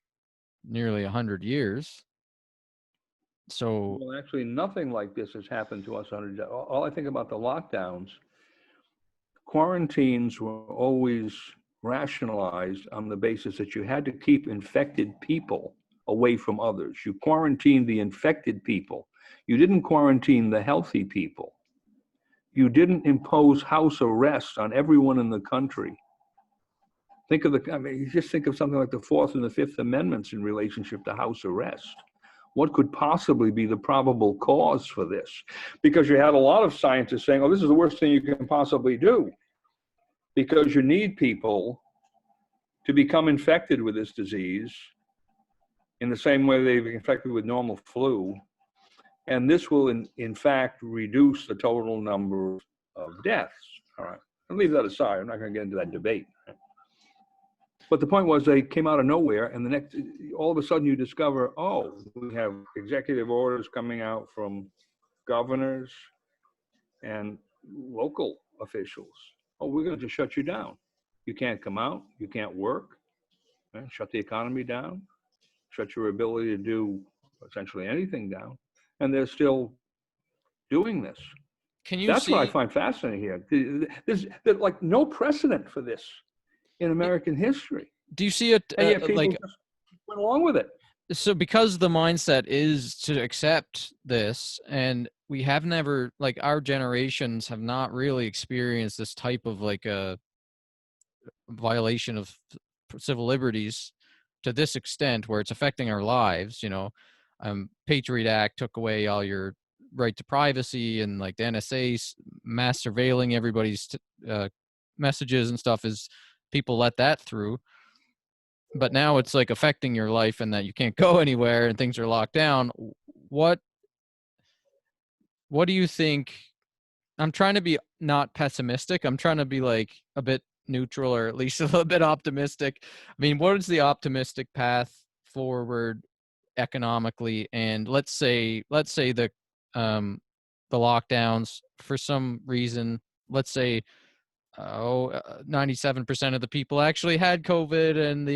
nearly 100 years. So, well, actually, nothing like this has happened to us. All I think about the lockdowns, quarantines were always rationalized on the basis that you had to keep infected people away from others. You quarantined the infected people. You didn't quarantine the healthy people. You didn't impose house arrest on everyone in the country. Just think of something like the Fourth and the Fifth Amendments in relationship to house arrest. What could possibly be the probable cause for this? Because you had a lot of scientists saying, oh, this is the worst thing you can possibly do, because you need people to become infected with this disease in the same way they've been infected with normal flu. And this will, in fact, reduce the total number of deaths. All right, I'll leave that aside. I'm not going to get into that debate. But the point was, they came out of nowhere, and all of a sudden you discover, oh, we have executive orders coming out from governors and local officials. Oh, we're going to just shut you down. You can't come out, you can't work, right? Shut the economy down, shut your ability to do essentially anything down. And they're still doing this. Can you That's what I see? find fascinating here. There's like no precedent for this in American history. Do you see it And yet people like, just went along with it. so because the mindset is to accept this, and we have never, like, our generations have not really experienced this type of like a violation of civil liberties to this extent where it's affecting our lives, Patriot Act took away all your right to privacy, and like the NSA mass surveilling everybody's messages and stuff, is people let that through. But now it's like affecting your life, and that you can't go anywhere and things are locked down. What do you think? I'm trying to be not pessimistic. I'm trying to be like a bit neutral, or at least a little bit optimistic. I mean, what is the optimistic path forward economically? And let's say the lockdowns, for some reason, let's say 97% of the people actually had COVID, and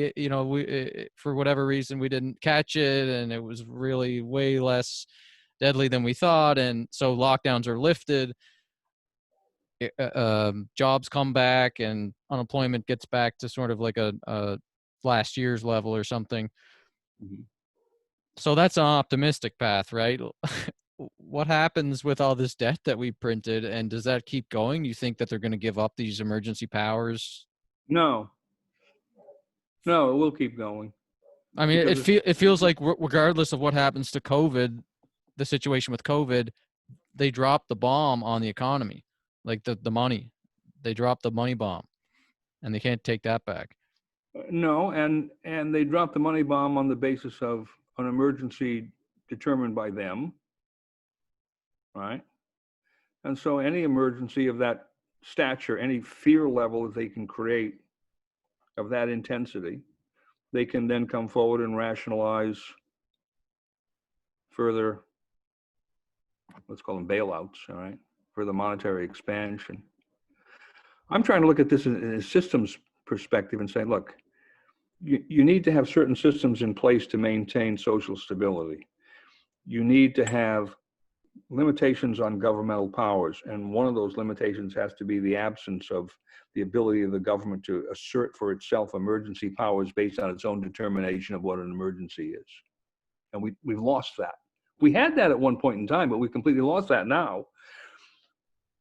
we for whatever reason we didn't catch it, and it was really way less deadly than we thought, and so lockdowns are lifted. Jobs come back and unemployment gets back to sort of like a last year's level or something. Mm-hmm. So that's an optimistic path, right? What happens with all this debt that we printed, and does that keep going? Do you think that they're going to give up these emergency powers? No, it will keep going. I mean, Because it feels like regardless of what happens to COVID, the situation with COVID, they dropped the bomb on the economy, like the money. They dropped the money bomb, and they can't take that back. no, and they dropped the money bomb on the basis of an emergency determined by them, right? And so any emergency of that stature, any fear level that they can create of that intensity, they can then come forward and rationalize further, let's call them bailouts, all right, further monetary expansion. I'm trying to look at this in a systems perspective and say, look, you need to have certain systems in place to maintain social stability. You need to have limitations on governmental powers, and one of those limitations has to be the absence of the ability of the government to assert for itself emergency powers based on its own determination of what an emergency is. And we've lost that. We had that at one point in time, but we completely lost that now.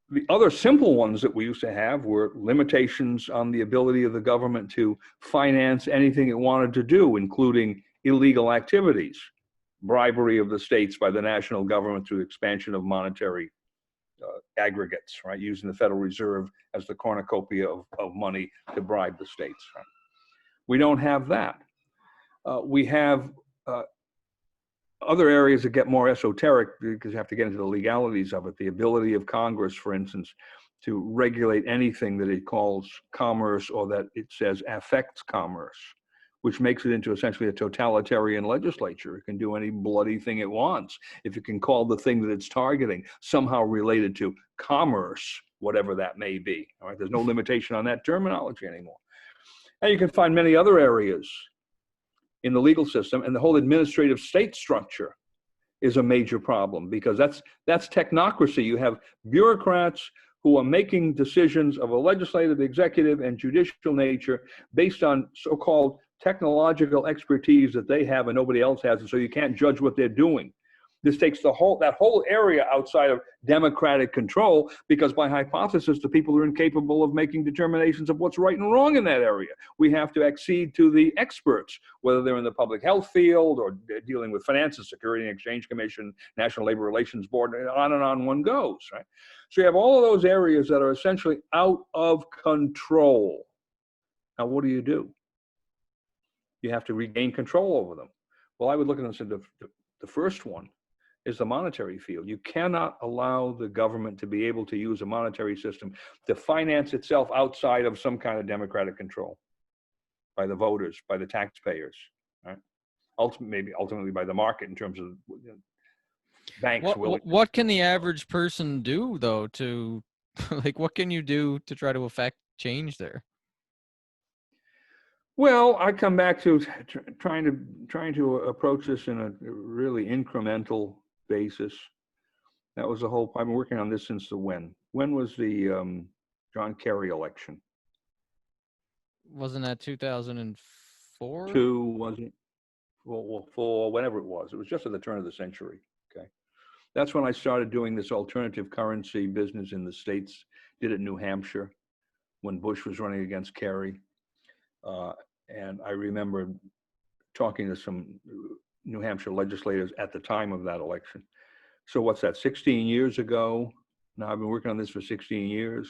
The other simple ones that we used to have were limitations on the ability of the government to finance anything it wanted to do, including illegal activities, bribery of the states by the national government through expansion of monetary aggregates, right? Using the Federal Reserve as the cornucopia of money to bribe the states. Right? We don't have that. We have other areas that get more esoteric because you have to get into the legalities of it. The ability of Congress, for instance, to regulate anything that it calls commerce or that it says affects commerce, which makes it into essentially a totalitarian legislature. It can do any bloody thing it wants if it can call the thing that it's targeting somehow related to commerce, whatever that may be. All right, there's no limitation on that terminology anymore. And you can find many other areas in the legal system, and the whole administrative state structure is a major problem because that's technocracy. You have bureaucrats who are making decisions of a legislative, executive, and judicial nature based on so-called technological expertise that they have and nobody else has, and so you can't judge what they're doing. This takes that whole area outside of democratic control because by hypothesis, the people are incapable of making determinations of what's right and wrong in that area. We have to accede to the experts, whether they're in the public health field or dealing with finance, the Security and Exchange Commission, National Labor Relations Board, and on one goes, right? So you have all of those areas that are essentially out of control. Now, what do? You have to regain control over them. Well, I would look at this, the first one is the monetary field. You cannot allow the government to be able to use a monetary system to finance itself outside of some kind of democratic control by the voters, by the taxpayers, right? Ultimately by the market in terms of banks. What can the average person do though to, like, what can you do to try to affect change there? Well, I come back to trying to approach this in a really incremental basis. That was the whole. I've been working on this since the when. When was the John Kerry election? Wasn't that 2004? Two, wasn't? Well, four, whatever it was. It was just at the turn of the century. Okay, that's when I started doing this alternative currency business in the States. Did it in New Hampshire when Bush was running against Kerry, and I remember talking to some New Hampshire legislators at the time of that election. So what's that, 16 years ago? Now I've been working on this for 16 years.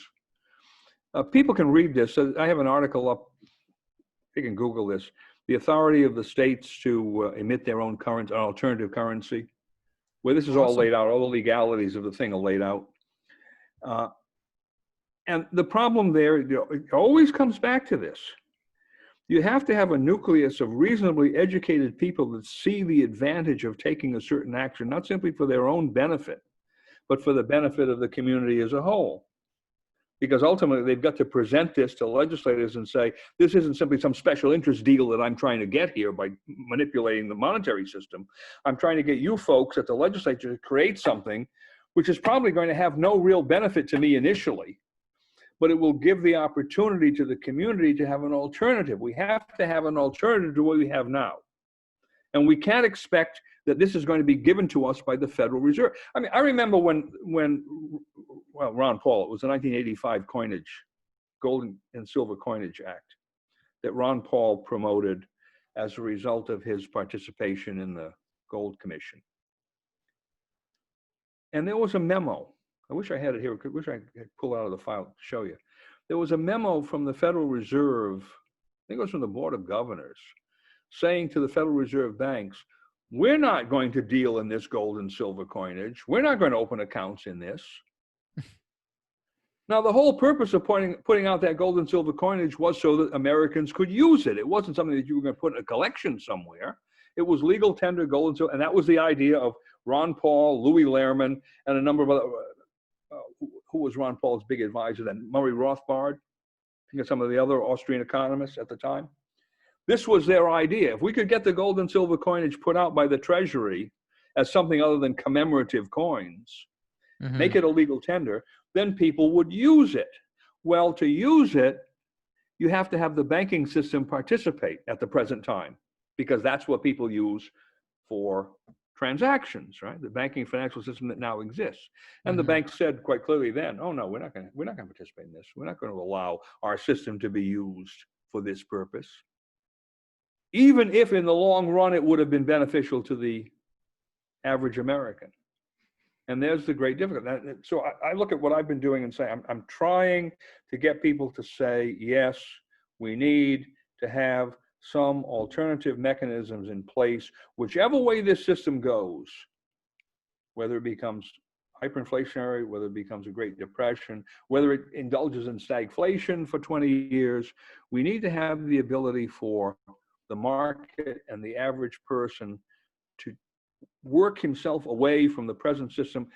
People can read this. So I have an article up. You can Google this. The authority of the states to emit their own currency, an alternative currency, where this is all laid out, all the legalities of the thing are laid out. And the problem there, it always comes back to this. You have to have a nucleus of reasonably educated people that see the advantage of taking a certain action, not simply for their own benefit, but for the benefit of the community as a whole. Because ultimately they've got to present this to legislators and say, this isn't simply some special interest deal that I'm trying to get here by manipulating the monetary system. I'm trying to get you folks at the legislature to create something which is probably going to have no real benefit to me initially, but it will give the opportunity to the community to have an alternative. We have to have an alternative to what we have now. And we can't expect that this is going to be given to us by the Federal Reserve. I mean, I remember when Ron Paul, it was the 1985 Gold and Silver Coinage Act that Ron Paul promoted as a result of his participation in the Gold Commission. And there was a memo. I wish I had it here. I wish I could pull out of the file to show you. There was a memo from the Federal Reserve, I think it was from the Board of Governors, saying to the Federal Reserve banks, we're not going to deal in this gold and silver coinage. We're not going to open accounts in this. Now, the whole purpose of putting out that gold and silver coinage was so that Americans could use it. It wasn't something that you were going to put in a collection somewhere. It was legal tender gold and silver, and that was the idea of Ron Paul, Louis Lehrman, and a number of other, who was Ron Paul's big advisor then? Murray Rothbard, I think some of the other Austrian economists at the time. This was their idea. If we could get the gold and silver coinage put out by the Treasury as something other than commemorative coins, make it a legal tender, then people would use it. Well, to use it, you have to have the banking system participate at the present time, because that's what people use for transactions, right? The banking financial system that now exists. And the bank said quite clearly then, oh no, we're not going to participate in this. We're not going to allow our system to be used for this purpose, even if in the long run it would have been beneficial to the average American. And there's the great difficulty. So I look at what I've been doing and say, I'm trying to get people to say, yes, we need to have some alternative mechanisms in place, whichever way this system goes, whether it becomes hyperinflationary, whether it becomes a Great Depression, whether it indulges in stagflation for 20 years, we need to have the ability for the market and the average person to work himself away from the present system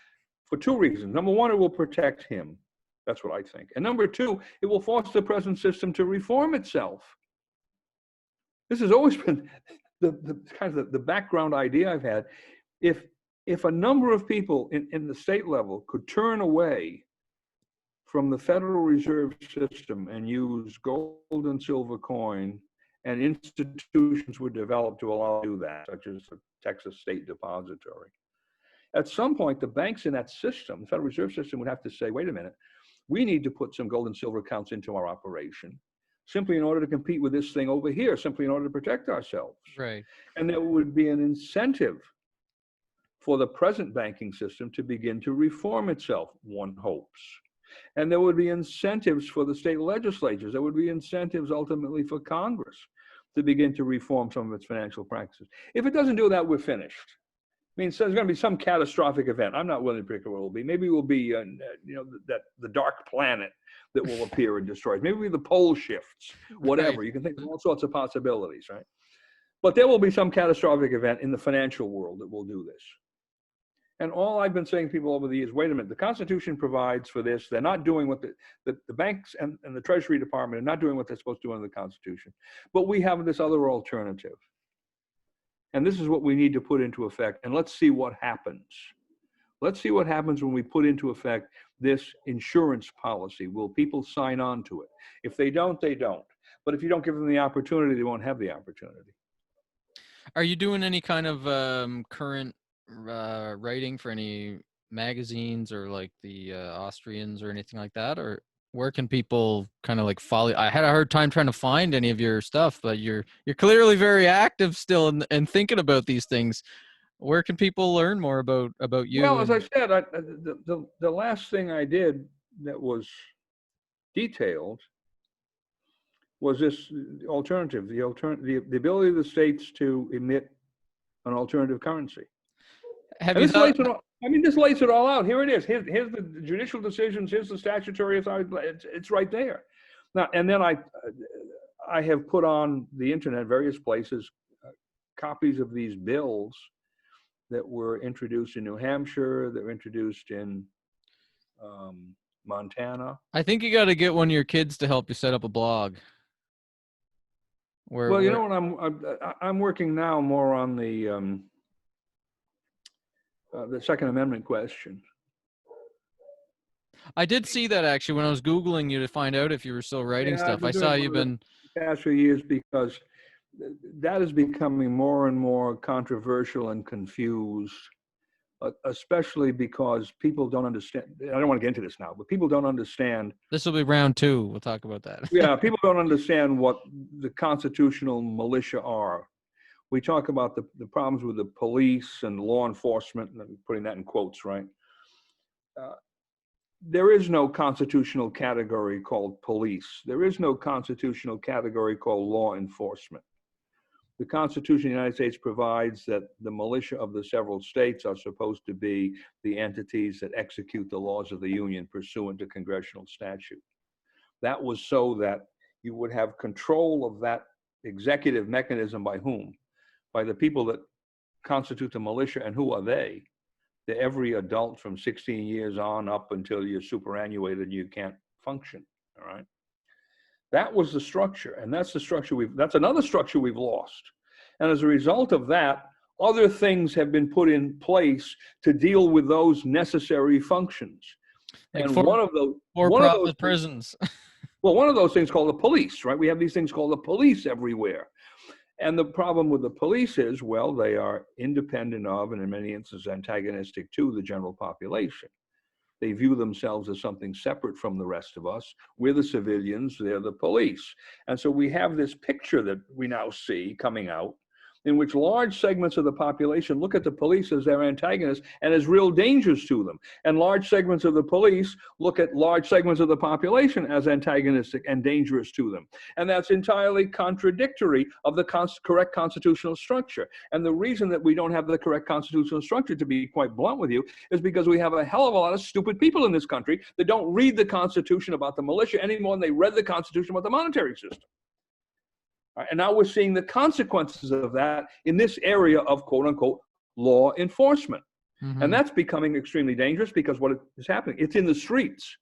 for two reasons. Number one, it will protect him. That's what I think. And number two, it will force the present system to reform itself. This has always been the kind of the background idea I've had. If a number of people in the state level could turn away from the Federal Reserve System and use gold and silver coin, and institutions were developed to allow to do that, such as the Texas State Depository. At some point, the banks in that system, the Federal Reserve System, would have to say, wait a minute, we need to put some gold and silver accounts into our operation, simply in order to compete with this thing over here, simply in order to protect ourselves. Right. And there would be an incentive for the present banking system to begin to reform itself, one hopes. And there would be incentives for the state legislatures. There would be incentives ultimately for Congress to begin to reform some of its financial practices. If it doesn't do that, we're finished. I mean, so there's going to be some catastrophic event. I'm not willing to predict what it will be. Maybe it will be, that the dark planet that will appear and destroy it. Maybe the pole shifts, whatever. Right. You can think of all sorts of possibilities, right? But there will be some catastrophic event in the financial world that will do this. And all I've been saying to people over the years, wait a minute, the Constitution provides for this. They're not doing what the banks and the Treasury Department are not doing what they're supposed to do under the Constitution. But we have this other alternative. And this is what we need to put into effect. And let's see what happens. Let's see what happens when we put into effect this insurance policy. Will people sign on to it? If they don't, they don't. But if you don't give them the opportunity, they won't have the opportunity. Are you doing any kind of current writing for any magazines or like the Austrians or anything like that? Or where can people kind of like follow? I had a hard time trying to find any of your stuff, but you're clearly very active still and thinking about these things. Where can people learn more about you? Well, as I said, the last thing I did that was detailed was this alternative, the ability of the states to emit an alternative currency. Have you thought? This lays it all out. Here it is. Here's the judicial decisions. Here's the statutory authority. It's right there. Now, and then I have put on the internet, various places, copies of these bills that were introduced in New Hampshire, that were introduced in Montana. I think you got to get one of your kids to help you set up a blog. Well, you know what? I'm working now more on the Second Amendment question. I did see that actually when I was Googling you to find out if you were still writing stuff. I saw you've been the past few years because that is becoming more and more controversial and confused, especially because people don't understand. I don't want to get into this now, but people don't understand. This will be round 2. We'll talk about that. Yeah, people don't understand what the constitutional militia are. We talk about the problems with the police and law enforcement, and I'm putting that in quotes, right? There is no constitutional category called police. There is no constitutional category called law enforcement. The Constitution of the United States provides that the militia of the several states are supposed to be the entities that execute the laws of the Union pursuant to congressional statute. That was so that you would have control of that executive mechanism by whom? By the people that constitute the militia. And who are they? They're every adult from 16 years on up until you're superannuated and you can't function, all right? That was the structure, and that's the structure that's another structure we've lost. And as a result of that, other things have been put in place to deal with those necessary functions. Like and one of those prisons. Well, one of those things called the police, right? We have these things called the police everywhere. And the problem with the police is, well, they are independent of, and in many instances antagonistic to, the general population. They view themselves as something separate from the rest of us. We're the civilians, they're the police. And so we have this picture that we now see coming out in which large segments of the population look at the police as their antagonists and as real dangers to them. And large segments of the police look at large segments of the population as antagonistic and dangerous to them. And that's entirely contradictory of the correct constitutional structure. And the reason that we don't have the correct constitutional structure, to be quite blunt with you, is because we have a hell of a lot of stupid people in this country that don't read the Constitution about the militia any more than they read the Constitution about the monetary system. And now we're seeing the consequences of that in this area of quote unquote law enforcement. Mm-hmm. And that's becoming extremely dangerous because what is happening, it's in the streets,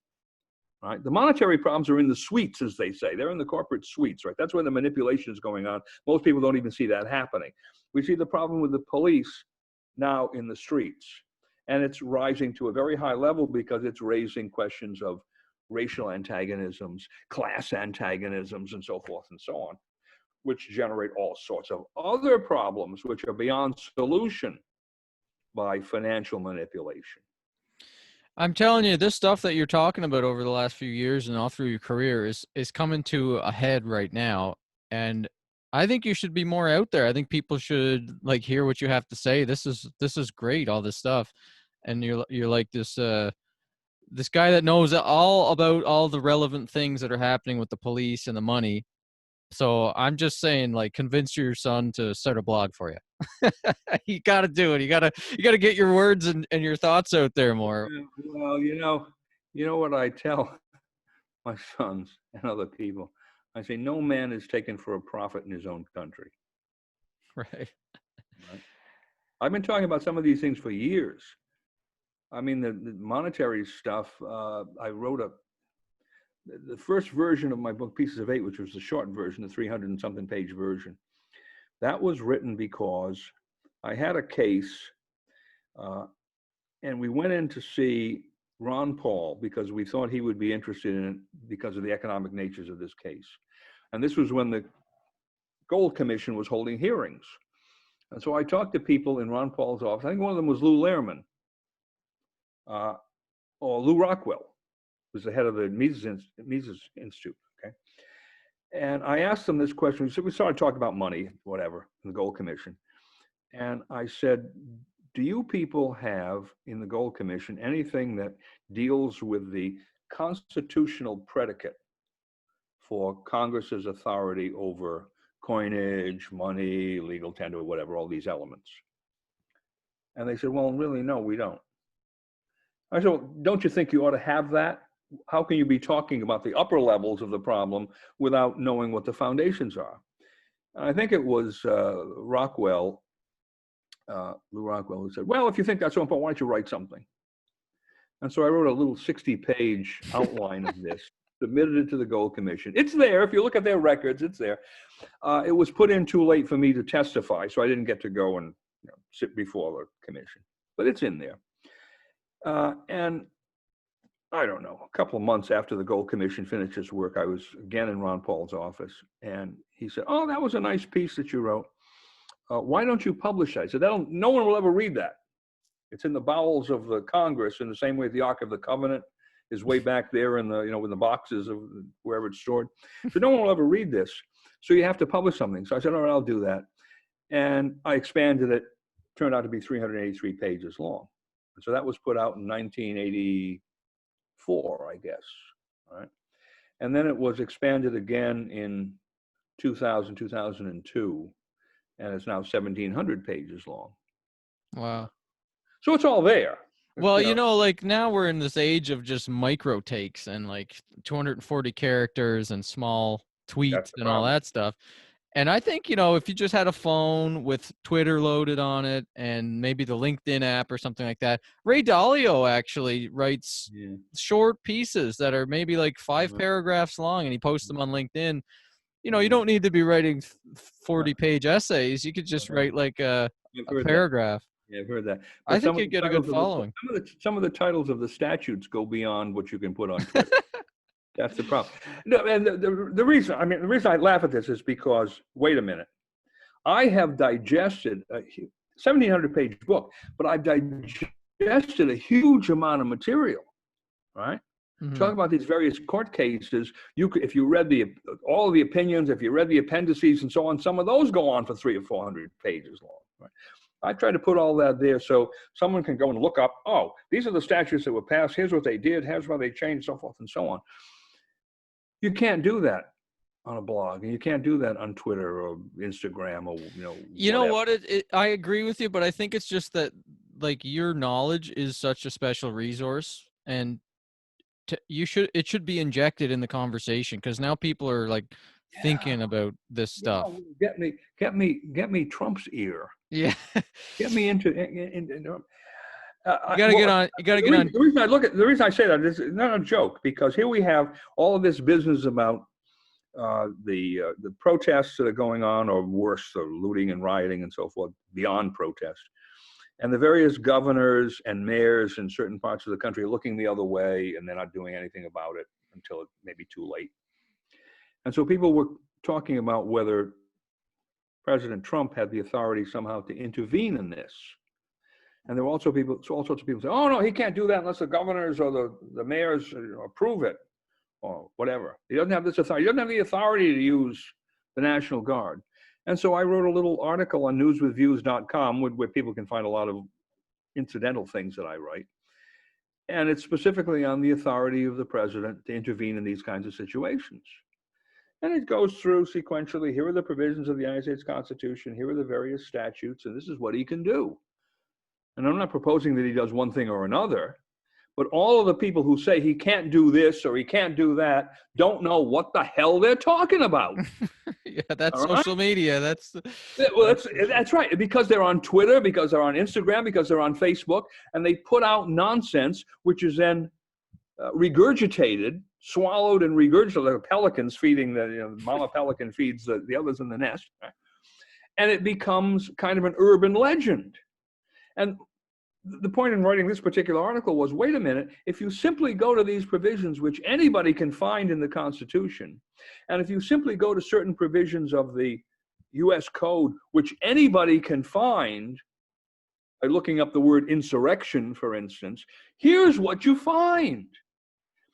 right? The monetary problems are in the suites, as they say. They're in the corporate suites, right? That's where the manipulation is going on. Most people don't even see that happening. We see the problem with the police now in the streets. And it's rising to a very high level because it's raising questions of racial antagonisms, class antagonisms, and so forth and so on, which generate all sorts of other problems which are beyond solution by financial manipulation. I'm telling you, this stuff that you're talking about over the last few years and all through your career is coming to a head right now. And I think you should be more out there. I think people should like hear what you have to say. This is great, all this stuff. And you're like this guy that knows all about all the relevant things that are happening with the police and the money. So I'm just saying, like, convince your son to start a blog for you. You got to do it. You got to get your words and your thoughts out there more. Well, you know what I tell my sons and other people. I say, no man is taken for a profit in his own country. Right. I've been talking about some of these things for years. I mean, the monetary stuff, I wrote the first version of my book, Pieces of Eight, which was the short version, the 300 and something page version. That was written because I had a case, and we went in to see Ron Paul because we thought he would be interested in it because of the economic natures of this case. And this was when the Gold Commission was holding hearings. And so I talked to people in Ron Paul's office. I think one of them was Lou Lehrman, or Lou Rockwell, who's the head of the Mises Institute, okay? And I asked them this question. So we started talking about money, whatever, in the Gold Commission. And I said, do you people have in the Gold Commission anything that deals with the constitutional predicate for Congress's authority over coinage, money, legal tender, whatever, all these elements? And they said, well, really, no, we don't. I said, well, don't you think you ought to have that? How can you be talking about the upper levels of the problem without knowing what the foundations are? And I think it was Rockwell, Lou Rockwell, who said, well, if you think that's so important, why don't you write something? And so I wrote a little 60-page outline of this, submitted it to the Gold Commission. It's there. If you look at their records, it's there. It was put in too late for me to testify, so I didn't get to go and sit before the commission. But it's in there. And I don't know, a couple of months after the Gold Commission finished its work, I was again in Ron Paul's office, and he said, oh, that was a nice piece that you wrote. Why don't you publish that? I said, no one will ever read that. It's in the bowels of the Congress in the same way the Ark of the Covenant is way back there in the, in the boxes of wherever it's stored. So no one will ever read this. So you have to publish something. So I said, all right, I'll do that. And I expanded it. Turned out to be 383 pages long. And so that was put out in 1984, I guess. All right. And then it was expanded again in 2000, 2002. And it's now 1,700 pages long. Wow. So it's all there. Well, like now we're in this age of just micro takes and like 240 characters and small tweets and all that stuff. And I think, if you just had a phone with Twitter loaded on it and maybe the LinkedIn app or something like that, Ray Dalio actually writes short pieces that are maybe like 5 paragraphs long, and he posts them on LinkedIn. You don't need to be writing 40-page essays. You could just write like a paragraph. Yeah, I've heard that. But I think you'd get a good following. Some of the titles of the statutes go beyond what you can put on Twitter. That's the problem. No, and the reason I laugh at this is because, wait a minute, I have digested a 1,700-page book, but I've digested a huge amount of material, right? Mm-hmm. Talk about these various court cases. If you read all of the opinions, if you read the appendices and so on, some of those go on for 300 or 400 pages long, right? I try to put all that there so someone can go and look up, oh, these are the statutes that were passed, here's what they did, here's why they changed, so forth and so on. You can't do that on a blog, and you can't do that on Twitter or Instagram or, You know what? I agree with you, but I think it's just that, like, your knowledge is such a special resource, and it should be injected in the conversation, because now people are like thinking about this stuff. Get me Trump's ear. Yeah. Get me into you gotta get on. The reason I say that is not a joke, because here we have all of this business about the protests that are going on, or worse, the looting and rioting and so forth, beyond protest, and the various governors and mayors in certain parts of the country are looking the other way, and they're not doing anything about it until it may be too late. And so people were talking about whether President Trump had the authority somehow to intervene in this. And there were also all sorts of people say, oh, no, he can't do that unless the governors or the mayors approve it or whatever. He doesn't have this authority. He doesn't have the authority to use the National Guard. And so I wrote a little article on newswithviews.com where people can find a lot of incidental things that I write. And it's specifically on the authority of the president to intervene in these kinds of situations. And it goes through sequentially. Here are the provisions of the United States Constitution. Here are the various statutes, and this is what he can do. And I'm not proposing that he does one thing or another, But all of the people who say he can't do this or he can't do that don't know what the hell they're talking about. Yeah, that's All right? social media. Well, That's for sure. that's right. Because they're on Twitter, because they're on Instagram, because they're on Facebook, and they put out nonsense, which is then regurgitated, swallowed and regurgitated, like pelicans feeding the mama pelican feeds the others in the nest, right? And it becomes kind of an urban legend. And the point in writing this particular article was, wait a minute, if you simply go to these provisions, which anybody can find in the Constitution, and if you simply go to certain provisions of the US Code, which anybody can find by looking up the word insurrection, for instance, here's what you find.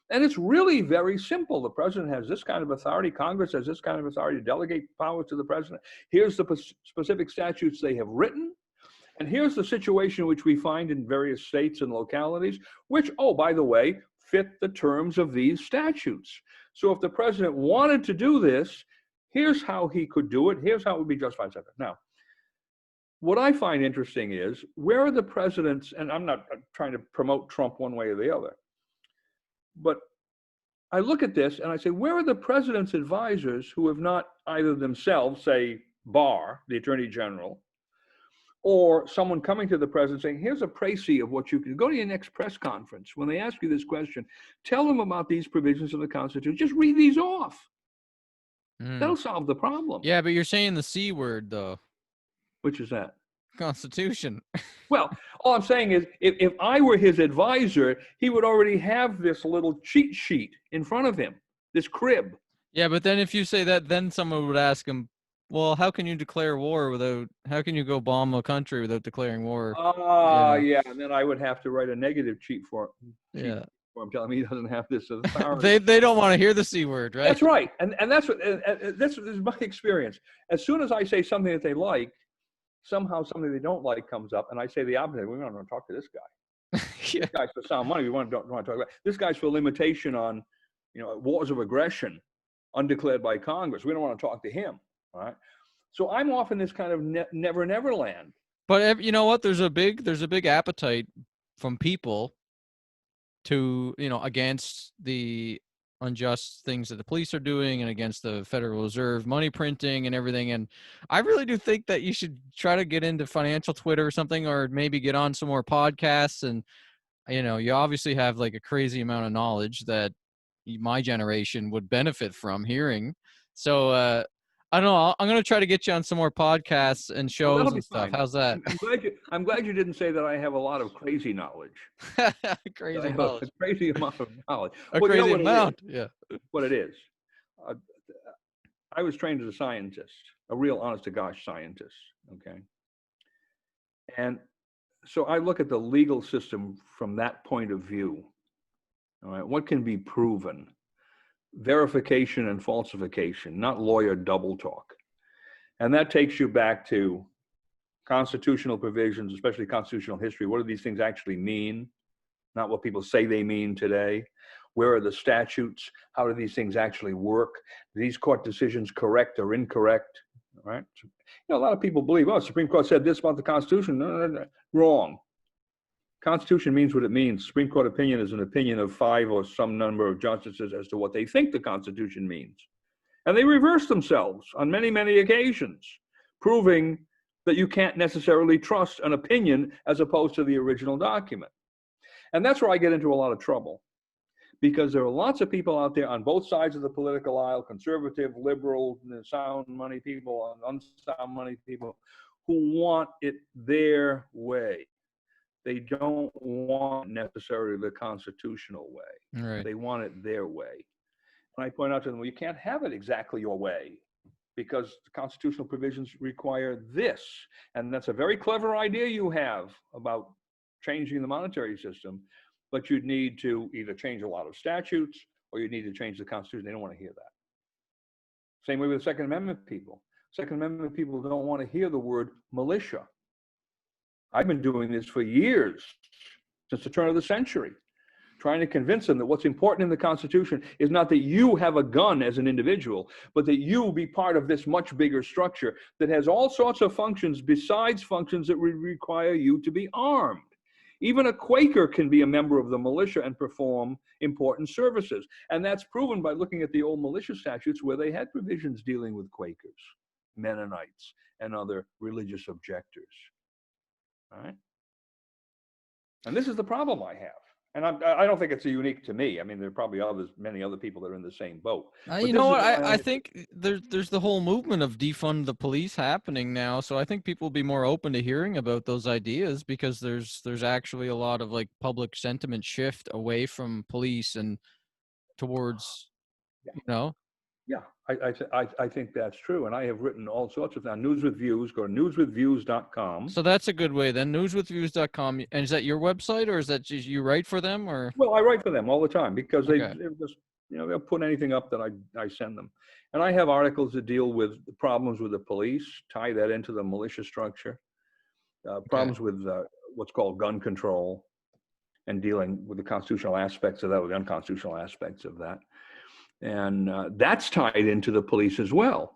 And it's really very simple. The president has this kind of authority. Congress has this kind of authority to delegate powers to the president. Here's the specific statutes they have written. And here's the situation which we find in various states and localities, which, oh, by the way, fit the terms of these statutes. So if the president wanted to do this, here's how he could do it. Here's how it would be justified. Now, what I find interesting is, where are the presidents, and I'm not trying to promote Trump one way or the other, but I look at this and I say, where are the president's advisors who have not either themselves, say, Barr, the Attorney General, or someone coming to the president saying, here's a précis of what you can go to your next press conference. When they ask you this question, tell them about these provisions of the Constitution. Just read these off. That'll solve the problem. Yeah, but you're saying the C word, though. Which is that? Constitution. Well, all I'm saying is, if I were his advisor, he would already have this little cheat sheet in front of him, this crib. Yeah, but then if you say that, then someone would ask him, well, how can you declare war how can you go bomb a country without declaring war? Yeah, and then I would have to write a negative cheat for him telling me he doesn't have this authority. they don't want to hear the C word, right? That's right, and that's what this is my experience. As soon as I say something that they like, somehow something they don't like comes up, and I say the opposite. We don't want to talk to this guy. Yeah. This guy's for sound money. We don't want to talk about. This guy's for limitation on, wars of aggression, undeclared by Congress. We don't want to talk to him. All right. So I'm off in this kind of never land. But you know what? There's a big appetite from people to, against the unjust things that the police are doing and against the Federal Reserve money printing and everything. And I really do think that you should try to get into financial Twitter or something, or maybe get on some more podcasts. And, you obviously have like a crazy amount of knowledge that my generation would benefit from hearing. So, I don't know. I'm going to try to get you on some more podcasts and shows and stuff. Fine. How's that? I'm glad you didn't say that I have a lot of crazy knowledge. Crazy knowledge. A crazy amount of knowledge. Crazy amount. Yeah. What it is. I was trained as a scientist, a real honest-to-gosh scientist. Okay. And so I look at the legal system from that point of view. All right. What can be proven? Verification and falsification, not lawyer double talk. And that takes you back to constitutional provisions, especially constitutional history. What do these things actually mean? Not what people say they mean today. Where are the statutes? How do these things actually work? Are these court decisions correct or incorrect? All right. A lot of people believe, Supreme Court said this about the Constitution. No. Wrong. Constitution means what it means. Supreme Court opinion is an opinion of 5 or some number of justices as to what they think the Constitution means. And they reverse themselves on many, many occasions, proving that you can't necessarily trust an opinion as opposed to the original document. And that's where I get into a lot of trouble, because there are lots of people out there on both sides of the political aisle, conservative, liberal, sound money people, unsound money people, who want it their way. They don't want necessarily the constitutional way. Right. They want it their way. And I point out to them, well, you can't have it exactly your way, because the constitutional provisions require this. And that's a very clever idea you have about changing the monetary system, but you'd need to either change a lot of statutes or you need to change the Constitution. They don't want to hear that. Same way with the Second Amendment people. Second Amendment people don't want to hear the word militia. I've been doing this for years, since the turn of the century, trying to convince them that what's important in the Constitution is not that you have a gun as an individual, but that you be part of this much bigger structure that has all sorts of functions besides functions that would require you to be armed. Even a Quaker can be a member of the militia and perform important services. And that's proven by looking at the old militia statutes where they had provisions dealing with Quakers, Mennonites, and other religious objectors. All right? And this is the problem I have. And I don't think it's unique to me. I mean, there are probably many other people that are in the same boat. You know what? I think there's the whole movement of defund the police happening now. So I think people will be more open to hearing about those ideas because there's actually a lot of like public sentiment shift away from police and towards, you know. Yeah, I think that's true. And I have written all sorts of things. News with Views, go to newswithviews.com. So that's a good way then, newswithviews.com. And is that your website or is that just you write for them or? Well, I write for them all the time because Okay. they're just, they'll put anything up that I send them. And I have articles that deal with the problems with the police, tie that into the militia structure, problems with what's called gun control and dealing with the constitutional aspects of that, with the unconstitutional aspects of that. And that's tied into the police as well,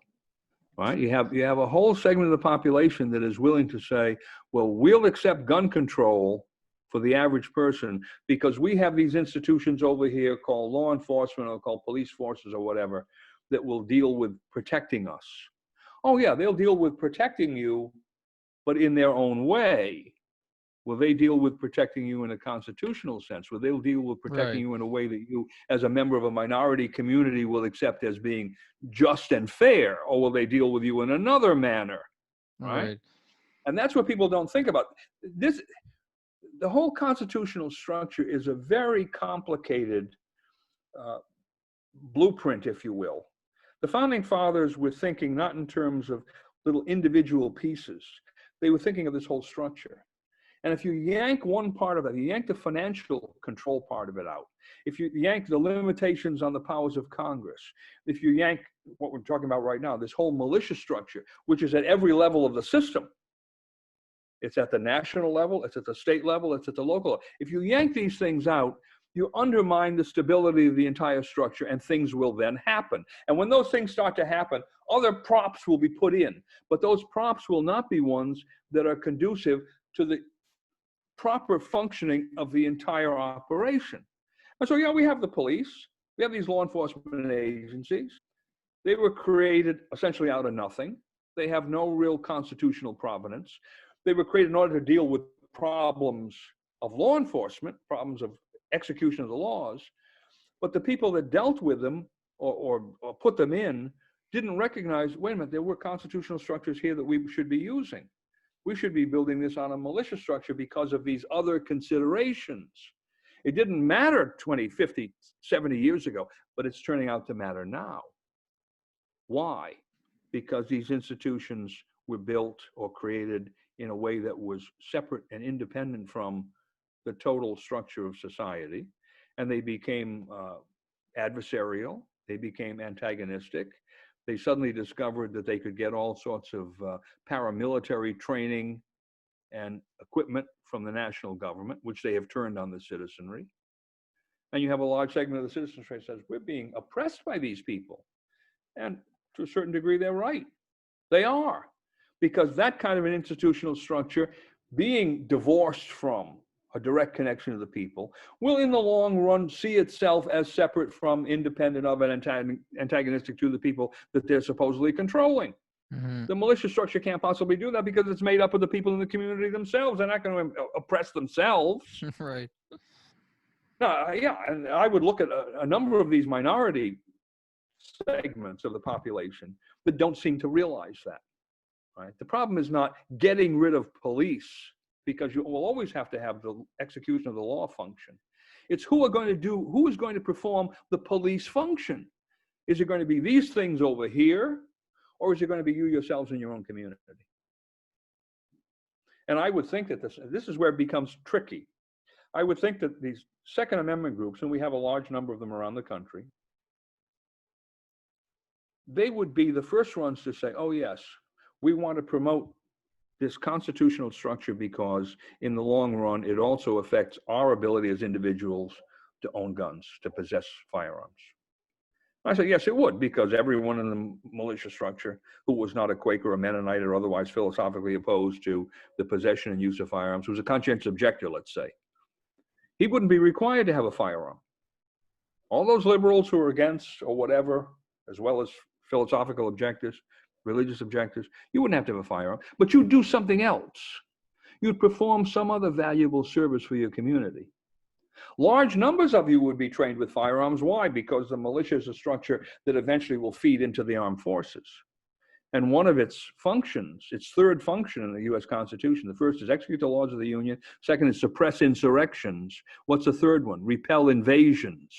right? You have a whole segment of the population that is willing to say, well, we'll accept gun control for the average person because we have these institutions over here called law enforcement or called police forces or whatever that will deal with protecting us. Oh yeah, they'll deal with protecting you, but in their own way. Will they deal with protecting you in a constitutional sense? Will they deal with protecting you in a way that you, as a member of a minority community, will accept as being just and fair? Or will they deal with you in another manner? Right? And that's what people don't think about. The whole constitutional structure is a very complicated blueprint, if you will. The founding fathers were thinking not in terms of little individual pieces. They were thinking of this whole structure. And if you yank one part of it, you yank the financial control part of it out, if you yank the limitations on the powers of Congress, if you yank what we're talking about right now, this whole militia structure, which is at every level of the system, it's at the national level, it's at the state level, it's at the local level. If you yank these things out, you undermine the stability of the entire structure and things will then happen. And when those things start to happen, other props will be put in, but those props will not be ones that are conducive to the proper functioning of the entire operation. And so, yeah, we have the police, we have these law enforcement agencies. They were created essentially out of nothing. They have no real constitutional provenance. They were created in order to deal with problems of law enforcement, problems of execution of the laws. But the people that dealt with them or put them in didn't recognize, wait a minute, there were constitutional structures here that we should be using. We should be building this on a militia structure because of these other considerations. It didn't matter 20, 50, 70 years ago, but it's turning out to matter now. Why? Because these institutions were built or created in a way that was separate and independent from the total structure of society. And they became adversarial, they became antagonistic. They suddenly discovered that they could get all sorts of paramilitary training and equipment from the national government, which they have turned on the citizenry. And you have a large segment of the citizenry that says, we're being oppressed by these people. And to a certain degree, they're right. They are. Because that kind of an institutional structure, being divorced from a direct connection to the people, will in the long run see itself as separate from, independent of, and antagonistic to the people that they're supposedly controlling. The militia structure can't possibly do that because it's made up of the people in the community themselves. They're not going to oppress themselves. Right. No, yeah, and I would look at a number of these minority segments of the population that don't seem to realize that. Right? The problem is not getting rid of police, because you will always have to have the execution of the law function. It's who is going to perform the police function. Is it going to be these things over here, or is it going to be you yourselves in your own community? And I would think that this is where it becomes tricky. I would think that these Second Amendment groups, and we have a large number of them around the country, they would be the first ones to say, oh yes, we want to promote this constitutional structure because in the long run, it also affects our ability as individuals to own guns, to possess firearms. I said, yes, it would, because everyone in the militia structure who was not a Quaker or Mennonite or otherwise philosophically opposed to the possession and use of firearms was a conscientious objector, let's say. He wouldn't be required to have a firearm. All those liberals who are against or whatever, as well as philosophical objectors, religious objectors, you wouldn't have to have a firearm, but you'd do something else. You'd perform some other valuable service for your community. Large numbers of you would be trained with firearms. Why? Because the militia is a structure that eventually will feed into the armed forces. And one of its functions, its third function in the US Constitution, the first is execute the laws of the Union. Second is suppress insurrections. What's the third one? Repel invasions.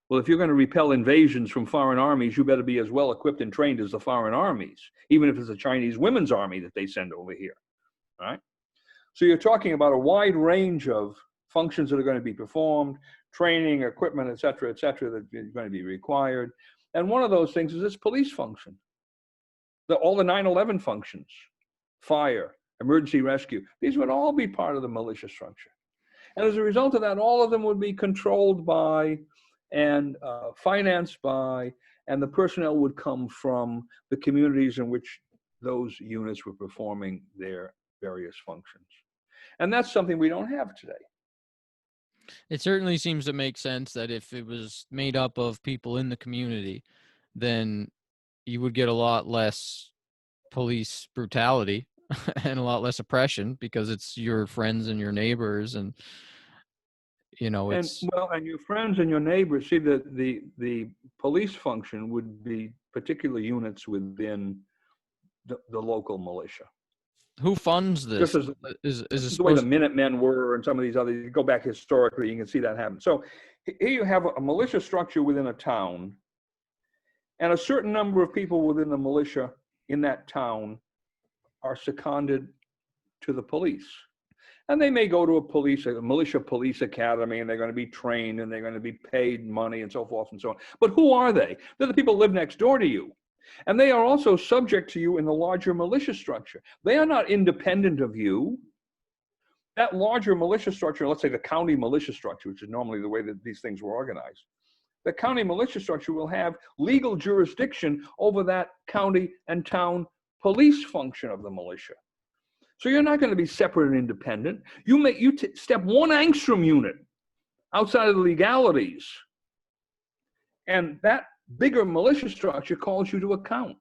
Well, if you're going to repel invasions from foreign armies, you better be as well equipped and trained as the foreign armies, even if it's a Chinese women's army that they send over here, right? So you're talking about a wide range of functions that are going to be performed, training, equipment, et cetera, that are going to be required. And one of those things is this police function. All the 9/11 functions, fire, emergency rescue, these would all be part of the militia structure. And as a result of that, all of them would be controlled by and financed by, and the personnel would come from the communities in which those units were performing their various functions. And that's something we don't have today. It certainly seems to make sense that if it was made up of people in the community, then you would get a lot less police brutality and a lot less oppression, because it's your friends and your neighbors, and it's and your friends and your neighbors. See, the police function would be particular units within the local militia. Who funds this? Just as the way the Minutemen were, and some of these others, you go back historically, you can see that happen. So here you have a militia structure within a town, and a certain number of people within the militia in that town are seconded to the police. And they may go to a militia police academy, and they're going to be trained, and they're going to be paid money and so forth and so on. But who are they? They're the people who live next door to you. And they are also subject to you in the larger militia structure. They are not independent of you. That larger militia structure, let's say the county militia structure, which is normally the way that these things were organized, the county militia structure will have legal jurisdiction over that county and town police function of the militia. So you're not going to be separate and independent. You step one angstrom unit outside of the legalities, and that bigger militia structure calls you to account.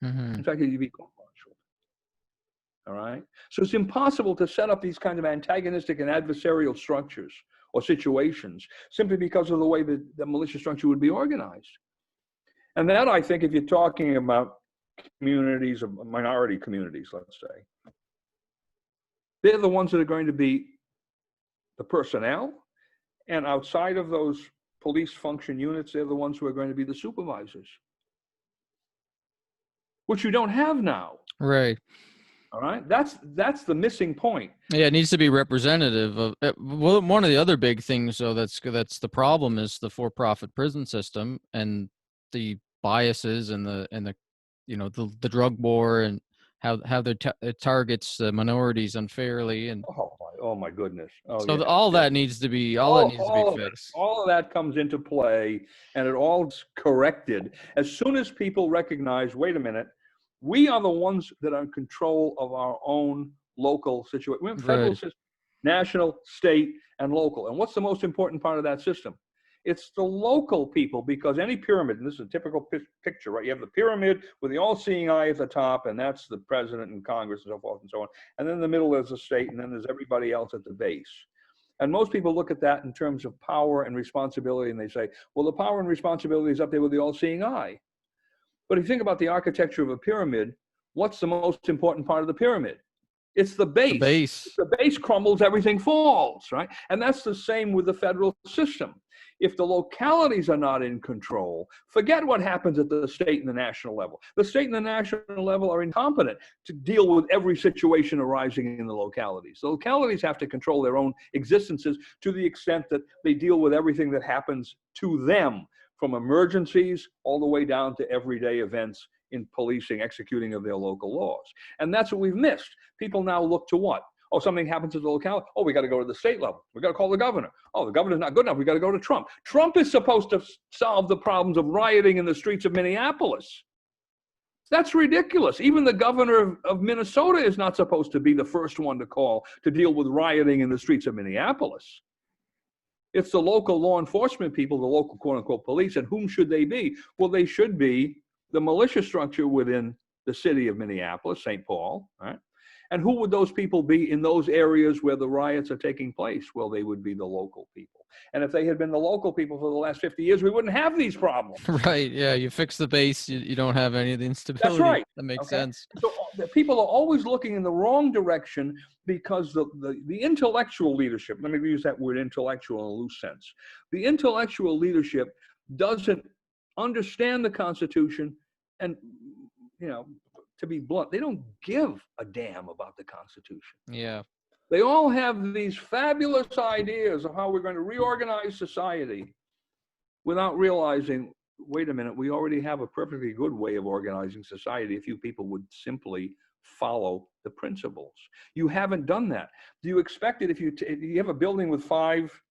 Mm-hmm. In fact, you'd be court-martialed. All right? So it's impossible to set up these kinds of antagonistic and adversarial structures or situations simply because of the way that the militia structure would be organized. And that, I think, if you're talking about communities, minority communities, let's say, they're the ones that are going to be the personnel, and outside of those police function units, they're the ones who are going to be the supervisors, which you don't have now. Right. All right. That's the missing point. Yeah, it needs to be representative of. Well, one of the other big things, though, that's the problem is the for-profit prison system and the biases and the drug war and how it targets minorities unfairly, and oh my goodness. All that needs to be fixed. All of that comes into play, and it all's corrected as soon as people recognize, wait a minute, we are the ones that are in control of our own local situation. We have a federal system, national, state, and local. And what's the most important part of that system? It's the local people, because any pyramid, and this is a typical picture, right? You have the pyramid with the all-seeing eye at the top, and that's the president and Congress and so forth and so on. And then in the middle there's the state, and then there's everybody else at the base. And most people look at that in terms of power and responsibility, and they say, well, the power and responsibility is up there with the all-seeing eye. But if you think about the architecture of a pyramid, what's the most important part of the pyramid? It's the base. The base. If the base crumbles, everything falls, right? And that's the same with the federal system. If the localities are not in control, forget what happens at the state and the national level. The state and the national level are incompetent to deal with every situation arising in the localities. The localities have to control their own existences to the extent that they deal with everything that happens to them, from emergencies all the way down to everyday events in policing, executing of their local laws. And that's what we've missed. People now look to what? Oh, something happens at the locality. Oh, we got to go to the state level. We got to call the governor. Oh, the governor's not good enough. We got to go to Trump. Trump is supposed to solve the problems of rioting in the streets of Minneapolis. That's ridiculous. Even the governor of Minnesota is not supposed to be the first one to call to deal with rioting in the streets of Minneapolis. It's the local law enforcement people, the local quote-unquote police, and whom should they be? Well, they should be the militia structure within the city of Minneapolis, St. Paul, right? And who would those people be in those areas where the riots are taking place? Well, they would be the local people. And if they had been the local people for the last 50 years, we wouldn't have these problems. Right. Yeah. You fix the base, you don't have any of the instability. That's right. That makes Okay? sense. So the people are always looking in the wrong direction because the intellectual leadership, let me use that word intellectual in a loose sense. The intellectual leadership doesn't understand the Constitution, and, you know, to be blunt, they don't give a damn about the Constitution. Yeah. They all have these fabulous ideas of how we're going to reorganize society without realizing, wait a minute, we already have a perfectly good way of organizing society if you people would simply follow the principles. You haven't done that. Do you expect it if you have a building with 5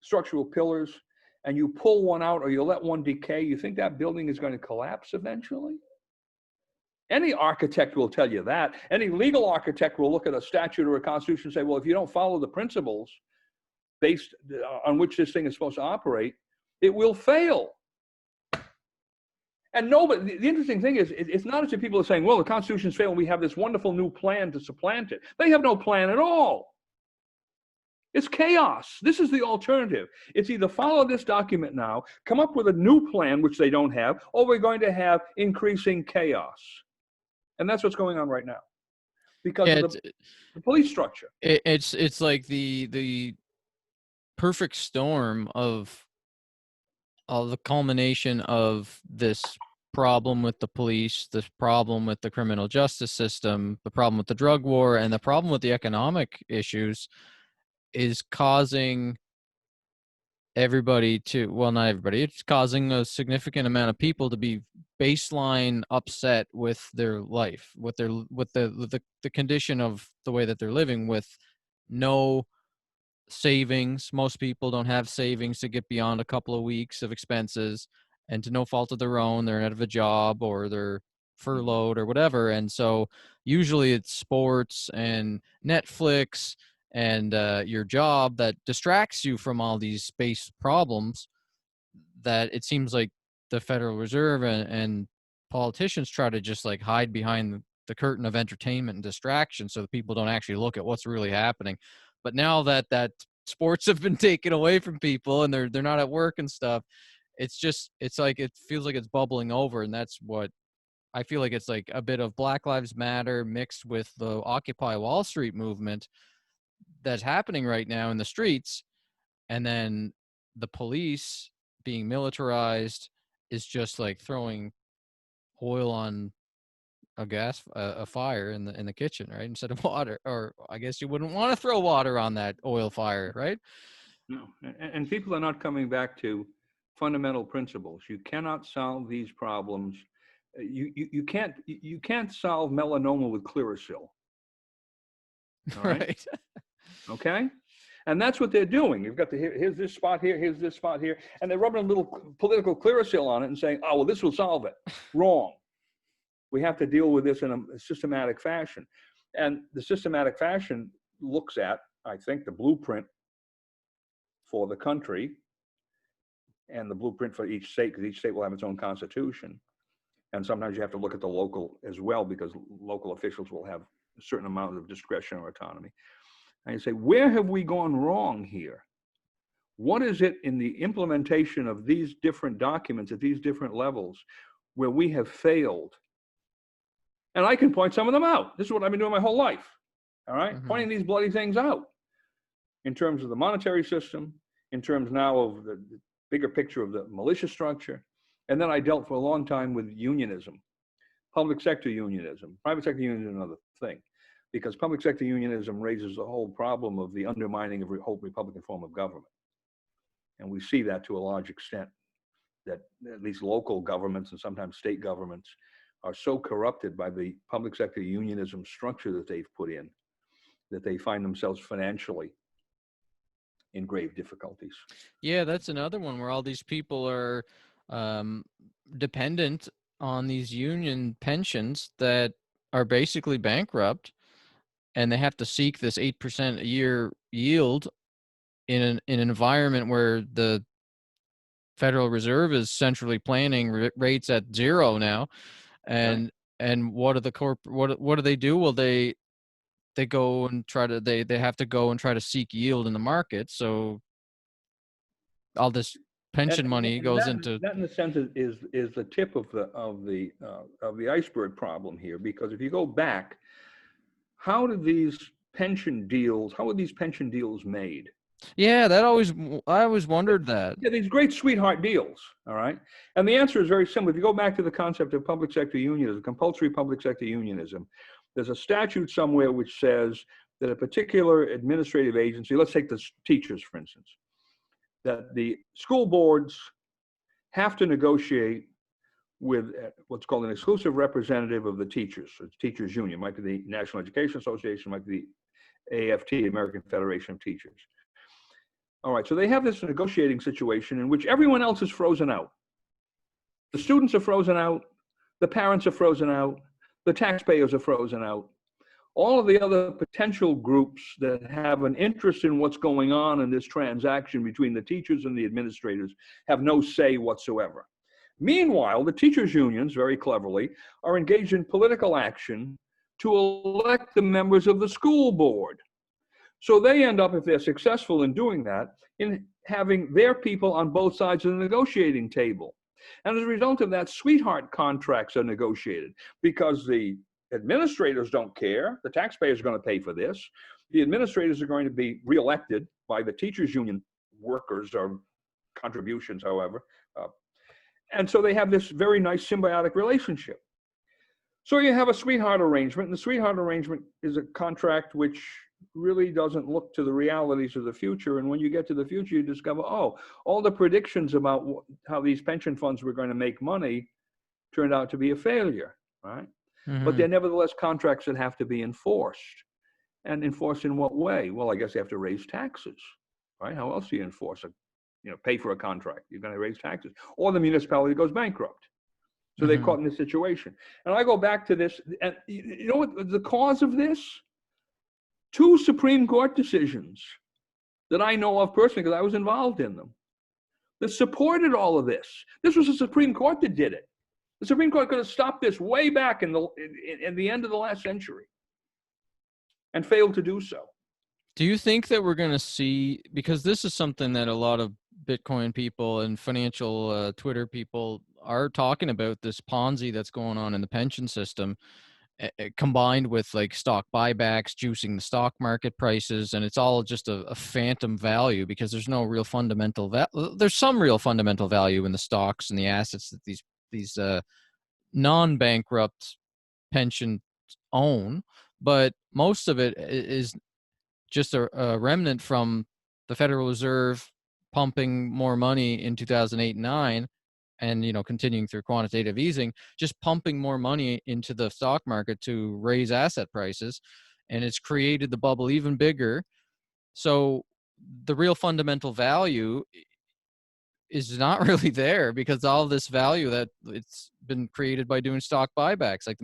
structural pillars and you pull one out or you let one decay, you think that building is going to collapse eventually? Any architect will tell you that. Any legal architect will look at a statute or a constitution and say, well, if you don't follow the principles based on which this thing is supposed to operate, it will fail. And nobody, the interesting thing is, it's not as if people are saying, well, the Constitution's failed and we have this wonderful new plan to supplant it. They have no plan at all. It's chaos. This is the alternative. It's either follow this document now, come up with a new plan, which they don't have, or we're going to have increasing chaos. And that's what's going on right now because of the police structure. It's like the perfect storm of the culmination of this problem with the police, this problem with the criminal justice system, the problem with the drug war, and the problem with the economic issues is causing everybody to, well, not everybody, it's causing a significant amount of people to be baseline upset with their life, with the condition of the way that they're living, with no savings. Most people don't have savings to get beyond a couple of weeks of expenses, and to no fault of their own, they're out of a job or they're furloughed or whatever. And so usually it's sports and Netflix and your job that distracts you from all these base problems that it seems like the Federal Reserve and politicians try to just like hide behind the curtain of entertainment and distraction so that people don't actually look at what's really happening. But now that sports have been taken away from people and they're not at work and stuff, it's like it feels like it's bubbling over. And that's what I feel like. It's like a bit of Black Lives Matter mixed with the Occupy Wall Street movement that's happening right now in the streets. And then the police being militarized is just like throwing oil on a fire in the kitchen, right? Instead of water. Or I guess you wouldn't want to throw water on that oil fire, right? No, and people are not coming back to fundamental principles. You cannot solve these problems. You can't solve melanoma with Clearasil. All right. Right. Okay. And that's what they're doing. You've got here's this spot here, here's this spot here, and they're rubbing a little political Clearasil on it and saying, oh, well, this will solve it. Wrong. We have to deal with this in a systematic fashion. And the systematic fashion looks at, I think, the blueprint for the country and the blueprint for each state, because each state will have its own constitution. And sometimes you have to look at the local as well, because local officials will have a certain amount of discretion or autonomy. And you say, where have we gone wrong here? What is it in the implementation of these different documents at these different levels where we have failed? And I can point some of them out. This is what I've been doing my whole life. All right? Mm-hmm. Pointing these bloody things out in terms of the monetary system, in terms now of the bigger picture of the militia structure. And then I dealt for a long time with unionism, public sector unionism. Private sector unionism is another thing, because public sector unionism raises the whole problem of the undermining of the whole Republican form of government. And we see that to a large extent, that at least local governments and sometimes state governments are so corrupted by the public sector unionism structure that they've put in, that they find themselves financially in grave difficulties. Yeah, that's another one where all these people are dependent on these union pensions that are basically bankrupt, and they have to seek this 8% a year yield in an environment where the Federal Reserve is centrally planning rates at zero now. And Right. and what are the what do they do? Well, they go and try to they have to go and try to seek yield in the market. So all this pension money And goes into. that in a sense is the tip of the iceberg problem here, because if you go back, how were these pension deals made? Yeah, I always wondered that. Yeah, these great sweetheart deals, all right? And the answer is very simple. If you go back to the concept of public sector unionism, compulsory public sector unionism, there's a statute somewhere which says that a particular administrative agency, let's take the teachers, for instance, that the school boards have to negotiate with what's called an exclusive representative of the teachers. So it's teachers union, might be the National Education Association, might be the AFT, American Federation of Teachers. All right, so they have this negotiating situation in which everyone else is frozen out. The students are frozen out, the parents are frozen out, the taxpayers are frozen out. All of the other potential groups that have an interest in what's going on in this transaction between the teachers and the administrators have no say whatsoever. Meanwhile, the teachers' unions, very cleverly, are engaged in political action to elect the members of the school board. So they end up, if they're successful in doing that, in having their people on both sides of the negotiating table. And as a result of that, sweetheart contracts are negotiated because the administrators don't care. The taxpayers are going to pay for this. The administrators are going to be reelected by the teachers' union workers or contributions, however. And so they have this very nice symbiotic relationship. So you have a sweetheart arrangement, and the sweetheart arrangement is a contract which really doesn't look to the realities of the future. And when you get to the future, you discover, oh, all the predictions about how these pension funds were going to make money turned out to be a failure, right? Mm-hmm. But they're nevertheless contracts that have to be enforced. And enforced in what way? Well, I guess you have to raise taxes, right? How else do you enforce pay for a contract? You're going to raise taxes. Or the municipality goes bankrupt. So they're caught in this situation. And I go back to this, and you know what the cause of this? 2 Supreme Court decisions that I know of personally, because I was involved in them, that supported all of this. This was the Supreme Court that did it. The Supreme Court could have stopped this way back in the end of the last century and failed to do so. Do you think that we're going to see, because this is something that a lot of Bitcoin people and financial Twitter people are talking about, this Ponzi that's going on in the pension system, combined with like stock buybacks, juicing the stock market prices, and it's all just a phantom value because there's no real fundamental there's some real fundamental value in the stocks and the assets that these non-bankrupt pension own, but most of it is just a remnant from the Federal Reserve pumping more money in 2008 and 9, and continuing through quantitative easing, just pumping more money into the stock market to raise asset prices, and it's created the bubble even bigger. So the real fundamental value is not really there because all this value that it's been created by doing stock buybacks. Like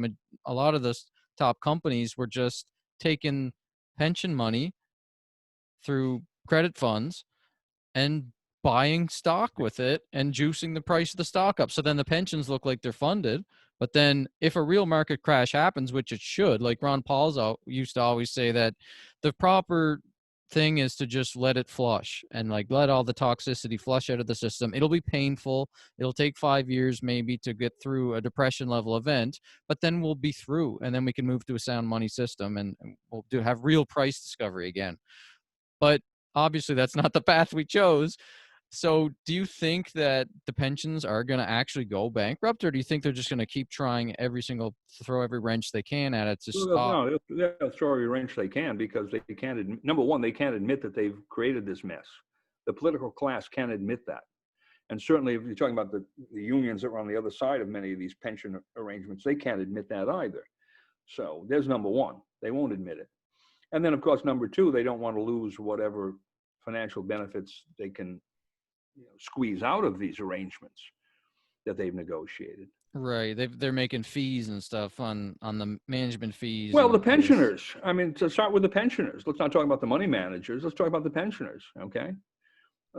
a lot of the top companies were just taking pension money through credit funds and buying stock with it and juicing the price of the stock up. So then the pensions look like they're funded. But then if a real market crash happens, which it should, like Ron Paul used to always say, that the proper thing is to just let it flush and like let all the toxicity flush out of the system. It'll be painful. It'll take 5 years maybe to get through a depression level event, but then we'll be through, and then we can move to a sound money system and we'll have real price discovery again. But obviously that's not the path we chose. So do you think that the pensions are going to actually go bankrupt, or do you think they're just going to keep trying throw every wrench they can at it to stop? No, they'll throw every wrench they can because they can't, number one, they can't admit that they've created this mess. The political class can't admit that. And certainly if you're talking about the unions that are on the other side of many of these pension arrangements, they can't admit that either. So there's number one, they won't admit it. And then, of course, number two, they don't want to lose whatever financial benefits they can squeeze out of these arrangements that they've negotiated. Right. They're making fees and stuff on the management fees. Well, and the pensioners. I mean, to start with the pensioners. Let's not talk about the money managers. Let's talk about the pensioners. Okay,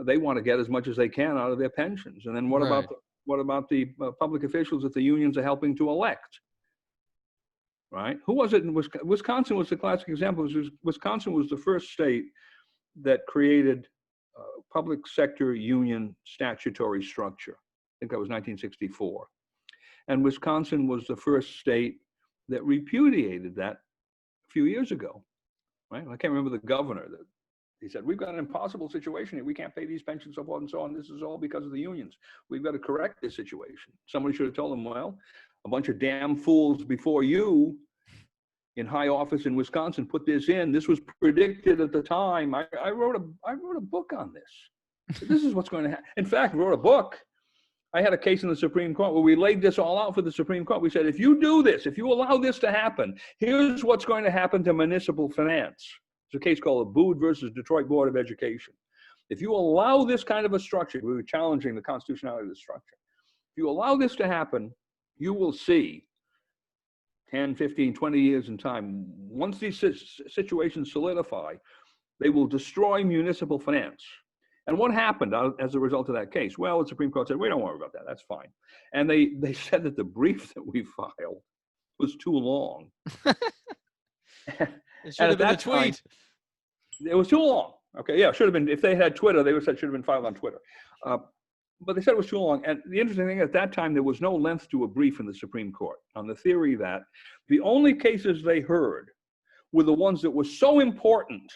they want to get as much as they can out of their pensions. And then what about the public officials that the unions are helping to elect? Right? Who was it in Wisconsin? Wisconsin was the classic example. Wisconsin was the first state that created public sector union statutory structure. I think that was 1964. And Wisconsin was the first state that repudiated that a few years ago, right? I can't remember the governor. He said, we've got an impossible situation here. We can't pay these pensions, so forth and so on. This is all because of the unions. We've got to correct this situation. Somebody should have told them, well, a bunch of damn fools before you in high office in Wisconsin put this in. This was predicted at the time. I wrote a book on this. This is what's going to happen. In fact, I wrote a book. I had a case in the Supreme Court where we laid this all out for the Supreme Court. We said, if you do this, if you allow this to happen, here's what's going to happen to municipal finance. It's a case called Abood versus Detroit Board of Education. If you allow this kind of a structure, we were challenging the constitutionality of the structure. If you allow this to happen, you will see 10, 15, 20 years in time, once these situations solidify, they will destroy municipal finance. And what happened as a result of that case? Well, the Supreme Court said, we don't worry about that. That's fine. And they said that the brief that we filed was too long. It should have been a tweet. It was too long. Okay, yeah, it should have been. If they had Twitter, they would have said it should have been filed on Twitter. But they said it was too long. And the interesting thing, at that time, there was no length to a brief in the Supreme Court on the theory that the only cases they heard were the ones that were so important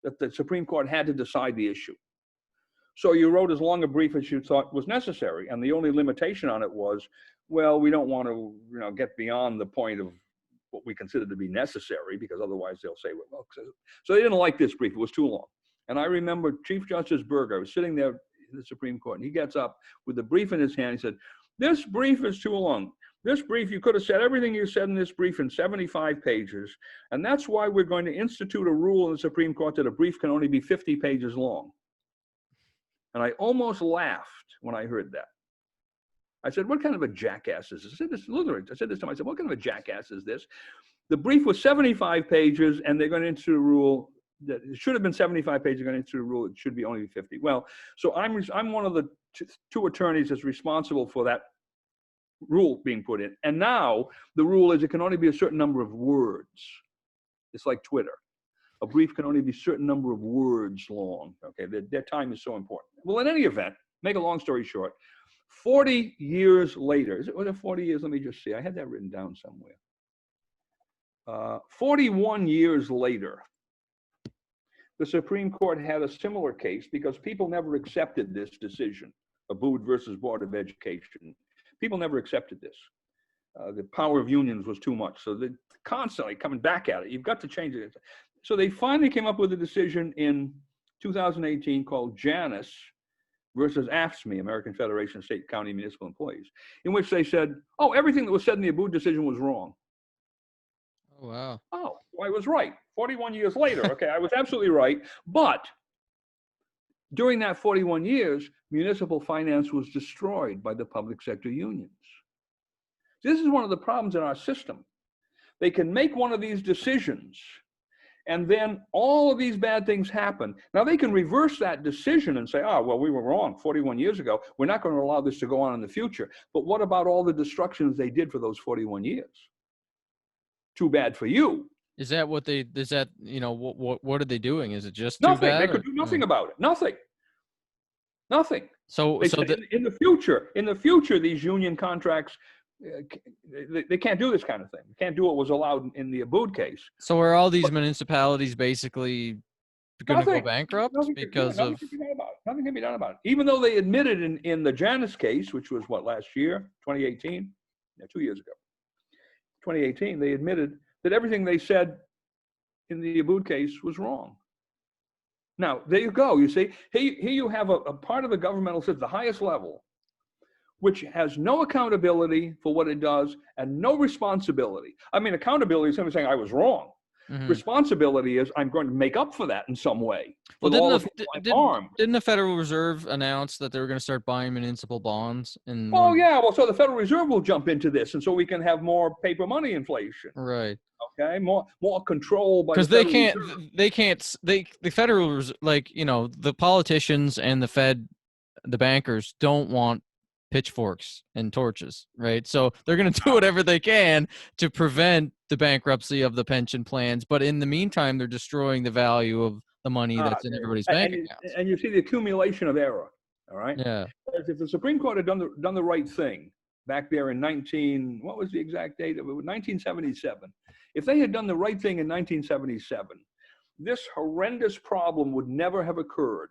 that the Supreme Court had to decide the issue. So you wrote as long a brief as you thought was necessary. And the only limitation on it was, well, we don't want to get beyond the point of what we consider to be necessary, because otherwise they'll say, well, so they didn't like this brief. It was too long. And I remember Chief Justice Berger was sitting there in the Supreme Court, and he gets up with the brief in his hand. He said, this brief is too long. This brief, you could have said everything you said in this brief in 75 pages. And that's why we're going to institute a rule in the Supreme Court that a brief can only be 50 pages long. And I almost laughed when I heard that. I said, what kind of a jackass is this? I said this to Lutherans. I said this to him. I said, what kind of a jackass is this? The brief was 75 pages, and they're going to institute a rule that it should have been 75 pages. They're going to institute a rule it should be only 50. Well, so I'm one of the two attorneys that's responsible for that rule being put in. And now the rule is it can only be a certain number of words. It's like Twitter. A brief can only be a certain number of words long. Okay, their time is so important. Well, in any event, make a long story short, 40 years later, was it 40 years? Let me just see. I had that written down somewhere. 41 years later, the Supreme Court had a similar case because people never accepted this decision, Abood versus Board of Education. People never accepted this. The power of unions was too much. So they're constantly coming back at it. You've got to change it. So they finally came up with a decision in 2018 called Janus versus AFSCME, American Federation of State, County, Municipal Employees, in which they said, oh, everything that was said in the Abood decision was wrong. Oh, wow. Oh, well, I was right. 41 years later, okay, I was absolutely right. But during that 41 years, municipal finance was destroyed by the public sector unions. This is one of the problems in our system. They can make one of these decisions, and then all of these bad things happen. Now, they can reverse that decision and say, oh, well, we were wrong 41 years ago. We're not going to allow this to go on in the future. But what about all the destructions they did for those 41 years? Too bad for you. Is that what they, is that, what are they doing? Is it just nothing? Too bad? They could do nothing about it. Nothing. So in the future, these union contracts, they can't do this kind of thing. They can't do what was allowed in the Abood case. So are all these municipalities basically going to go bankrupt because of? Nothing can be done about it. Even though they admitted in the Janus case, which was what, last year, 2018? Yeah, 2 years ago. 2018, they admitted that everything they said in the Abood case was wrong. Now, there you go. You see, here you have a part of the governmental system, the highest level, which has no accountability for what it does and no responsibility. I mean, accountability is somebody saying, I was wrong. Mhm. Responsibility is I'm going to make up for that in some way Well, with all the people I've harmed. didn't the Federal Reserve announce that they were going to start buying municipal bonds in Oh, one? yeah. Well, so the Federal Reserve will jump into this, and so we can have more paper money inflation. Right. Okay, more control by the Because Federal Reserve. the Federal like the politicians and the Fed, the bankers don't want pitchforks and torches, right? So they're going to do whatever they can to prevent the bankruptcy of the pension plans, but in the meantime, they're destroying the value of the money that's in everybody's bank accounts. And you see the accumulation of error. All right. Yeah. If the Supreme Court had done the right thing back there in what was the exact date of it? 1977. If they had done the right thing in 1977, this horrendous problem would never have occurred.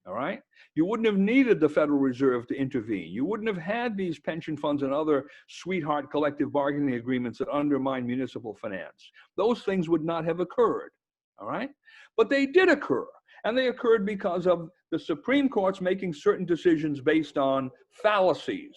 All right. You wouldn't have needed the Federal Reserve to intervene. You wouldn't have had these pension funds and other sweetheart collective bargaining agreements that undermine municipal finance. Those things would not have occurred. All right. But they did occur. And they occurred because of the Supreme Court's making certain decisions based on fallacies.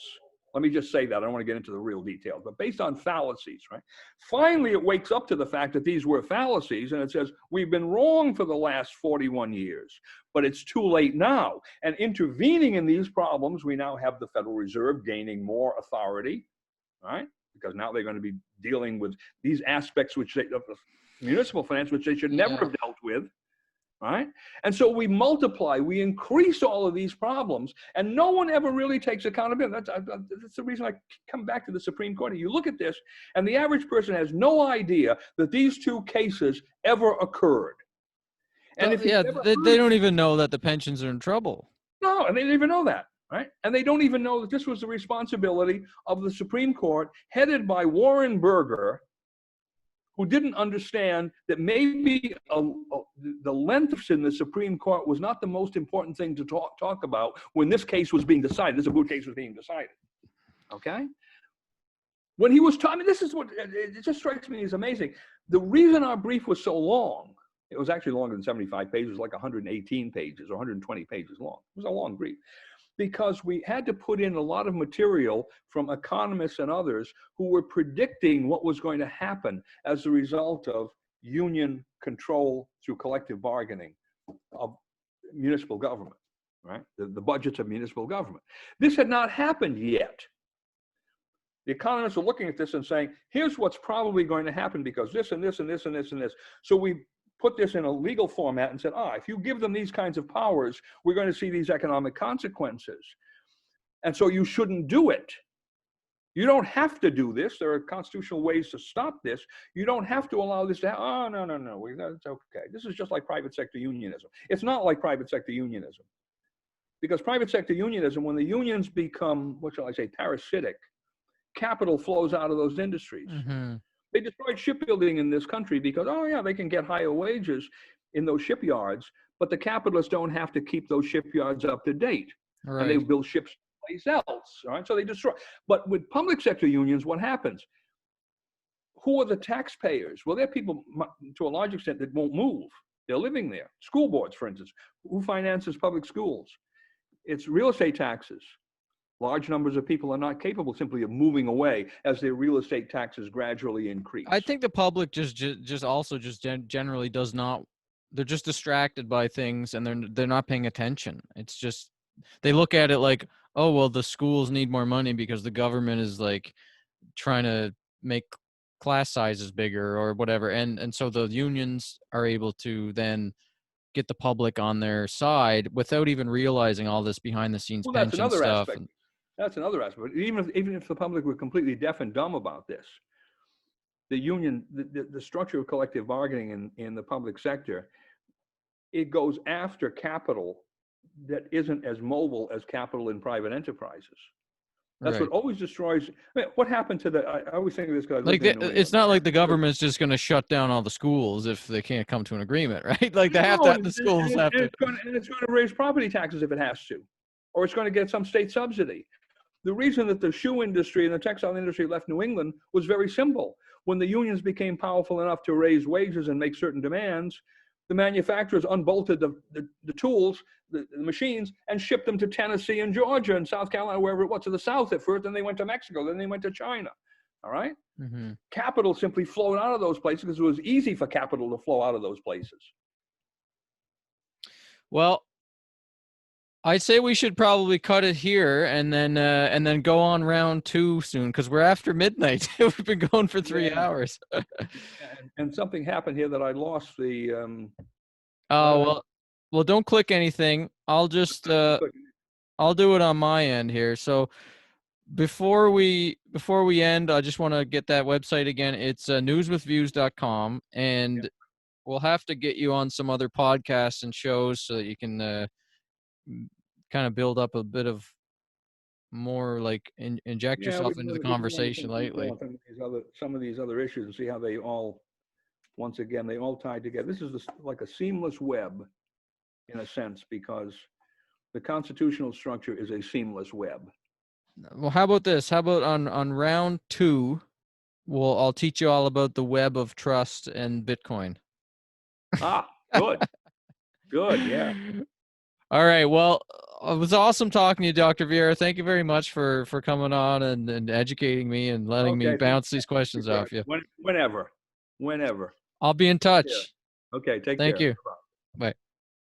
Let me just say that. I don't want to get into the real details, but based on fallacies, right? Finally, it wakes up to the fact that these were fallacies, and it says, we've been wrong for the last 41 years, but it's too late now. And intervening in these problems, we now have the Federal Reserve gaining more authority, right? Because now they're going to be dealing with these aspects of municipal finance, which they should never have dealt with. Right? And so we multiply, we increase all of these problems, and no one ever really takes accountability. That's the reason I come back to the Supreme Court. You look at this, and the average person has no idea that these two cases ever occurred. And if they don't even know that the pensions are in trouble. No, and they didn't even know that. Right? And they don't even know that this was the responsibility of the Supreme Court, headed by Warren Burger, who didn't understand that maybe the length in the Supreme Court was not the most important thing to talk about when this case was being decided. This Abood case was being decided. Okay? When he was talking, this is what, it just strikes me as amazing. The reason our brief was so long, it was actually longer than 75 pages, it was like 118 pages or 120 pages long. It was a long brief. Because we had to put in a lot of material from economists and others who were predicting what was going to happen as a result of union control through collective bargaining of municipal government, right? The budgets of municipal government. This had not happened yet. The economists are looking at this and saying, here's what's probably going to happen because this and this and this and this and this. So we put this in a legal format and said, if you give them these kinds of powers, we're going to see these economic consequences. And so you shouldn't do it. You don't have to do this. There are constitutional ways to stop this. You don't have to allow this to happen. Oh, no, that's okay. This is just like private sector unionism. It's not like private sector unionism. Because private sector unionism, when the unions become, what shall I say, parasitic, capital flows out of those industries. Mm-hmm. They destroyed shipbuilding in this country because, they can get higher wages in those shipyards, but the capitalists don't have to keep those shipyards up to date. Right. And they build ships someplace else, all right? So they destroy. But with public sector unions, what happens? Who are the taxpayers? Well, they're people, to a large extent, that won't move. They're living there. School boards, for instance. Who finances public schools? It's real estate taxes. Large numbers of people are not capable simply of moving away as their real estate taxes gradually increase. I think the public just generally does not. They're just distracted by things, and they're not paying attention. It's just they look at it like, oh well, the schools need more money because the government is like trying to make class sizes bigger or whatever, and so the unions are able to then get the public on their side without even realizing all this behind the scenes pension stuff. That's another aspect. Even if the public were completely deaf and dumb about this, the union, the structure of collective bargaining in the public sector, it goes after capital that isn't as mobile as capital in private enterprises. That's what always destroys. I mean, what happened to I always think of this guy. Like it's not like the government's just going to shut down all the schools if they can't come to an agreement, right? Like they have to. The schools have to. And it's going to raise property taxes if it has to, or it's going to get some state subsidy. The reason that the shoe industry and the textile industry left New England was very simple. When the unions became powerful enough to raise wages and make certain demands, the manufacturers unbolted the tools, the machines, and shipped them to Tennessee and Georgia and South Carolina, wherever it was, to the south at first, then they went to Mexico, then they went to China. All right. Mm-hmm. Capital simply flowed out of those places because it was easy for capital to flow out of those places. Well, I'd say we should probably cut it here and then go on round 2 soon, because we're after midnight. We've been going for 3 hours. and something happened here that I lost the. Oh, well, don't click anything. I'll just I'll do it on my end here. So before we end, I just want to get that website again. It's newswithviews.com, and we'll have to get you on some other podcasts and shows so that you can kind of build up a bit of more, like, inject yourself into the conversation lately. Some of these other issues and see how they all, once again, they all tie together. This is like a seamless web in a sense, because the constitutional structure is a seamless web. Well, how about this? How about on round 2, I'll teach you all about the web of trust and Bitcoin. Ah, good. Good, yeah. All right. Well, it was awesome talking to you, Dr. Vieira. Thank you very much for coming on and educating me and letting me bounce these questions off you. Whenever. I'll be in touch. Yeah. Okay, take care. Thank you. Bye.